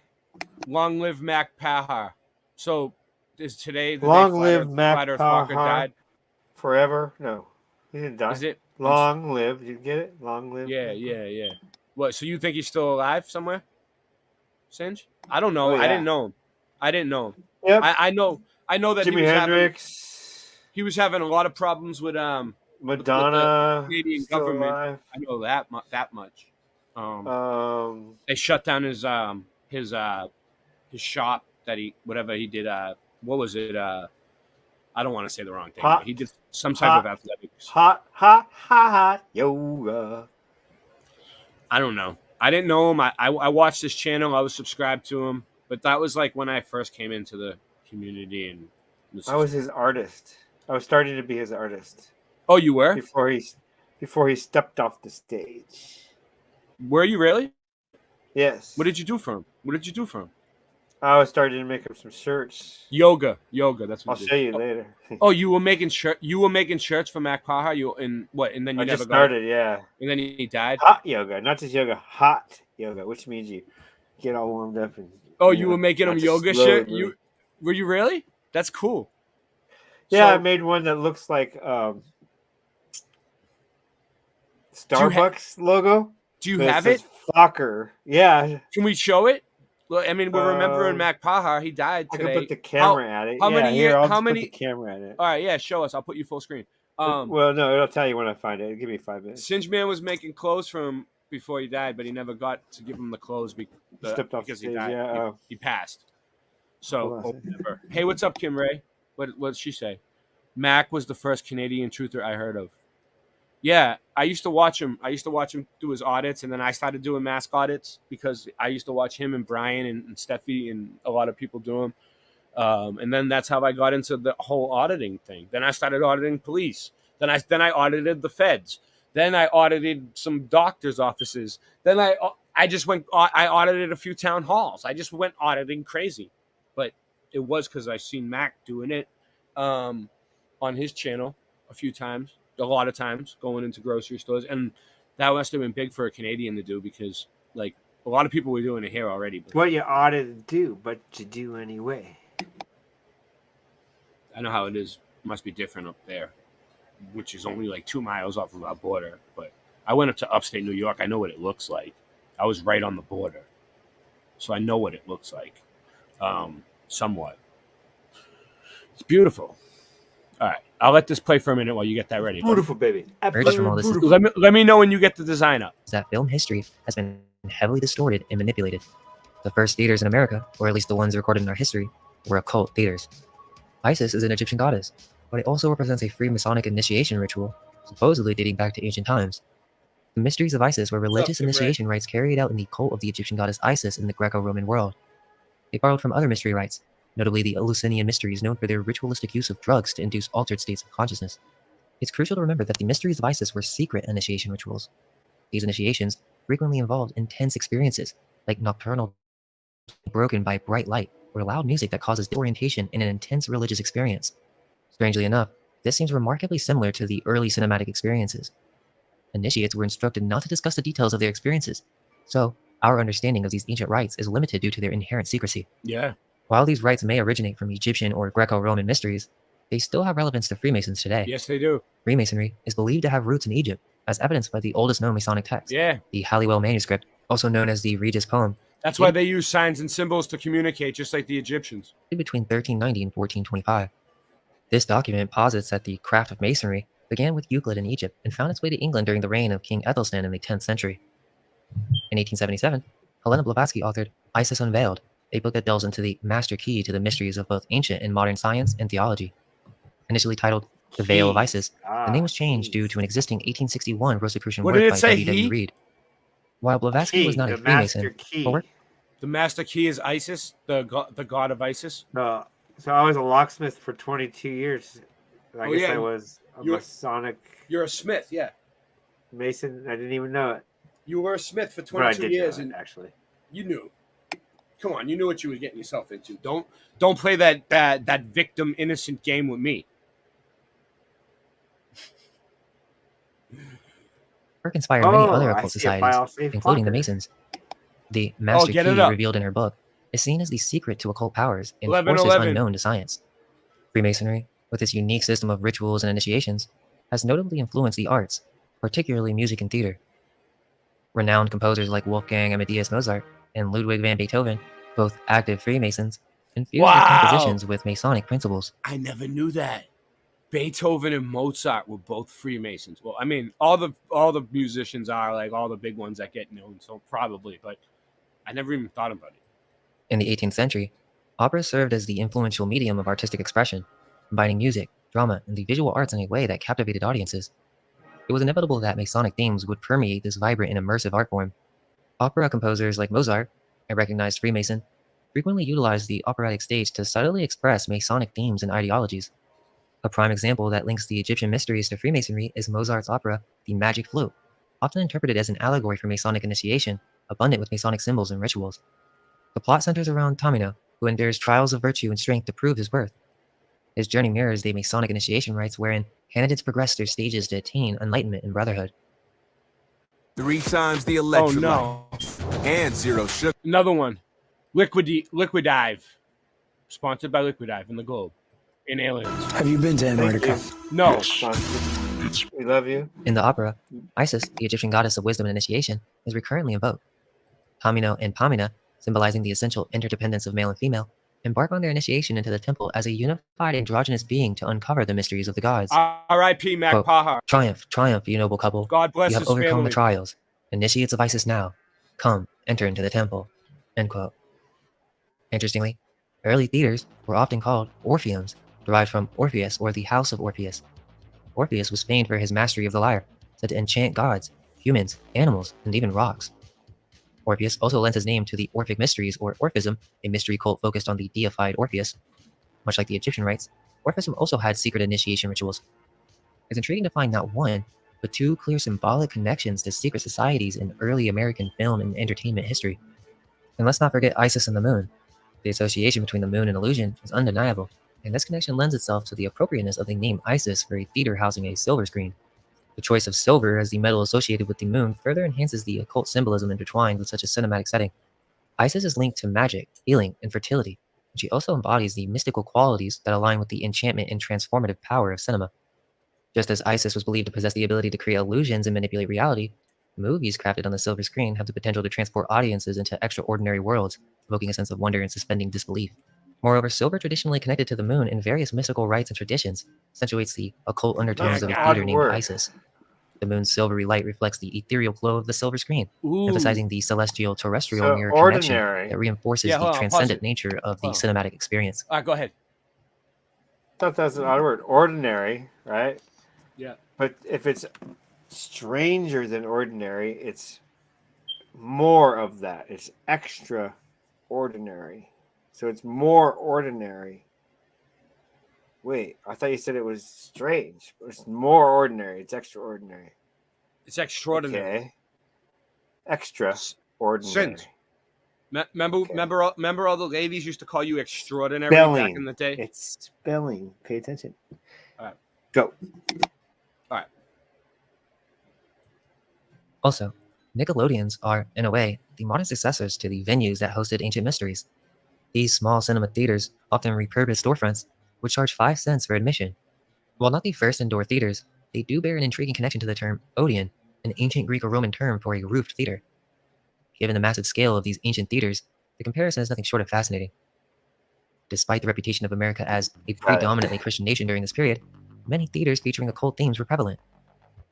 Long live Mac Pahar. So is today the Long day live Mac Flatter Falker Pahar. died? Forever? No, he didn't die. Is it Long live? Did you get it? Long live? Yeah. What? So you think he's still alive somewhere? Singe? I don't know. Oh, I yeah. didn't know him. Yep. I know that Jimi he was Hendrix, he was having a lot of problems with Madonna, with the Canadian still government. alive. I know that much. They shut down his shop that he whatever he did. What was it? I don't want to say the wrong thing. Hot- But he did some type of athletics. Hot yoga. I don't know. I didn't know him. I watched his channel. I was subscribed to him, but that was like when I first came into the community and I was his artist. I was starting to be his artist. Oh, you were? Before he stepped off the stage. Were you really? Yes. What did you do for him? What did you do for him? I was starting to make up some shirts. Yoga. That's what I'll show you later. Oh, you were making shirts for Mac Paha. And then you I never just got started, yeah. And then he died. Hot yoga, not just yoga. Hot yoga, which means you get all warmed up and. Oh, you were making him yoga shit. Were you really? That's cool. Yeah, So, I made one that looks like Starbucks logo. Do you have it? Fokker. Yeah. Can we show it? Look, I mean, we're remembering Mac Paha. He died today. I can put the camera at it. How many years? I'll How just many? Put the camera at it. All right, yeah, show us. I'll put you full screen. Well, no, it'll tell you when I find it. Give me 5 minutes. Singe Man was making clothes for him before he died, but he never got to give him the clothes Stepped off because the he stage, died. yeah, He passed. So, never. Hey, what's up, Kim Ray? What did she say? Mac was the first Canadian truther I heard of. Yeah, I used to watch him. I used to watch him do his audits, and then I started doing mask audits because I used to watch him and Brian and Steffi and a lot of people do them. And then that's how I got into the whole auditing thing. Then I started auditing police. Then I audited the feds. Then I audited some doctors' offices. Then I audited a few town halls. I just went auditing crazy. But it was because I seen Mac doing it on his channel a lot of times, going into grocery stores. And that must have been big for a Canadian to do because, like, a lot of people were doing it here already. But what you ought to do, but you do anyway. I know how it is. It must be different up there, which is only like 2 miles off of our border. But I went up to upstate New York. I know what it looks like. I was right on the border. So I know what it looks like, somewhat. It's beautiful. All right. I'll let this play for a minute while you get that ready. Beautiful, baby. Urged from all this is let me know when you get the design up. that film history has been heavily distorted and manipulated. The first theaters in America, or at least the ones recorded in our history, were occult theaters. Isis is an Egyptian goddess, but it also represents a Freemasonic initiation ritual, supposedly dating back to ancient times. The mysteries of Isis were religious initiation rites carried out in the cult of the Egyptian goddess Isis in the Greco-Roman world. They borrowed from other mystery rites, notably the Eleusinian mysteries, known for their ritualistic use of drugs to induce altered states of consciousness. It's crucial to remember that the mysteries of Isis were secret initiation rituals. These initiations frequently involved intense experiences, like nocturnal broken by bright light or loud music that causes disorientation in an intense religious experience. Strangely enough, this seems remarkably similar to the early cinematic experiences. Initiates were instructed not to discuss the details of their experiences, so our understanding of these ancient rites is limited due to their inherent secrecy. Yeah. While these rites may originate from Egyptian or Greco-Roman mysteries, they still have relevance to Freemasons today. Yes, they do. Freemasonry is believed to have roots in Egypt, as evidenced by the oldest known Masonic text, the Halliwell manuscript, also known as the Regis poem. That's why they use signs and symbols to communicate, just like the Egyptians. Between 1390 and 1425. This document posits that the craft of masonry began with Euclid in Egypt and found its way to England during the reign of King Ethelstan in the 10th century. In 1877, Helena Blavatsky authored Isis Unveiled, a book that delves into the master key to the mysteries of both ancient and modern science and theology. Initially titled The Veil of Isis, the name was changed due to an existing 1861 Rosicrucian work by W.W. Reed. While Blavatsky was not a Freemason, the master key is Isis, the god of Isis. No, so I was a locksmith for 22 years. I guess I was a Masonic. You're a smith, yeah. Mason. I didn't even know it. You were a smith for 22 years, and actually, you knew. Come on, you knew what you were getting yourself into. Don't play that victim innocent game with me. Work inspired many other occult societies, including the Masons. The master key revealed in her book is seen as the secret to occult powers and forces unknown to science. Freemasonry, with its unique system of rituals and initiations, has notably influenced the arts, particularly music and theater. Renowned composers like Wolfgang Amadeus Mozart and Ludwig van Beethoven, both active Freemasons, infused their compositions with Masonic principles. I never knew that. Beethoven and Mozart were both Freemasons. Well, I mean, all the musicians are, like, all the big ones that get known, so probably, but I never even thought about it. In the 18th century, opera served as the influential medium of artistic expression. combining music, drama, and the visual arts in a way that captivated audiences. It was inevitable that Masonic themes would permeate this vibrant and immersive art form. Opera composers like Mozart, a recognized Freemason, frequently utilized the operatic stage to subtly express Masonic themes and ideologies. A prime example that links the Egyptian mysteries to Freemasonry is Mozart's opera, The Magic Flute, often interpreted as an allegory for Masonic initiation, abundant with Masonic symbols and rituals. The plot centers around Tamino, who endures trials of virtue and strength to prove his worth. His journey mirrors the Masonic initiation rites wherein candidates progress through stages to attain enlightenment and brotherhood. 3 times the electrolyte. Oh, no. And 0 sugar. Another one. Liquidive. Sponsored by Liquidive in the Globe. In Aliens. Have you been to Antarctica? No. We love you. In the opera, Isis, the Egyptian goddess of wisdom and initiation, is recurrently invoked. Tamino and Pamina, symbolizing the essential interdependence of male and female, embark on their initiation into the temple as a unified androgynous being to uncover the mysteries of the gods. R.I.P. Mac Quote, Pahar. Triumph, triumph, you noble couple. God bless You have his overcome family. the trials. Initiates of Isis now. Come, enter into the temple. End quote. Interestingly, early theaters were often called Orpheums, derived from Orpheus or the House of Orpheus. Orpheus was famed for his mastery of the lyre, said to enchant gods, humans, animals, and even rocks. Orpheus also lends his name to the Orphic Mysteries or Orphism, a mystery cult focused on the deified Orpheus. Much like the Egyptian rites, Orphism also had secret initiation rituals. It's intriguing to find not one, but 2 clear symbolic connections to secret societies in early American film and entertainment history. And let's not forget Isis and the moon. The association between the moon and illusion is undeniable, and this connection lends itself to the appropriateness of the name Isis for a theater housing a silver screen. The choice of silver as the metal associated with the moon further enhances the occult symbolism intertwined with such a cinematic setting. Isis is linked to magic, healing, and fertility, and she also embodies the mystical qualities that align with the enchantment and transformative power of cinema. Just as Isis was believed to possess the ability to create illusions and manipulate reality, movies crafted on the silver screen have the potential to transport audiences into extraordinary worlds, evoking a sense of wonder and suspending disbelief. Moreover, silver, traditionally connected to the moon in various mystical rites and traditions, accentuates the occult undertones of a theater named Isis. The moon's silvery light reflects the ethereal glow of the silver screen, emphasizing the celestial terrestrial mirror connection that reinforces the transcendent nature of the cinematic experience. All right, go ahead. I thought that's an odd word. Ordinary, right? Yeah. But if it's stranger than ordinary, it's more of that. It's extraordinary. So it's more ordinary. Wait, I thought you said it was strange. It's more ordinary. It's extraordinary. It's extraordinary. Okay. Extraordinary. Remember all the ladies used to call you extraordinary Spelling. back in the day? It's spelling. Pay attention. All right. Go. All right. Also, Nickelodeons are, in a way, the modern successors to the venues that hosted ancient mysteries. These small cinema theaters, often repurposed storefronts, would charge 5 cents for admission. While not the first indoor theaters, they do bear an intriguing connection to the term Odeon, an ancient Greek or Roman term for a roofed theater. Given the massive scale of these ancient theaters, the comparison is nothing short of fascinating. Despite the reputation of America as a predominantly Christian nation during this period, many theaters featuring occult themes were prevalent.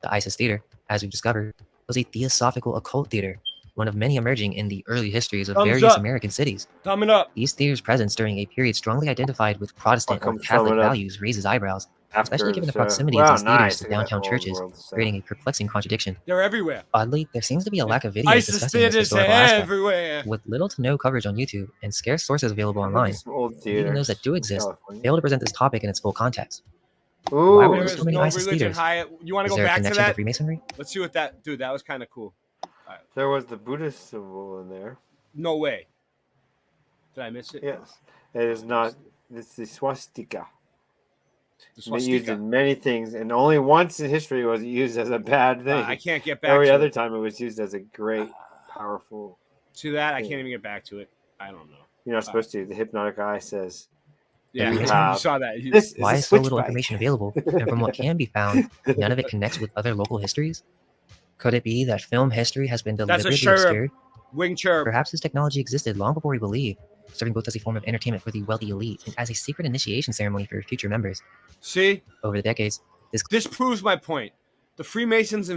The Isis Theater, as we've discovered, was a theosophical occult theater, one of many emerging in the early histories of various American cities. Thumbing up. These theaters' presence during a period strongly identified with Protestant or Catholic values raises eyebrows, especially given the proximity of these theaters to downtown churches, creating a perplexing contradiction. They're everywhere. Oddly, there seems to be a lack of videos Isis discussing this theaters historical aspect, everywhere. with little to no coverage on YouTube and scarce sources available online. Even those that do exist fail to present this topic in its full context. Ooh. Why were there so many Isis theaters? You want to Is go there a back to connection that? to Freemasonry? Let's see what that... Dude, that was kind of cool. Right. There was the Buddhist symbol in there. No way. Did I miss it? Yes. It is not. It's the swastika. The It's swastika. used in many things, and only once in history was it used as a bad thing. I can't get back Every to other it. time it was used as a great, powerful. See that? I can't even get back to it. I don't know. You're not supposed to. The hypnotic eye says. Yeah, you you have- saw that. This Why is is a so switch little bike. information available, and from what can be found, none of it connects with other local histories? Could it be that film history has been That's a deliberately chirp. obscured? Wing chirp. Perhaps this technology existed long before we believed, serving both as a form of entertainment for the wealthy elite and as a secret initiation ceremony for future members. See? Over the decades, This proves my point. The Freemasons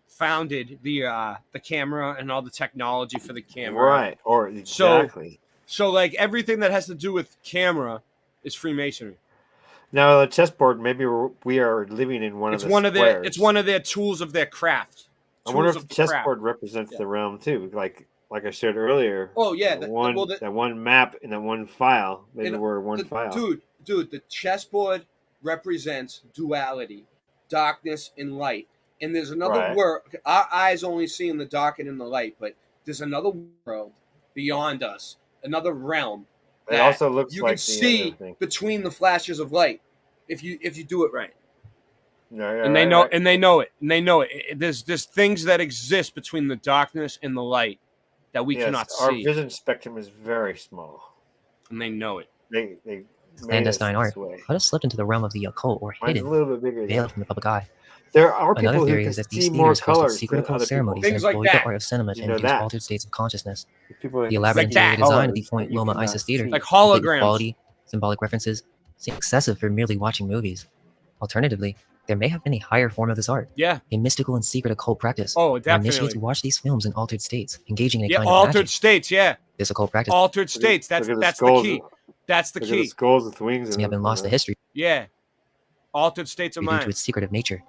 founded the camera and all the technology for the camera. Right. Or exactly. So like everything that has to do with camera is Freemasonry. Now the chessboard, maybe we are living in one of the squares. It's one of their tools of their craft. I wonder if the chessboard represents the realm too, like I showed earlier. Oh yeah, that one map and that one file. Maybe we're one file. Dude, the chessboard represents duality, darkness and light. And there's another world. Our eyes only see in the dark and in the light, but there's another world beyond us, another realm. It also looks you like can see between the flashes of light if you do it right. And they know it. There's things that exist between the darkness and the light that we cannot see. Our vision spectrum is very small, and they know it. They clandestine art let us slip into the realm of the occult or hidden, a little bit bigger, veiled from the public eye. There are Another people theory who is that can these see more theaters hosted colors secret than occult other ceremonies people. and employed the art of cinema to induce altered states of consciousness. The elaborate interior design of the Point Loma Isis Theater, like holograms, quality, symbolic references, seem excessive for merely watching movies. Alternatively, there may have been a higher form of this art, a mystical and secret occult practice. Oh, definitely. Initiates watch these films in altered states, engaging in a kind of altered magic. States, This occult practice. Altered states. That's the key. That's the key. The skulls with wings. May have been lost to history. Yeah, altered states of mind. Due to its secretive nature.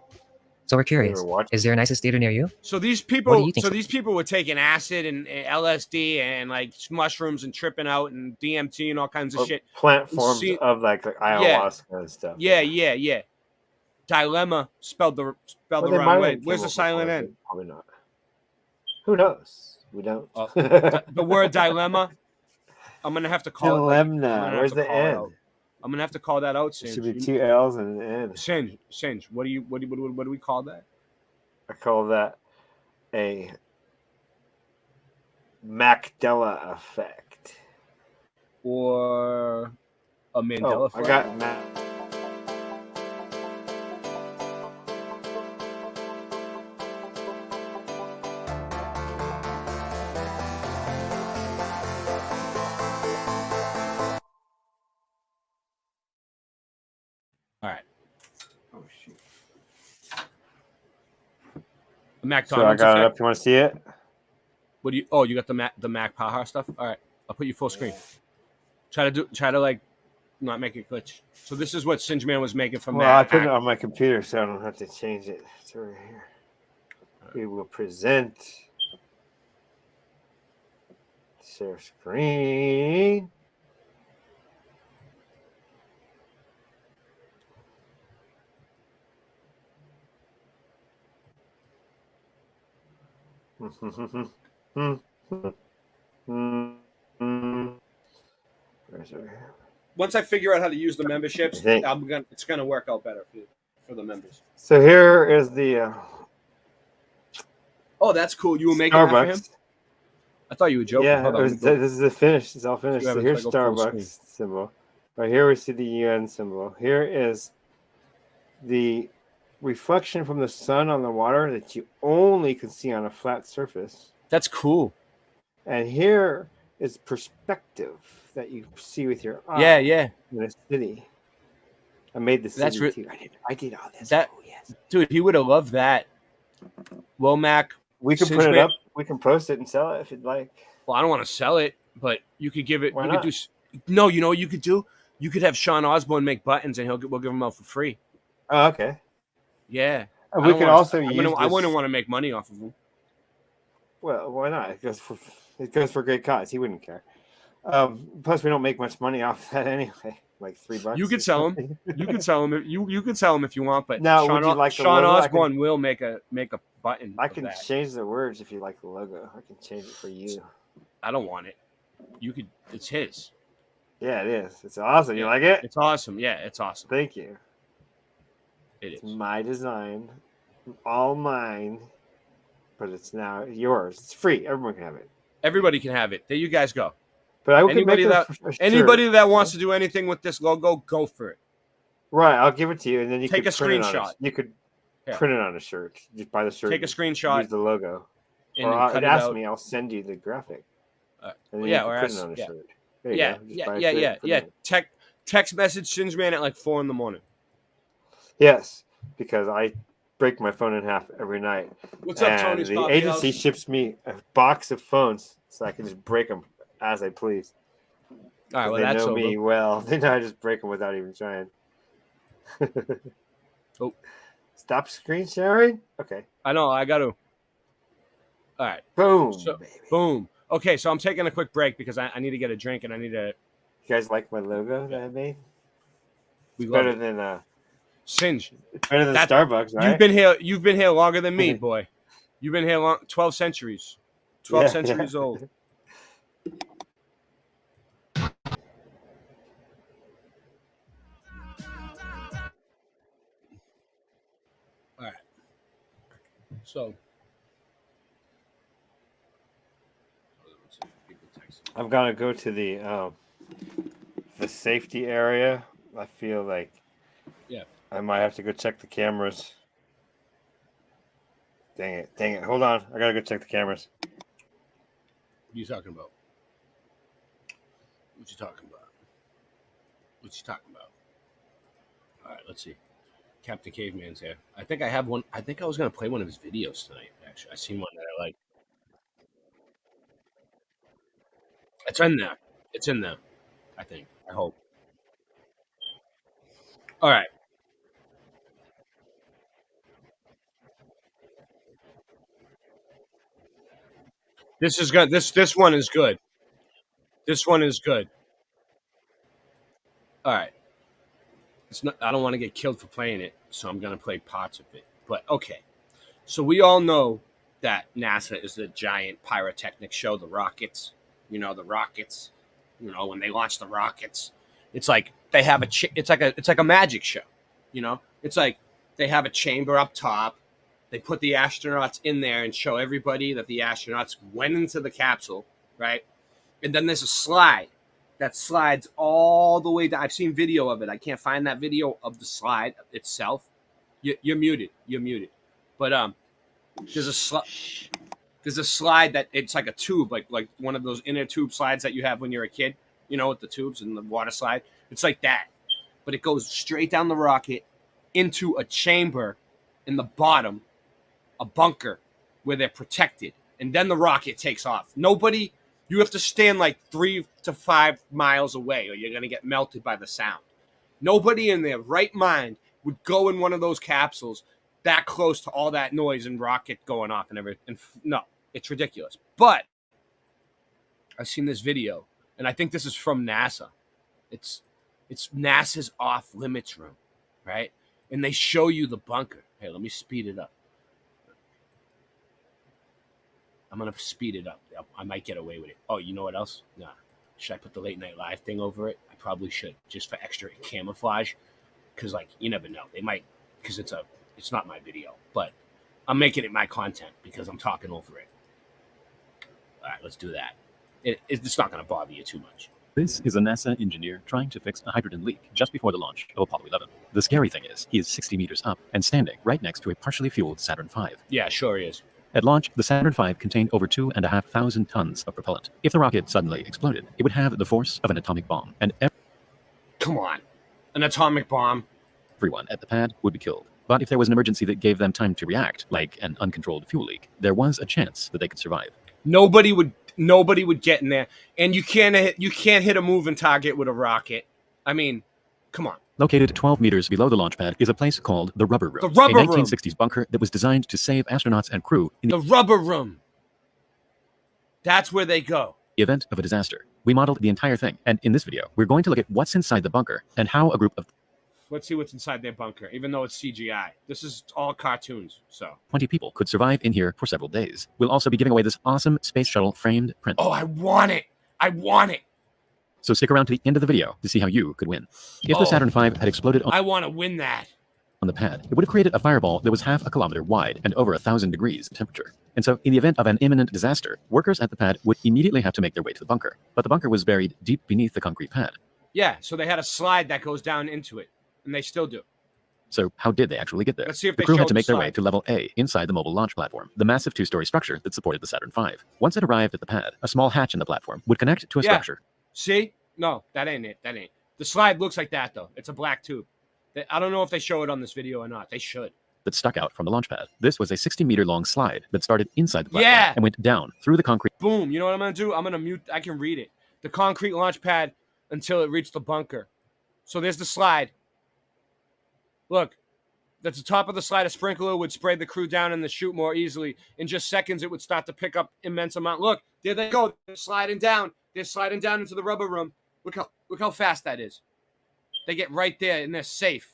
So we're curious. Is there an ISIS theater near you? So these people, these people were taking acid and LSD and like mushrooms and tripping out and DMT and all kinds of shit. Plant forms of like ayahuasca and stuff. Yeah. Dilemma spelled the wrong way. Where's the silent N? Probably not. Who knows? We don't. The word dilemma. I'm gonna have to call Dilemma. Where's the N? I'm gonna have to call that out, Singe. It should be 2 L's and an N. Singe. What do we call that? I call that a Mandela effect. Or a Mandela effect. I got All right. Oh shoot. Mac. So I got it up. You want to see it? What do you? Oh, you got the Mac Power stuff. All right, I'll put you full screen. Try to like not make it glitch. So this is what Singe Man was making from Mac. I put it on my computer, so I don't have to change it. It's right here. We will present. Share screen. Once I figure out how to use the memberships, it's gonna work out better for the members. So here is the. Oh, that's cool. You were making that for him? I thought you were joking. Yeah, this is the finish. It's all finished. So here's Starbucks symbol. Right here we see the UN symbol. Here is the reflection from the sun on the water that you only can see on a flat surface. That's cool. And here is perspective that you see with your eye. Yeah. In a city. I made the city too. I did all this. Dude, he would have loved that. Well, Mac, we can put it up. We can post it and sell it if you'd like. Well, I don't want to sell it, but you could give it. Why you not? Could do. No, you know what you could do? You could have Sean Osborne make buttons, and we'll give them out for free. Oh, okay. Yeah. We can also use. I wouldn't want to make money off of them. Well, why not? It goes for a great cause. He wouldn't care. Plus, we don't make much money off that anyway. Like $3. You could sell them. You could sell them. You could sell them if you want. But now, Sean, would you like Sean Osborne will make a button. I can change the words if you like the logo. I can change it for you. I don't want it. You could. It's his. Yeah, it is. It's awesome. You like it? It's awesome. Yeah, it's awesome. Thank you. It's my design, all mine, but it's now yours. It's free. Everyone can have it. Everybody can have it. There you guys go. But I anybody that wants to do anything with this logo, go for it. Right, I'll give it to you, and then you take can a screenshot. You could print it on a shirt. Just buy the shirt. Take a screenshot. Use the logo. And or ask me. I'll send you the graphic. And then print it on a shirt. Yeah. Text message Singeman at like 4 a.m. Yes, because I break my phone in half every night. What's up, Tony? The agency ships me a box of phones so I can just break them as I please. All right, well, they that's know over. me well. They know I just break them without even trying. Oh, stop screen sharing. Okay. I know. I got to. All right. Boom. So, baby. boom. Okay, so I'm taking a quick break because I need to get a drink and I need to. You guys like my logo that I made? We It's love better it. than Singe. It's better than Starbucks, right? You've been here longer than me, boy. You've been here 12 centuries. 12 centuries old. All right. So I'm gonna go to the safety area. I feel like I might have to go check the cameras. Dang it. Hold on. I gotta go check the cameras. What are you talking about? What you talking about? What you talking about? All right, let's see. Captain Caveman's here. I think I have one. I think I was going to play one of his videos tonight, actually. I seen one that I like. It's in there. It's in there, I think. I hope. All right. This is good. This one is good. This one is good. All right. It's not. I don't want to get killed for playing it, so I'm going to play parts of it. But okay. So we all know that NASA is the giant pyrotechnic show, the rockets. You know, the rockets. You know, when they launch the rockets, it's like they have it's like a magic show. You know, it's like they have a chamber up top. They put the astronauts in there and show everybody that the astronauts went into the capsule, right? And then there's a slide that slides all the way down. I've seen video of it. I can't find that video of the slide itself. You're muted. You're muted. But there's a slide that it's like a tube, like one of those inner tube slides that you have when you're a kid, you know, with the tubes and the water slide. It's like that, but it goes straight down the rocket into a chamber in the bottom, a bunker where they're protected, and then the rocket takes off. Nobody, you have to stand like 3 to 5 miles away, or you're gonna get melted by the sound. Nobody in their right mind would go in one of those capsules that close to all that noise and rocket going off and everything. And no, it's ridiculous. But I've seen this video, and I think this is from NASA. It's NASA's off limits room, right? And they show you the bunker. Hey, let me speed it up. I'm gonna speed it up. I might get away with it. Oh, you know what else? Nah. Should I put the late night live thing over it? I probably should, just for extra camouflage. Because like you never know. They might, because it's not my video, but I'm making it my content because I'm talking over it. All right, let's do that. It's not going to bother you too much. This is a NASA engineer trying to fix a hydrogen leak just before the launch of Apollo 11. The scary thing is, he is 60 meters up and standing right next to a partially fueled Saturn V. Yeah, sure he is. At launch, the Saturn V contained over 2,500 tons of propellant. If the rocket suddenly exploded, it would have the force of an atomic bomb, and come on, an atomic bomb. Everyone at the pad would be killed. But if there was an emergency that gave them time to react, like an uncontrolled fuel leak, there was a chance that they could survive. Nobody would get in there, and you can't hit a moving target with a rocket. I mean, come on. Located 12 meters below the launch pad is a place called the Rubber Room. The Rubber Room. A 1960s bunker that was designed to save astronauts and crew in the Rubber Room. That's where they go. The event of a disaster. We modeled the entire thing, and in this video, we're going to look at what's inside the bunker and how a group of Let's see what's inside their bunker, even though it's CGI. This is all cartoons, so 20 people could survive in here for several days. We'll also be giving away this awesome space shuttle framed print. Oh, I want it. I want it. So stick around to the end of the video to see how you could win. If the Saturn V had exploded I want to win that. On the pad, it would have created a fireball that was half a kilometer wide and over 1,000 degrees temperature. And so, in the event of an imminent disaster, workers at the pad would immediately have to make their way to the bunker. But the bunker was buried deep beneath the concrete pad. Yeah, so they had a slide that goes down into it, and they still do. So how did they actually get there? Let's see if the they crew had showed to make the their way slide. to level A inside the mobile launch platform, the massive 2-story structure that supported the Saturn V. Once it arrived at the pad, a small hatch in the platform would connect to a structure. See? No, that ain't it. That ain't. The slide looks like that, though. It's a black tube. I don't know if they show it on this video or not. They should. That stuck out from the launch pad. This was a 60-meter-long slide that started inside the platform Yeah! and went down through the concrete. Boom. You know what I'm going to do? I'm going to mute. I can read it. The concrete launch pad until it reached the bunker. So there's the slide. Look, that's the top of the slide. A sprinkler would spray the crew down and the chute more easily. In just seconds, it would start to pick up immense amount. Look, there they go. They're sliding down. They're sliding down into the rubber room. Look how fast that is. They get right there, and they're safe.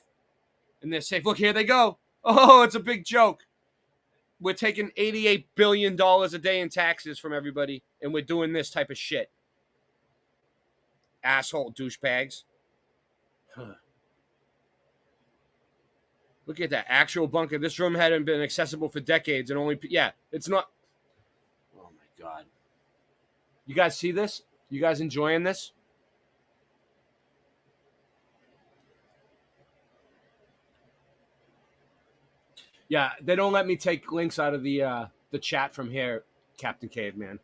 Look, here they go. Oh, it's a big joke. We're taking $88 billion a day in taxes from everybody, and we're doing this type of shit. Asshole douchebags. Huh. Look at that actual bunker. This room hadn't been accessible for decades, and only it's not. Oh my god! You guys see this? You guys enjoying this? Yeah, they don't let me take links out of the chat from here, Captain Caveman.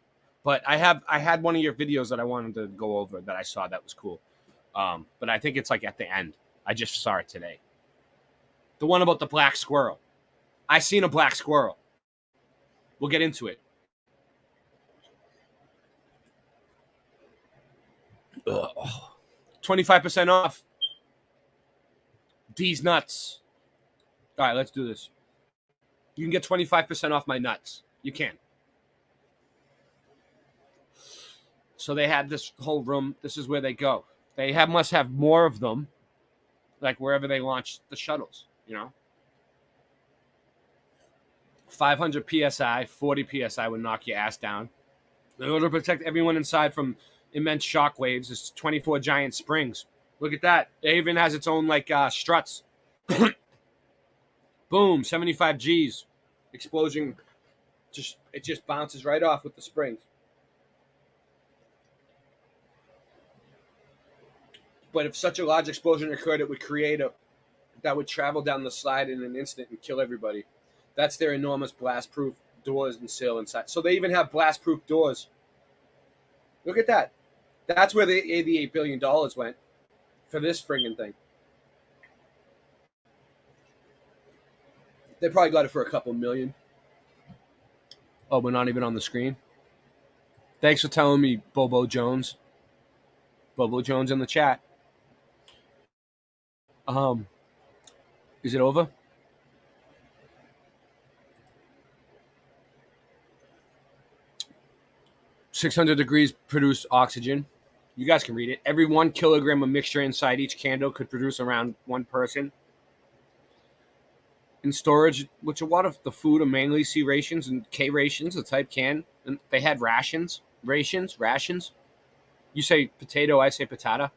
But I had one of your videos that I wanted to go over that I saw that was cool. But I think it's like at the end. I just saw it today. The one about the black squirrel. I seen a black squirrel. We'll get into it. Ugh. 25% off. These nuts. All right, let's do this. You can get 25% off my nuts. You can. So they had this whole room. This is where they go. They must have more of them, like wherever they launch the shuttles, you know. 500 PSI, 40 PSI would knock your ass down. In order to protect everyone inside from immense shock waves, there's 24 giant springs. Look at that. It even has its own, like, struts. Boom, 75 Gs. Explosion. It just bounces right off with the springs. But if such a large explosion occurred, it would create that would travel down the slide in an instant and kill everybody. That's their enormous blast-proof doors and sill inside. So they even have blast-proof doors. Look at that. That's where the $88 billion went for this friggin' thing. They probably got it for a couple million. Oh, we're not even on the screen? Thanks for telling me, Bobo Jones. Bobo Jones in the chat. Is it over? $600 degrees produce oxygen. You guys can read it. Every 1 kilogram of mixture inside each candle could produce around one person. In storage, which a lot of the food are mainly C rations and K rations, the type can. And they had rations. You say potato, I say patata.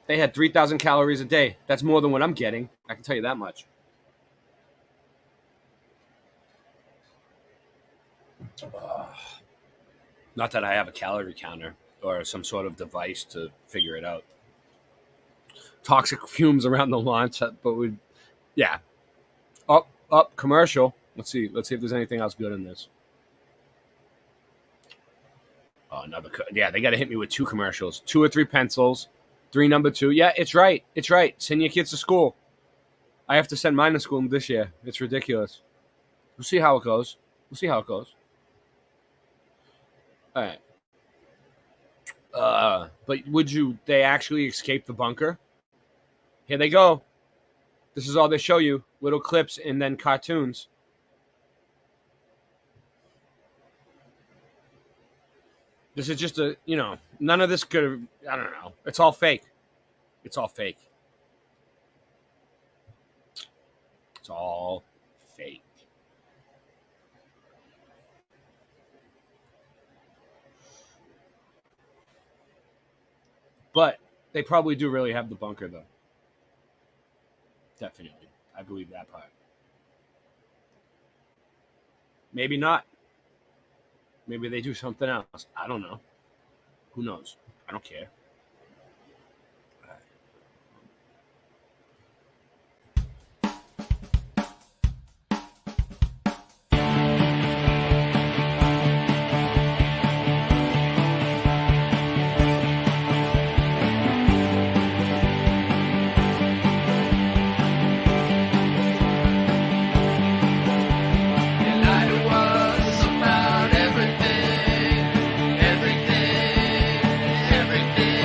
They had 3,000 calories a day. That's more than what I'm getting. I can tell you that much. Not that I have a calorie counter or some sort of device to figure it out. Toxic fumes around the launch, but yeah. Up, commercial. Let's see if there's anything else good in this. Oh, another. Yeah, they got to hit me with 2 commercials. 2 or 3 pencils. 3 number 2. Yeah, it's right. Send your kids to school. I have to send mine to school this year. It's ridiculous. We'll see how it goes. All right. But they actually escape the bunker? Here they go. This is all they show you. Little clips and then cartoons. This is just none of this could have, I don't know. It's all fake. It's all fake. But they probably do really have the bunker, though. Definitely. I believe that part. Maybe not. Maybe they do something else. I don't know. Who knows? I don't care. Everything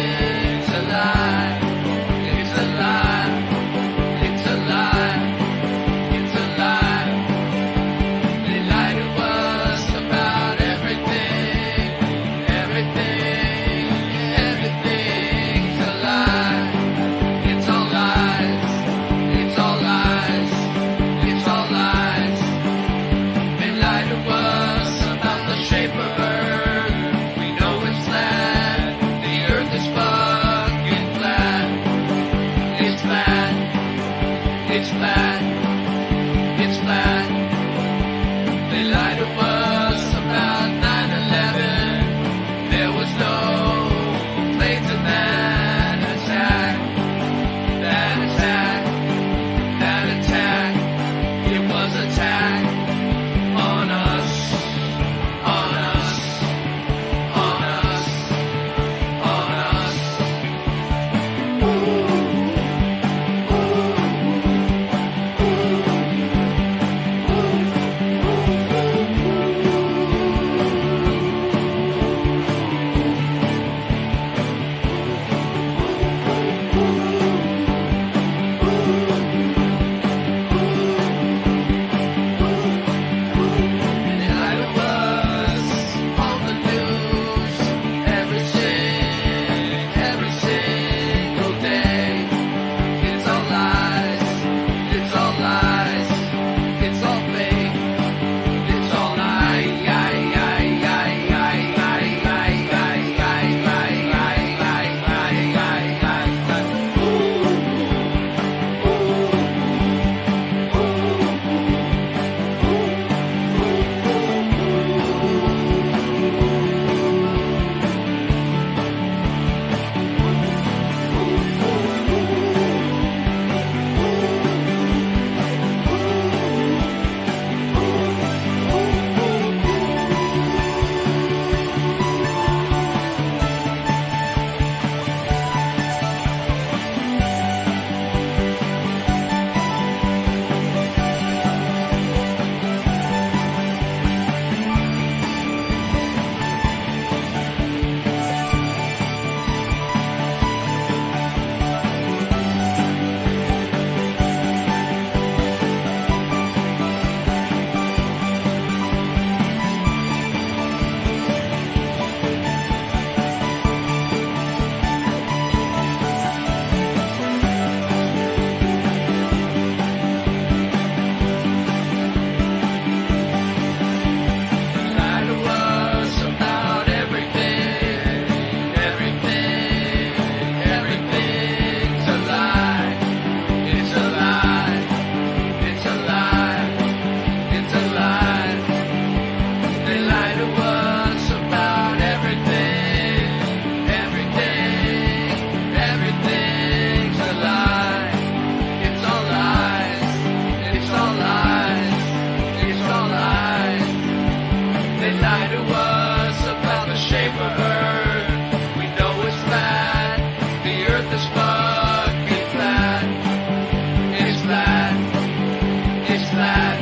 It's flat.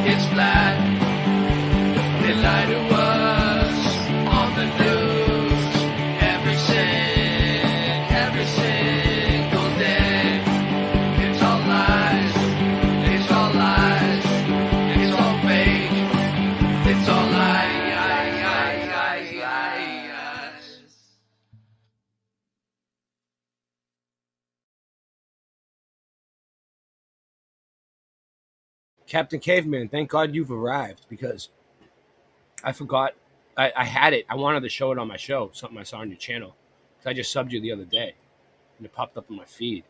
It's flat. They lie to us on the news every single day. It's all lies. It's all lies. It's all fake. It's all lies. Captain Caveman, thank God you've arrived, because I forgot. I had it. I wanted to show it on my show, something I saw on your channel. I just subbed you the other day, and it popped up on my feed.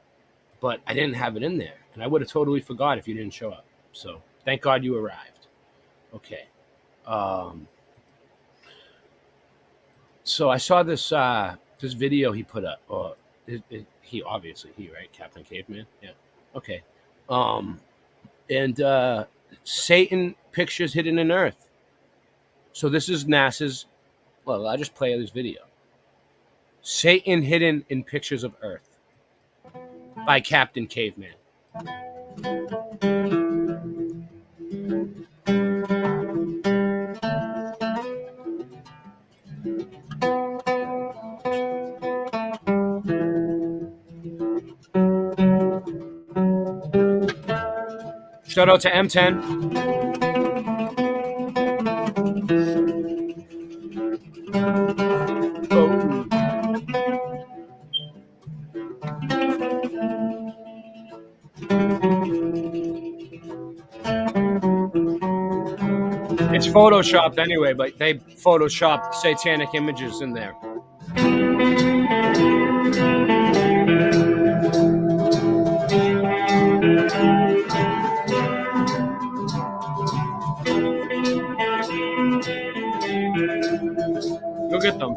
But I didn't have it in there, and I would have totally forgot if you didn't show up. So thank God you arrived. Okay. So I saw this this video he put up. He obviously, right? Captain Caveman? Yeah. Okay. And Satan pictures hidden in Earth. So this is NASA's, well, I'll just play this video. Satan hidden in pictures of Earth by Captain Caveman. Shout out to M10. It's photoshopped anyway, but they photoshopped satanic images in there. Go get them.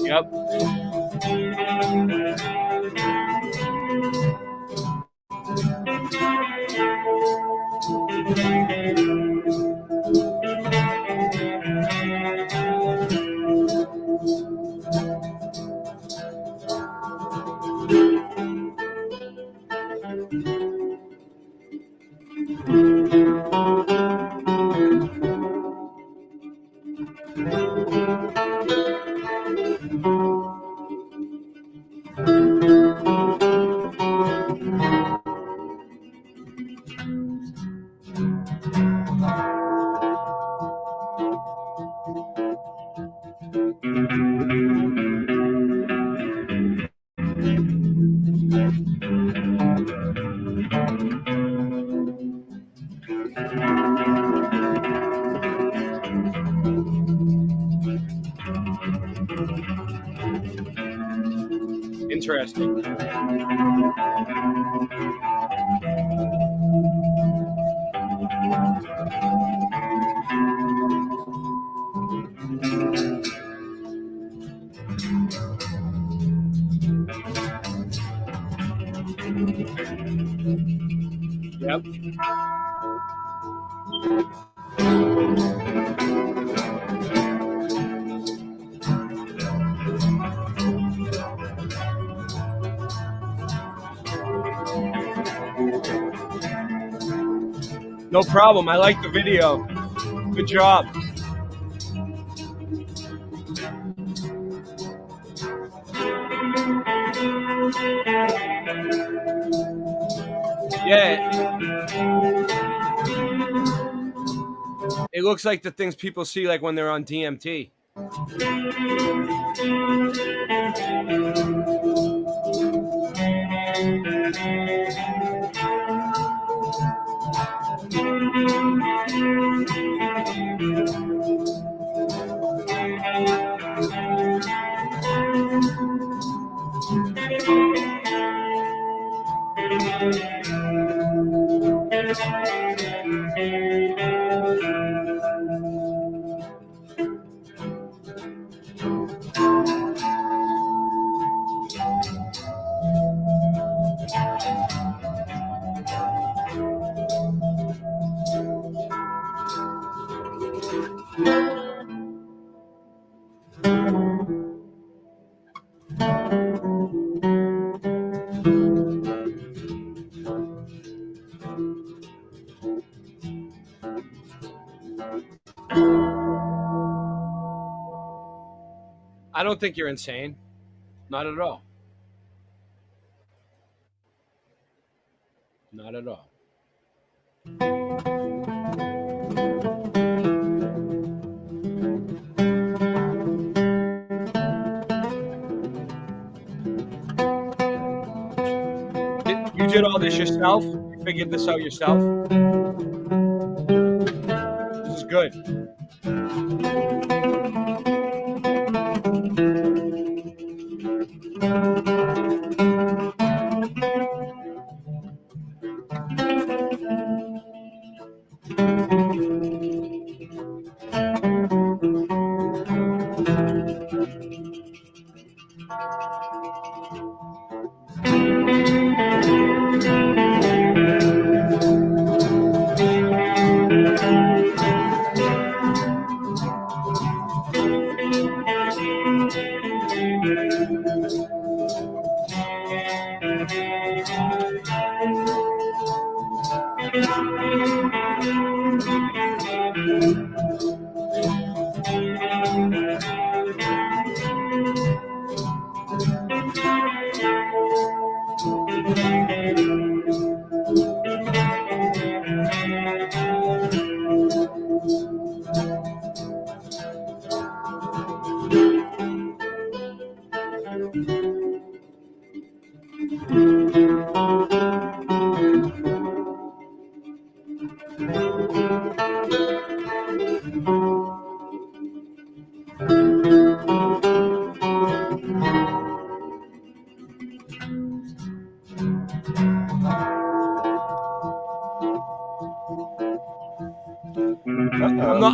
Yep. Interesting. Yep. No problem. I like the video. Good job. Yeah. It looks like the things people see like when they're on DMT. don't think you're insane. Not at all. Not at all. You did all this yourself? You figured this out yourself? This is good.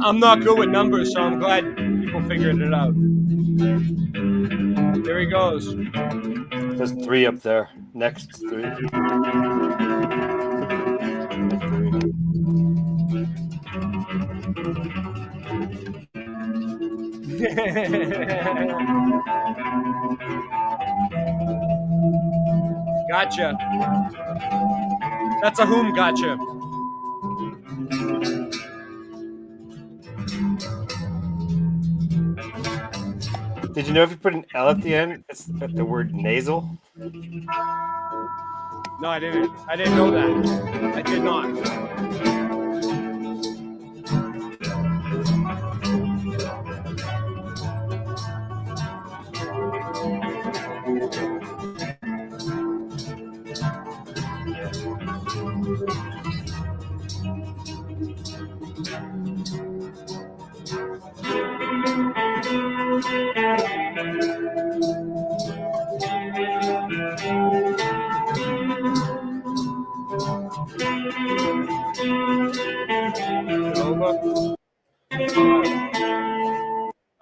I'm not good with numbers, so I'm glad people figured it out. There he goes. There's 3 up there. Next 3. Gotcha. That's a whom gotcha. Did you know if you put an L at the end, it's the word nasal? No, I didn't. I didn't know that. I did not.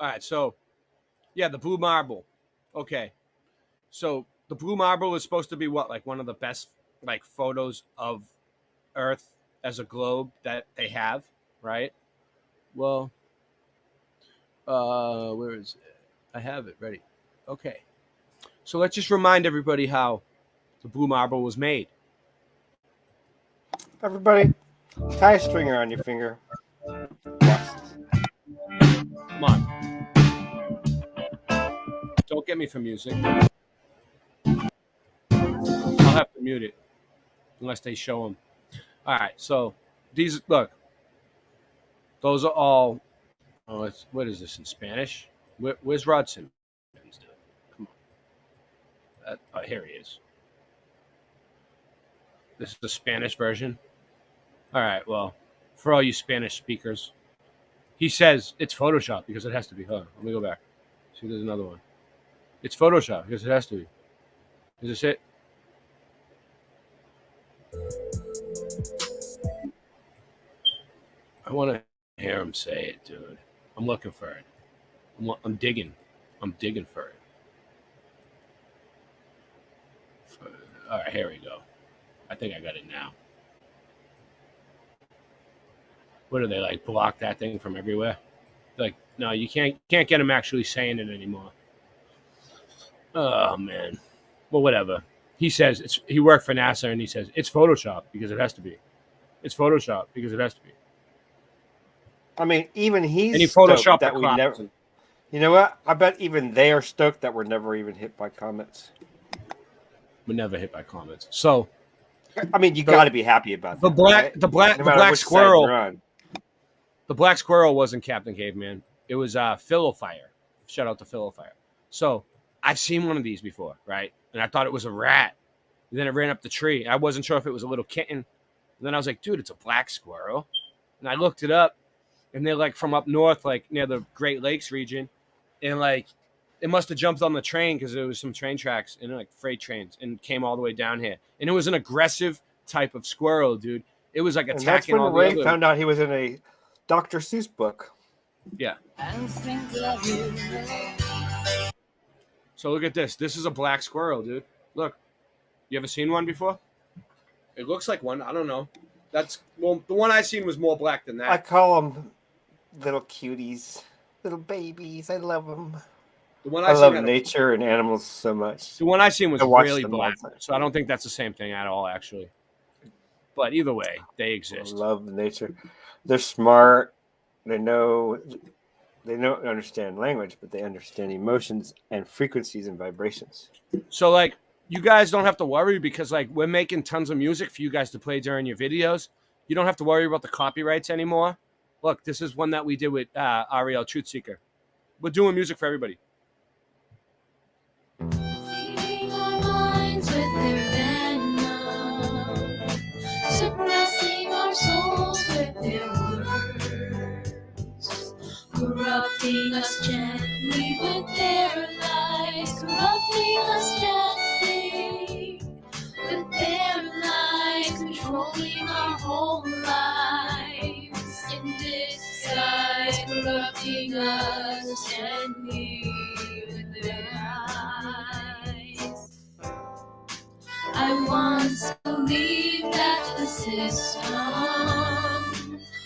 All right, so yeah, the blue marble. Okay, so the blue marble is supposed to be what, like one of the best like photos of Earth as a globe that they have, right? Well, where is it? I have it ready. Okay, so let's just remind everybody how the blue marble was made. Everybody, tie a string around your finger. Come on. Don't get me for music. I'll have to mute it unless they show them. All right, so these, look, those are all, what is this in Spanish? Where's Rodson? Come on. Oh, here he is. This is the Spanish version. All right, well, for all you Spanish speakers, he says it's Photoshop because it has to be. Hold on, let me go back. See, there's another one. It's Photoshop because it has to be. Is this it? I want to hear him say it, dude. I'm looking for it. I'm digging. I'm digging for it. All right, here we go. I think I got it now. What do they like? Block that thing from everywhere? Like, no, you can't get him actually saying it anymore. Oh man. Well, whatever. He says he worked for NASA, and he says it's Photoshop because it has to be. It's Photoshop because it has to be. I mean, even he's and he photoshopped that we never. You know what? I bet even they are stoked that we're never even hit by comments. We're never hit by comments. So, I mean, you got to be happy about the that, black, right? the black, No the matter black which side squirrel. you're on. The black squirrel wasn't Captain Caveman. It was Fire. Shout out to Fire. So I've seen one of these before, right? And I thought it was a rat. And then it ran up the tree. I wasn't sure if it was a little kitten. And then I was like, dude, it's a black squirrel. And I looked it up, and they're like from up north, like near the Great Lakes region. And like it must have jumped on the train because there was some train tracks and like freight trains and came all the way down here. And it was an aggressive type of squirrel, dude. It was like And that's attacking when all the Ray other. found out he was in a Dr. Seuss book. Yeah. So look at this. This is a black squirrel, dude. Look. You ever seen one before? It looks like one. I don't know. That's well. The one I seen was more black than that. I call them little cuties, little babies. I love them. The one I seen love had nature and animals so much. The one I seen was I watch really them all black, the time. so I don't think that's the same thing at all, actually. But either way, they exist. I love nature. They're smart. They don't understand language, but they understand emotions and frequencies and vibrations. So, like, you guys don't have to worry because, like, we're making tons of music for you guys to play during your videos. You don't have to worry about the copyrights anymore. Look, this is one that we did with Ariel Truthseeker. We're doing music for everybody. Feeding our minds with their venom, suppressing our souls with their words, corrupting us gently with their lies, corrupting us gently with their lies, controlling our whole lives in disguise, corrupting us gently with their eyes. I once believed that the system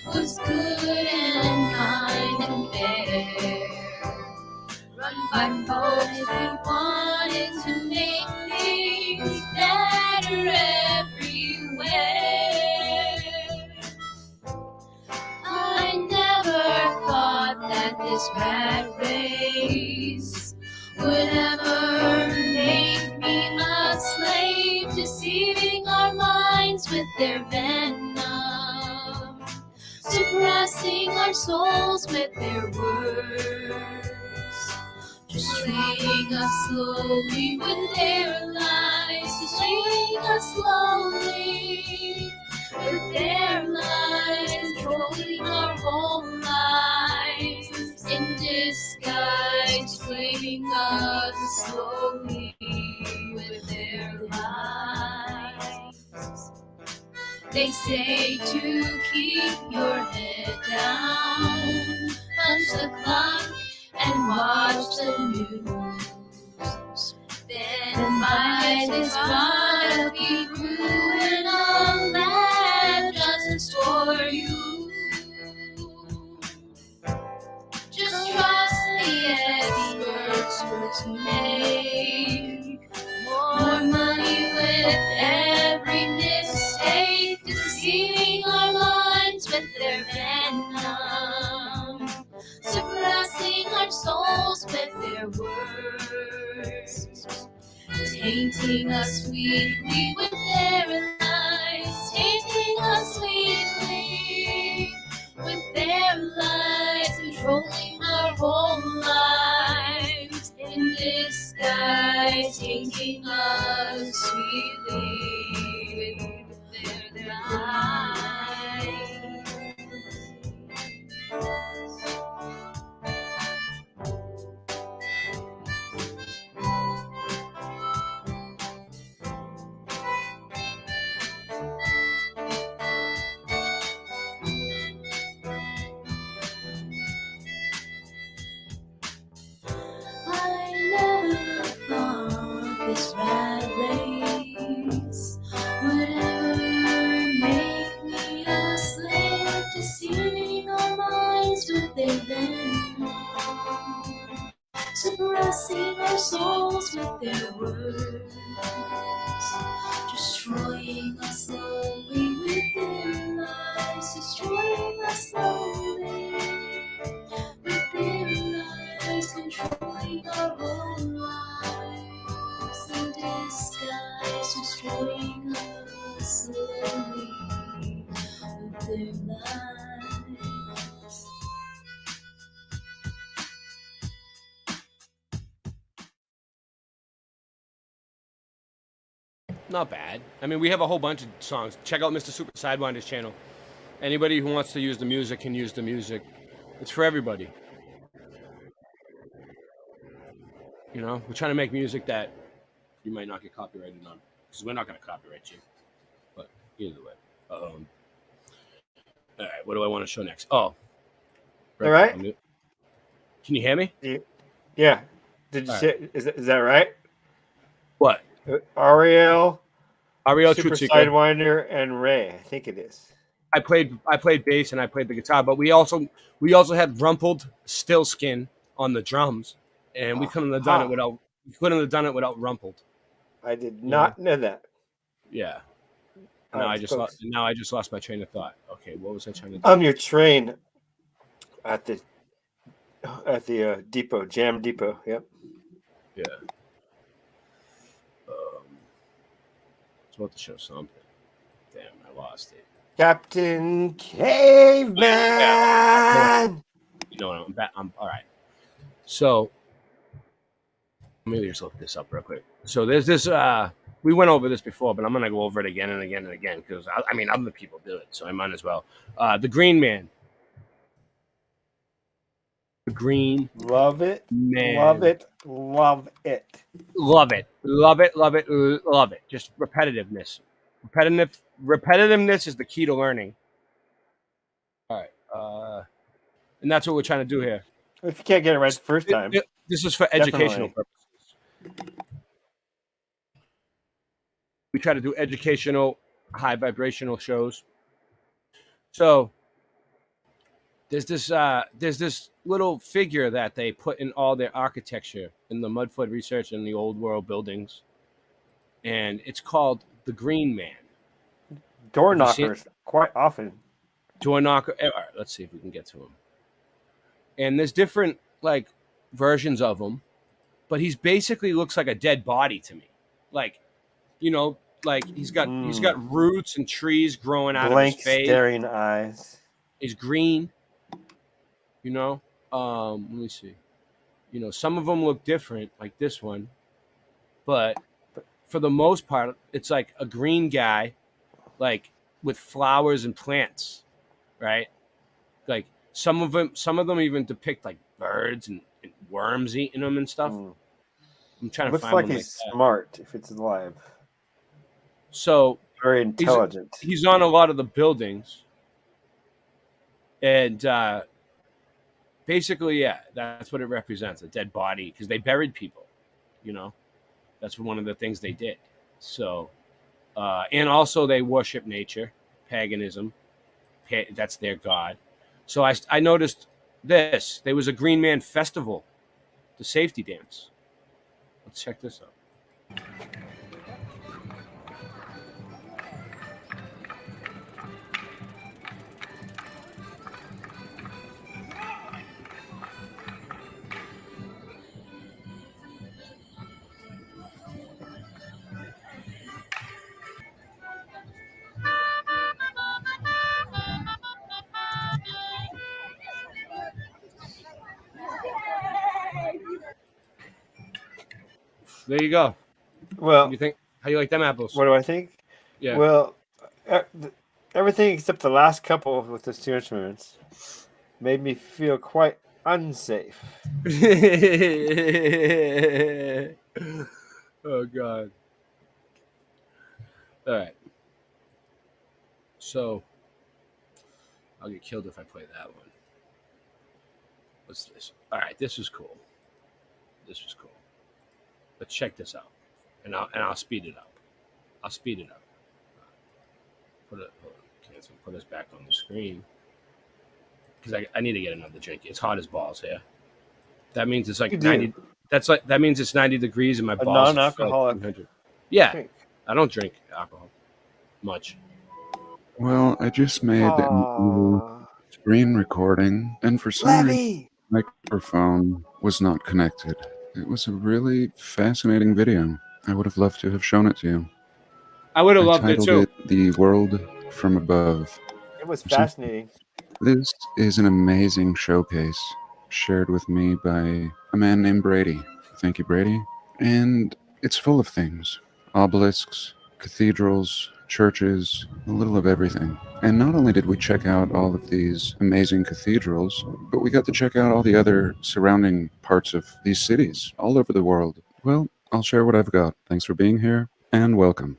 was good and kind and fair, run by folks who wanted to make things better everywhere. I never thought that this rat race would ever make me a slave, deceiving our minds with their venom, suppressing our souls with their words, destroying us slowly with their lies, destroying us slowly with their lies, controlling our whole lives in disguise, destroying us slowly with their lies. They say to keep your head down, punch the clock and watch the news. Then buy this product you grew in a lab just for you. Just trust the experts to make more money with every mistake, deceiving our minds with their venom, suppressing our souls with their words, tainting us sweetly with their lies, tainting us sweetly with their lies, controlling our whole lives in disguise, tainting us sweetly with their lies. I never thought this rat race would ever make me a slave, deceiving our minds with their venom, suppressing our souls with their words, destroying us slowly with their lies, destroying us slowly with their lies, our whole lives in disguise, destroying us slowly with their lies. Not bad. I mean, we have a whole bunch of songs. Check out Mr. Super Sidewinder's channel. Anybody who wants to use the music can use the music. It's for everybody. You know, we're trying to make music that you might not get copyrighted on, because we're not going to copyright you. But either way. All right, what do I want to show next? Oh. All right. Can you hear me? Yeah. Did you All say, is that right? What? Ariel, Super Truthseeker. Sidewinder, and Ray. I think it is. I played bass and I played the guitar, but we also had Rumpled Stillskin on the drums, and we couldn't have done it without Rumpled. I did not know that. Yeah. Now I just lost my train of thought. Okay, what was I trying to do? I'm your train at the depot, Jam Depot. Yep. Yeah. It's about to show something. Damn, I lost it. Captain Caveman. You know what? I'm all right. So let me just look this up real quick. So there's this. We went over this before, but I'm gonna go over it again and again and again because I mean other people do it, so I might as well. The Green Man. The Green. Love it. Man. Love it. Love it. Love it. Love it. Love it. Love it. Just repetitiveness. Repetitiveness is the key to learning. All right. And that's what we're trying to do here. If you can't get it right the first time. This is for educational purposes. We try to do educational, high vibrational shows. So there's this little figure that they put in all their architecture in the Mudfoot Research and the Old World buildings, and it's called the Green Man. Door knockers quite often. Door knocker. All right, let's see if we can get to him. And there's different like versions of him, but he's basically looks like a dead body to me. Like, you know, like he's got roots and trees growing out of his face. Staring eyes. He's green. You know, let me see. You know, some of them look different, like this one, but for the most part, it's like a green guy, like with flowers and plants, right? Like some of them even depict like birds and worms eating them and stuff. I'm trying to Looks find like one he's like smart if it's alive. So very intelligent. He's on a lot of the buildings, and basically, yeah, that's what it represents—a dead body, because they buried people. You know, that's one of the things they did. So, and also they worship nature, paganism. That's their god. So I noticed this. There was a Green Man festival, the safety dance. Let's check this out. There you go. Well, what do you think? How do you like them apples? What do I think? Yeah. Well, everything except the last couple with the steer instruments made me feel quite unsafe. Oh God. All right. So I'll get killed if I play that one. What's this? All right, this is cool. This was cool. Let's check this out, and I'll speed it up. I'll speed it up. Cancel. Put us back on the screen because I need to get another drink. It's hot as balls here. That means it's like 90. That means it's 90 degrees and my balls. A non-alcoholic. Like yeah, I don't drink alcohol much. Well, I just made a screen recording, and for some reason, my microphone was not connected. It was a really fascinating video. I would have loved to have shown it to you. I would have I loved it titled too. it The World from Above. It was fascinating. This is an amazing showcase shared with me by a man named Brady. Thank you, Brady. And it's full of things: obelisks, cathedrals, churches, a little of everything. And not only did we check out all of these amazing cathedrals, but we got to check out all the other surrounding parts of these cities all over the world. Well, I'll share what I've got. Thanks for being here, and welcome.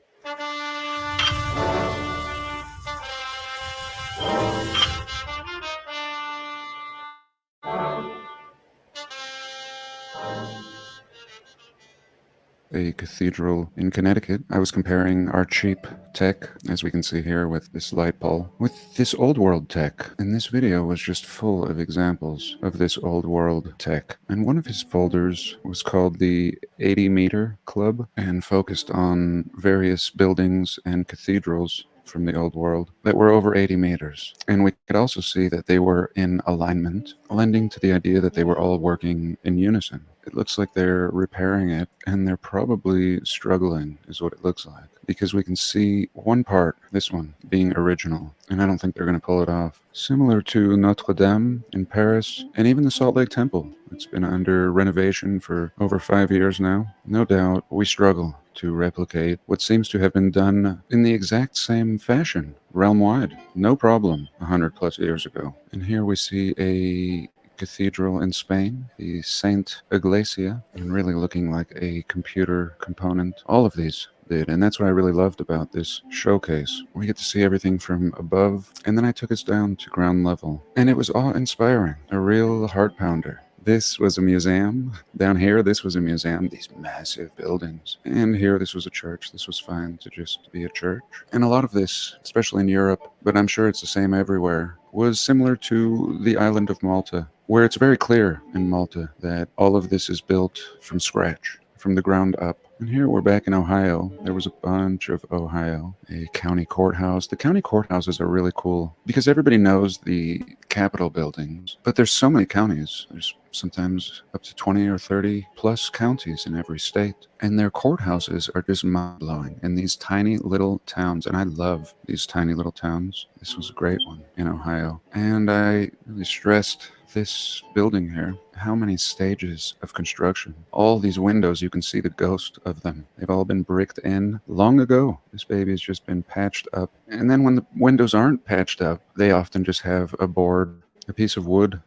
A cathedral in Connecticut. I was comparing our cheap tech, as we can see here with this light pole, with this old world tech. And this video was just full of examples of this old world tech. And one of his folders was called the 80 Meter Club and focused on various buildings and cathedrals from the old world that were over 80 meters. And we could also see that they were in alignment, lending to the idea that they were all working in unison. It looks like they're repairing it, and they're probably struggling, is what it looks like. Because we can see one part, this one, being original, and I don't think they're going to pull it off. Similar to Notre Dame in Paris, and even the Salt Lake Temple. It's been under renovation for over 5 years now. No doubt, we struggle to replicate what seems to have been done in the exact same fashion, realm-wide. No problem, 100 plus years ago. And here we see a cathedral in Spain, the Saint Iglesia, and really looking like a computer component. All of these did, and that's what I really loved about this showcase. We get to see everything from above, and then I took us down to ground level, and it was awe-inspiring, a real heart pounder. This was a museum. Down here, this was a museum, these massive buildings. And here, this was a church. This was fine to just be a church. And a lot of this, especially in Europe, but I'm sure it's the same everywhere, was similar to the island of Malta, where it's very clear in Malta that all of this is built from scratch, from the ground up. And here we're back in Ohio. There was a bunch of Ohio, a county courthouse. The county courthouses are really cool because everybody knows the Capitol buildings, but there's so many counties. There's sometimes up to 20 or 30 plus counties in every state. And their courthouses are just mind-blowing in these tiny little towns. And I love these tiny little towns. This was a great one in Ohio. And I really stressed this building here, how many stages of construction. All these windows, you can see the ghost of them. They've all been bricked in long ago. This baby's just been patched up. And then when the windows aren't patched up, they often just have a board, a piece of wood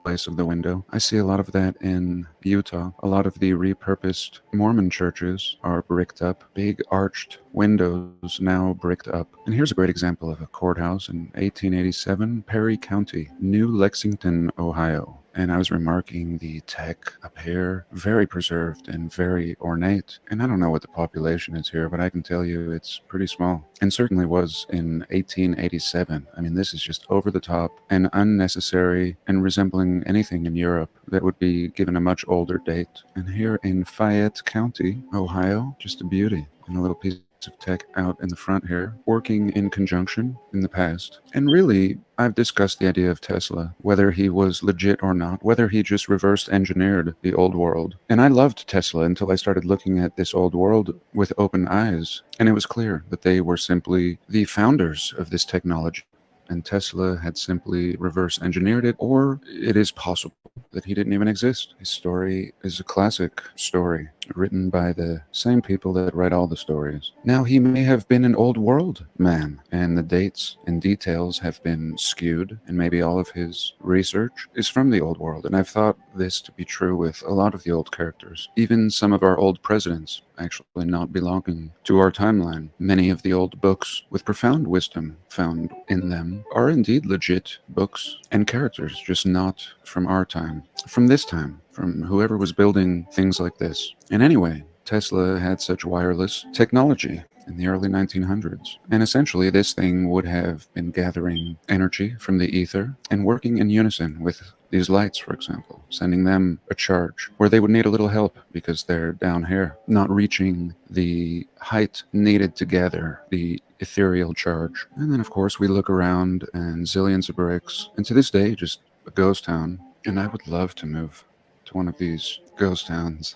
place of the window. I see a lot of that in Utah. A lot of the repurposed Mormon churches are bricked up. Big arched windows now bricked up. And here's a great example of a courthouse in 1887, Perry County, New Lexington, Ohio. And I was remarking the tech up here, very preserved and very ornate. And I don't know what the population is here, but I can tell you it's pretty small. And certainly was in 1887. I mean, this is just over the top and unnecessary and resembling anything in Europe that would be given a much older date. And here in Fayette County, Ohio, just a beauty. And a little piece of tech out in the front here, working in conjunction in the past. And really, I've discussed the idea of Tesla, whether he was legit or not, whether he just reverse engineered the old world. And I loved Tesla until I started looking at this old world with open eyes. And it was clear that they were simply the founders of this technology. And Tesla had simply reverse engineered it, or it is possible that he didn't even exist. His story is a classic story, written by the same people that write all the stories. Now, he may have been an old world man, and the dates and details have been skewed, and maybe all of his research is from the old world. And I've thought this to be true with a lot of the old characters, even some of our old presidents actually not belonging to our timeline. Many of the old books with profound wisdom found in them are indeed legit books and characters, just not from our time, from this time, from whoever was building things like this. And anyway, Tesla had such wireless technology in the early 1900s. And essentially, this thing would have been gathering energy from the ether and working in unison with these lights, for example, sending them a charge where they would need a little help because they're down here, not reaching the height needed to gather the ethereal charge. And then, of course, we look around and zillions of bricks. And to this day, just a ghost town. And I would love to move to one of these ghost towns.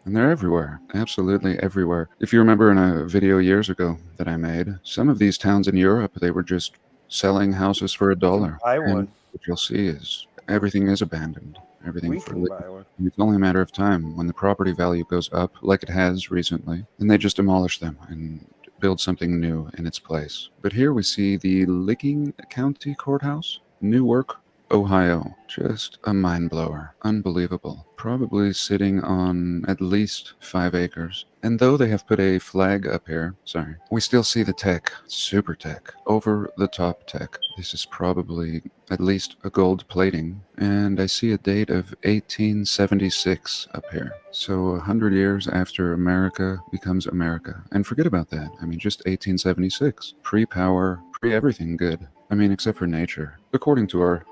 And they're everywhere, absolutely everywhere. If you remember in a video years ago that I made, some of these towns in Europe, they were just selling houses for $1. buy And one. what you'll see is everything is abandoned, everything We for can legal. buy one. And it's only a matter of time when the property value goes up, like it has recently, and they just demolish them and build something new in its place. But here we see the Licking County Courthouse, Newark, Ohio. Just a mind blower. Unbelievable. Probably sitting on at least 5 acres. And though they have put a flag up here, sorry, we still see the tech, super tech, over the top tech. This is probably at least a gold plating. And I see a date of 1876 up here. So 100 years after America becomes America. And forget about that. I mean, just 1876. Pre-power, pre-everything good. I mean, except for nature, according to our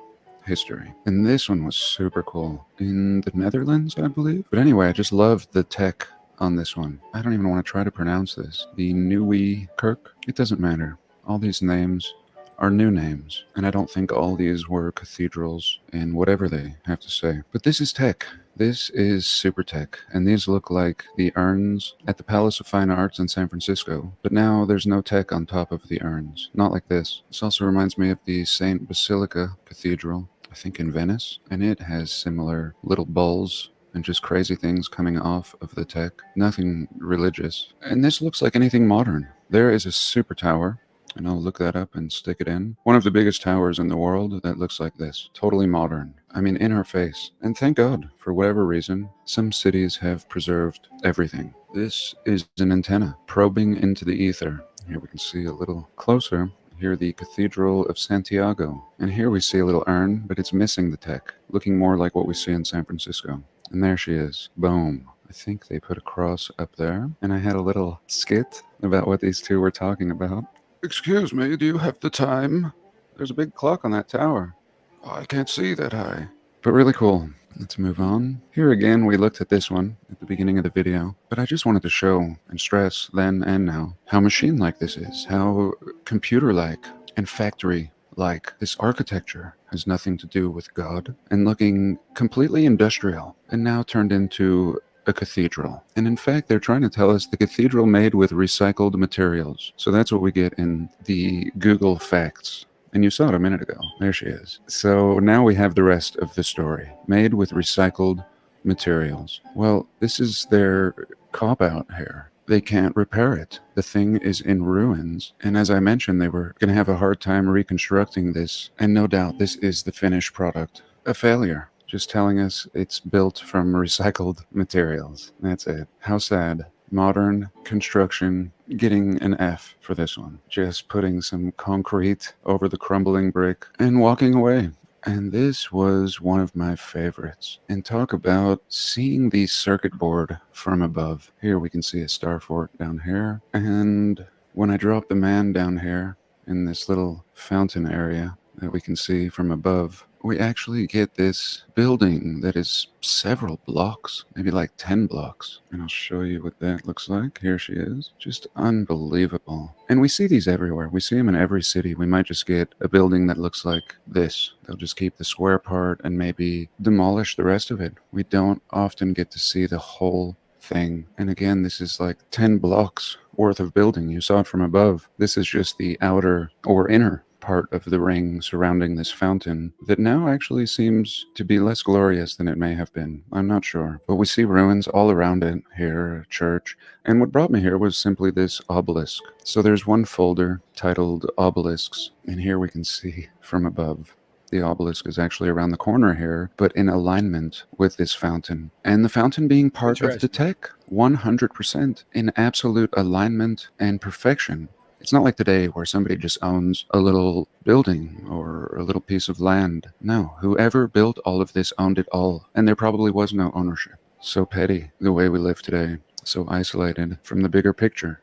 history. And this one was super cool. In the Netherlands, I believe. But anyway, I just love the tech on this one. I don't even want to try to pronounce this. The Nieuwe Kerk? It doesn't matter. All these names are new names, and I don't think all these were cathedrals and whatever they have to say. But this is tech. This is super tech, and these look like the urns at the Palace of Fine Arts in San Francisco. But now there's no tech on top of the urns. Not like this. This also reminds me of the Saint Basilica Cathedral, I think in Venice, and it has similar little bowls and just crazy things coming off of the tech. Nothing religious. And this looks like anything modern. There is a super tower, and I'll look that up and stick it in. One of the biggest towers in the world that looks like this. Totally modern. I mean, in our face. And thank God, for whatever reason, some cities have preserved everything. This is an antenna probing into the ether. Here we can see a little closer. Here, the Cathedral of Santiago. And here we see a little urn, but it's missing the tech, looking more like what we see in San Francisco. And there she is. Boom. I think they put a cross up there. And I had a little skit about what these two were talking about. Excuse me, do you have the time? There's a big clock on that tower. Oh, I can't see that high. But really cool. Let's move on. Here again, we looked at this one at the beginning of the video, but I just wanted to show and stress then and now how machine-like this is, how computer-like and factory-like. This architecture has nothing to do with God and looking completely industrial and now turned into a cathedral. And in fact, they're trying to tell us the cathedral made with recycled materials. So that's what we get in the Google facts. And you saw it a minute ago. There she is. So now we have the rest of the story. Made with recycled materials. Well, this is their cop-out here. They can't repair it. The thing is in ruins. And as I mentioned, they were going to have a hard time reconstructing this. And no doubt this is the finished product. A failure. Just telling us it's built from recycled materials. That's it. How sad. Modern construction getting an F for this one. Just putting some concrete over the crumbling brick and walking away. And this was one of my favorites. And talk about seeing the circuit board from above. Here we can see a star fort down here. And when I drop the man down here in this little fountain area that we can see from above, we actually get this building that is several blocks, maybe like 10 blocks. And I'll show you what that looks like. Here she is. Just unbelievable. And we see these everywhere. We see them in every city. We might just get a building that looks like this. They'll just keep the square part and maybe demolish the rest of it. We don't often get to see the whole thing. And again, this is like 10 blocks worth of building. You saw it from above. This is just the outer or inner part of the ring surrounding this fountain that now actually seems to be less glorious than it may have been. I'm not sure. But we see ruins all around it here, a church. And what brought me here was simply this obelisk. So there's one folder titled Obelisks. And here we can see from above. The obelisk is actually around the corner here, but in alignment with this fountain. And the fountain being part of the tech, 100% in absolute alignment and perfection. It's not like today where somebody just owns a little building or a little piece of land. No, whoever built all of this owned it all, and there probably was no ownership. So petty, the way we live today, so isolated from the bigger picture.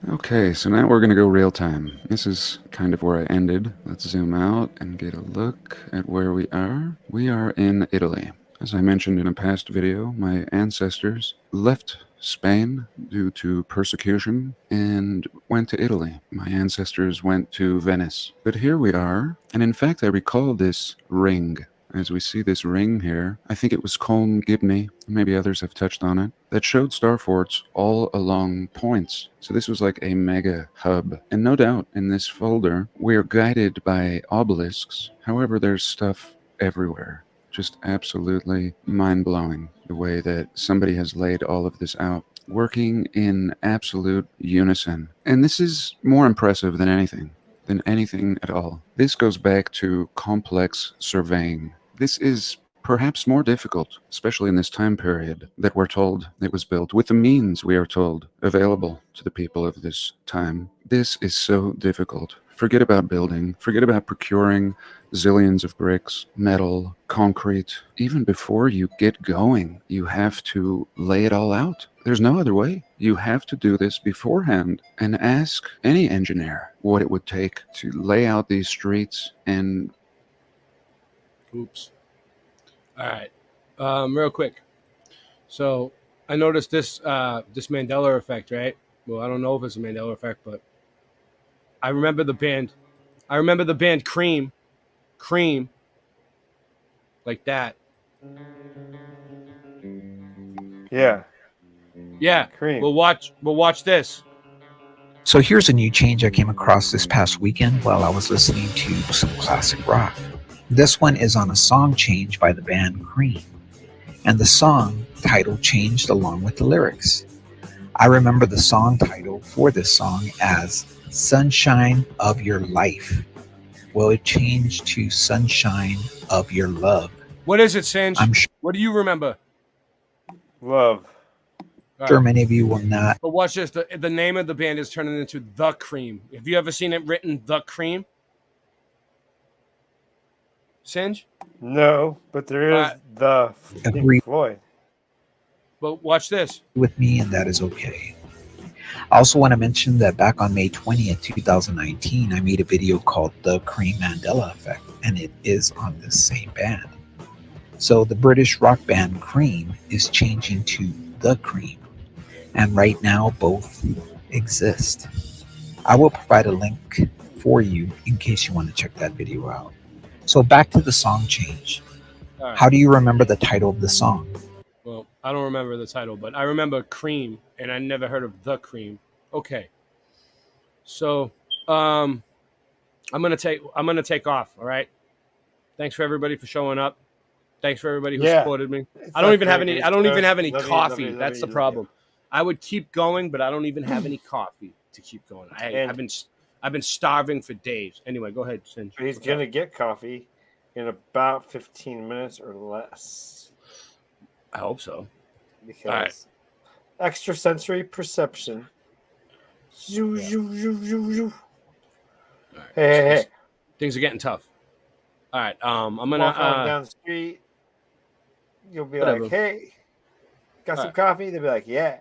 Okay, so now we're going to go real time. This is kind of where I ended. Let's zoom out and get a look at where we are. We are in Italy. As I mentioned in a past video, my ancestors left Spain due to persecution and went to Italy. My ancestors went to Venice. But here we are, and in fact I recall this ring. as we see this ring here. I think it was Colm Gibney, maybe others have touched on it, that showed star forts all along points. So this was like a mega hub. And no doubt in this folder, we're guided by obelisks. However, there's stuff everywhere. Just absolutely mind-blowing the way that somebody has laid all of this out, working in absolute unison. And this is more impressive than anything at all. This goes back to complex surveying. This is perhaps more difficult, especially in this time period that we're told it was built, with the means, we are told, available to the people of this time. This is so difficult. Forget about building, forget about procuring zillions of bricks, metal, concrete. Even before you get going, you have to lay it all out. There's no other way. You have to do this beforehand and ask any engineer what it would take to lay out these streets and... Oops. All right. Real quick. So I noticed this this Mandela effect, right? Well, I don't know if it's a Mandela effect, but I remember the band. I remember the band Cream, like that. Yeah. Yeah. Cream. We'll watch this. So here's a new change I came across this past weekend while I was listening to some classic rock. This one is on a song change by the band Cream, and the song title changed along with the lyrics. I remember the song title for this song as Sunshine of Your Life. Well, it changed to Sunshine of Your Love. What is it, Singe? I'm What do you remember? Love. sure many of you will not. But watch this. The name of the band is turning into The Cream. Have you ever seen it written The Cream? Singe? No, but there is the Agree. Pink Floyd. But watch this. With me, and that is okay. I also want to mention that back on May 20th, 2019, I made a video called The Cream Mandela Effect, and it is on the same band. So the British rock band Cream is changing to The Cream, and right now both exist. I will provide a link for you in case you want to check that video out. So back to the song change. All right. How do you remember the title of the song? Well, I don't remember the title, but I remember Cream, and I never heard of The Cream. Okay. So, I'm gonna take off. All right. Thanks for everybody for showing up. Thanks for everybody who supported me. I don't even have any. I don't even have any coffee. That's the problem. I would keep going, but I don't even have any coffee to keep going. I've been starving for days. Anyway, go ahead, Singe. He's gonna get coffee in about 15 minutes or less. I hope so. Because extrasensory perception. Hey. Things are getting tough. All right. I'm gonna walk down the street. You'll be whatever. like, "Hey, got some coffee?" They'll be like, "Yeah."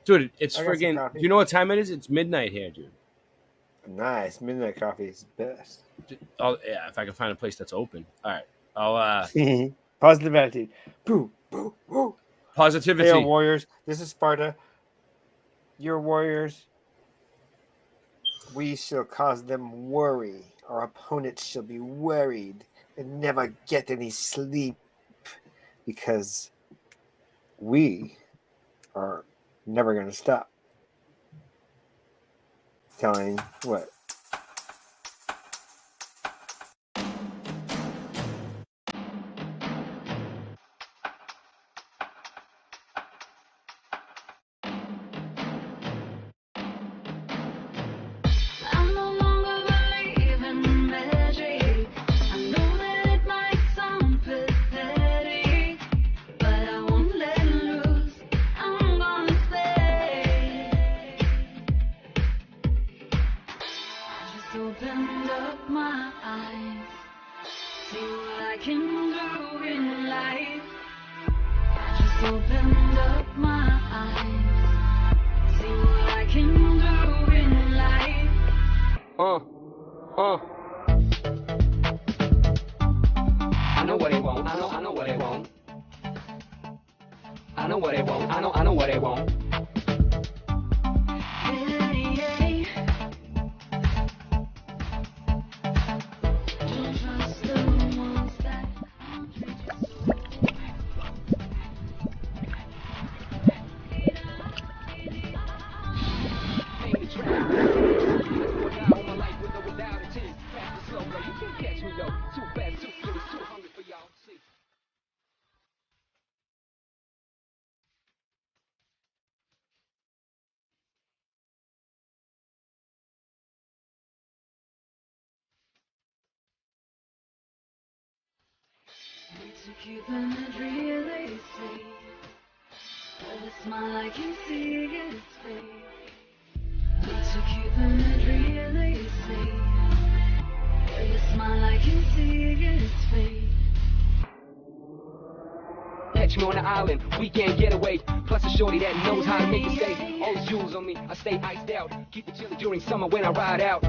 Dude, it's I got some friggin'. coffee. You know what time it is? It's midnight here, dude. Nice. Midnight coffee is the best. Yeah, if I can find a place that's open. All right. I'll Positive attitude. Boo, boo, boo. Positivity. Hail warriors. This is Sparta. You're warriors. We shall cause them worry. Our opponents shall be worried and never get any sleep because we are never going to stop. Telling what? Opened up my eyes, see what I can do in life. I just opened up my eyes, see what I can do in life. I know what they want. I know what they want. I know what they want. I know what they want. Don't trust the ones that keeping it really sweet. With a smile I can see it's fake. To keeping it really sweet. With a smile I can see it's fake. Catch me on the island, weekend getaway. Plus a shorty that knows how to make it stay. All the jewels on me, I stay iced out. Keep it chilly during summer when I ride out.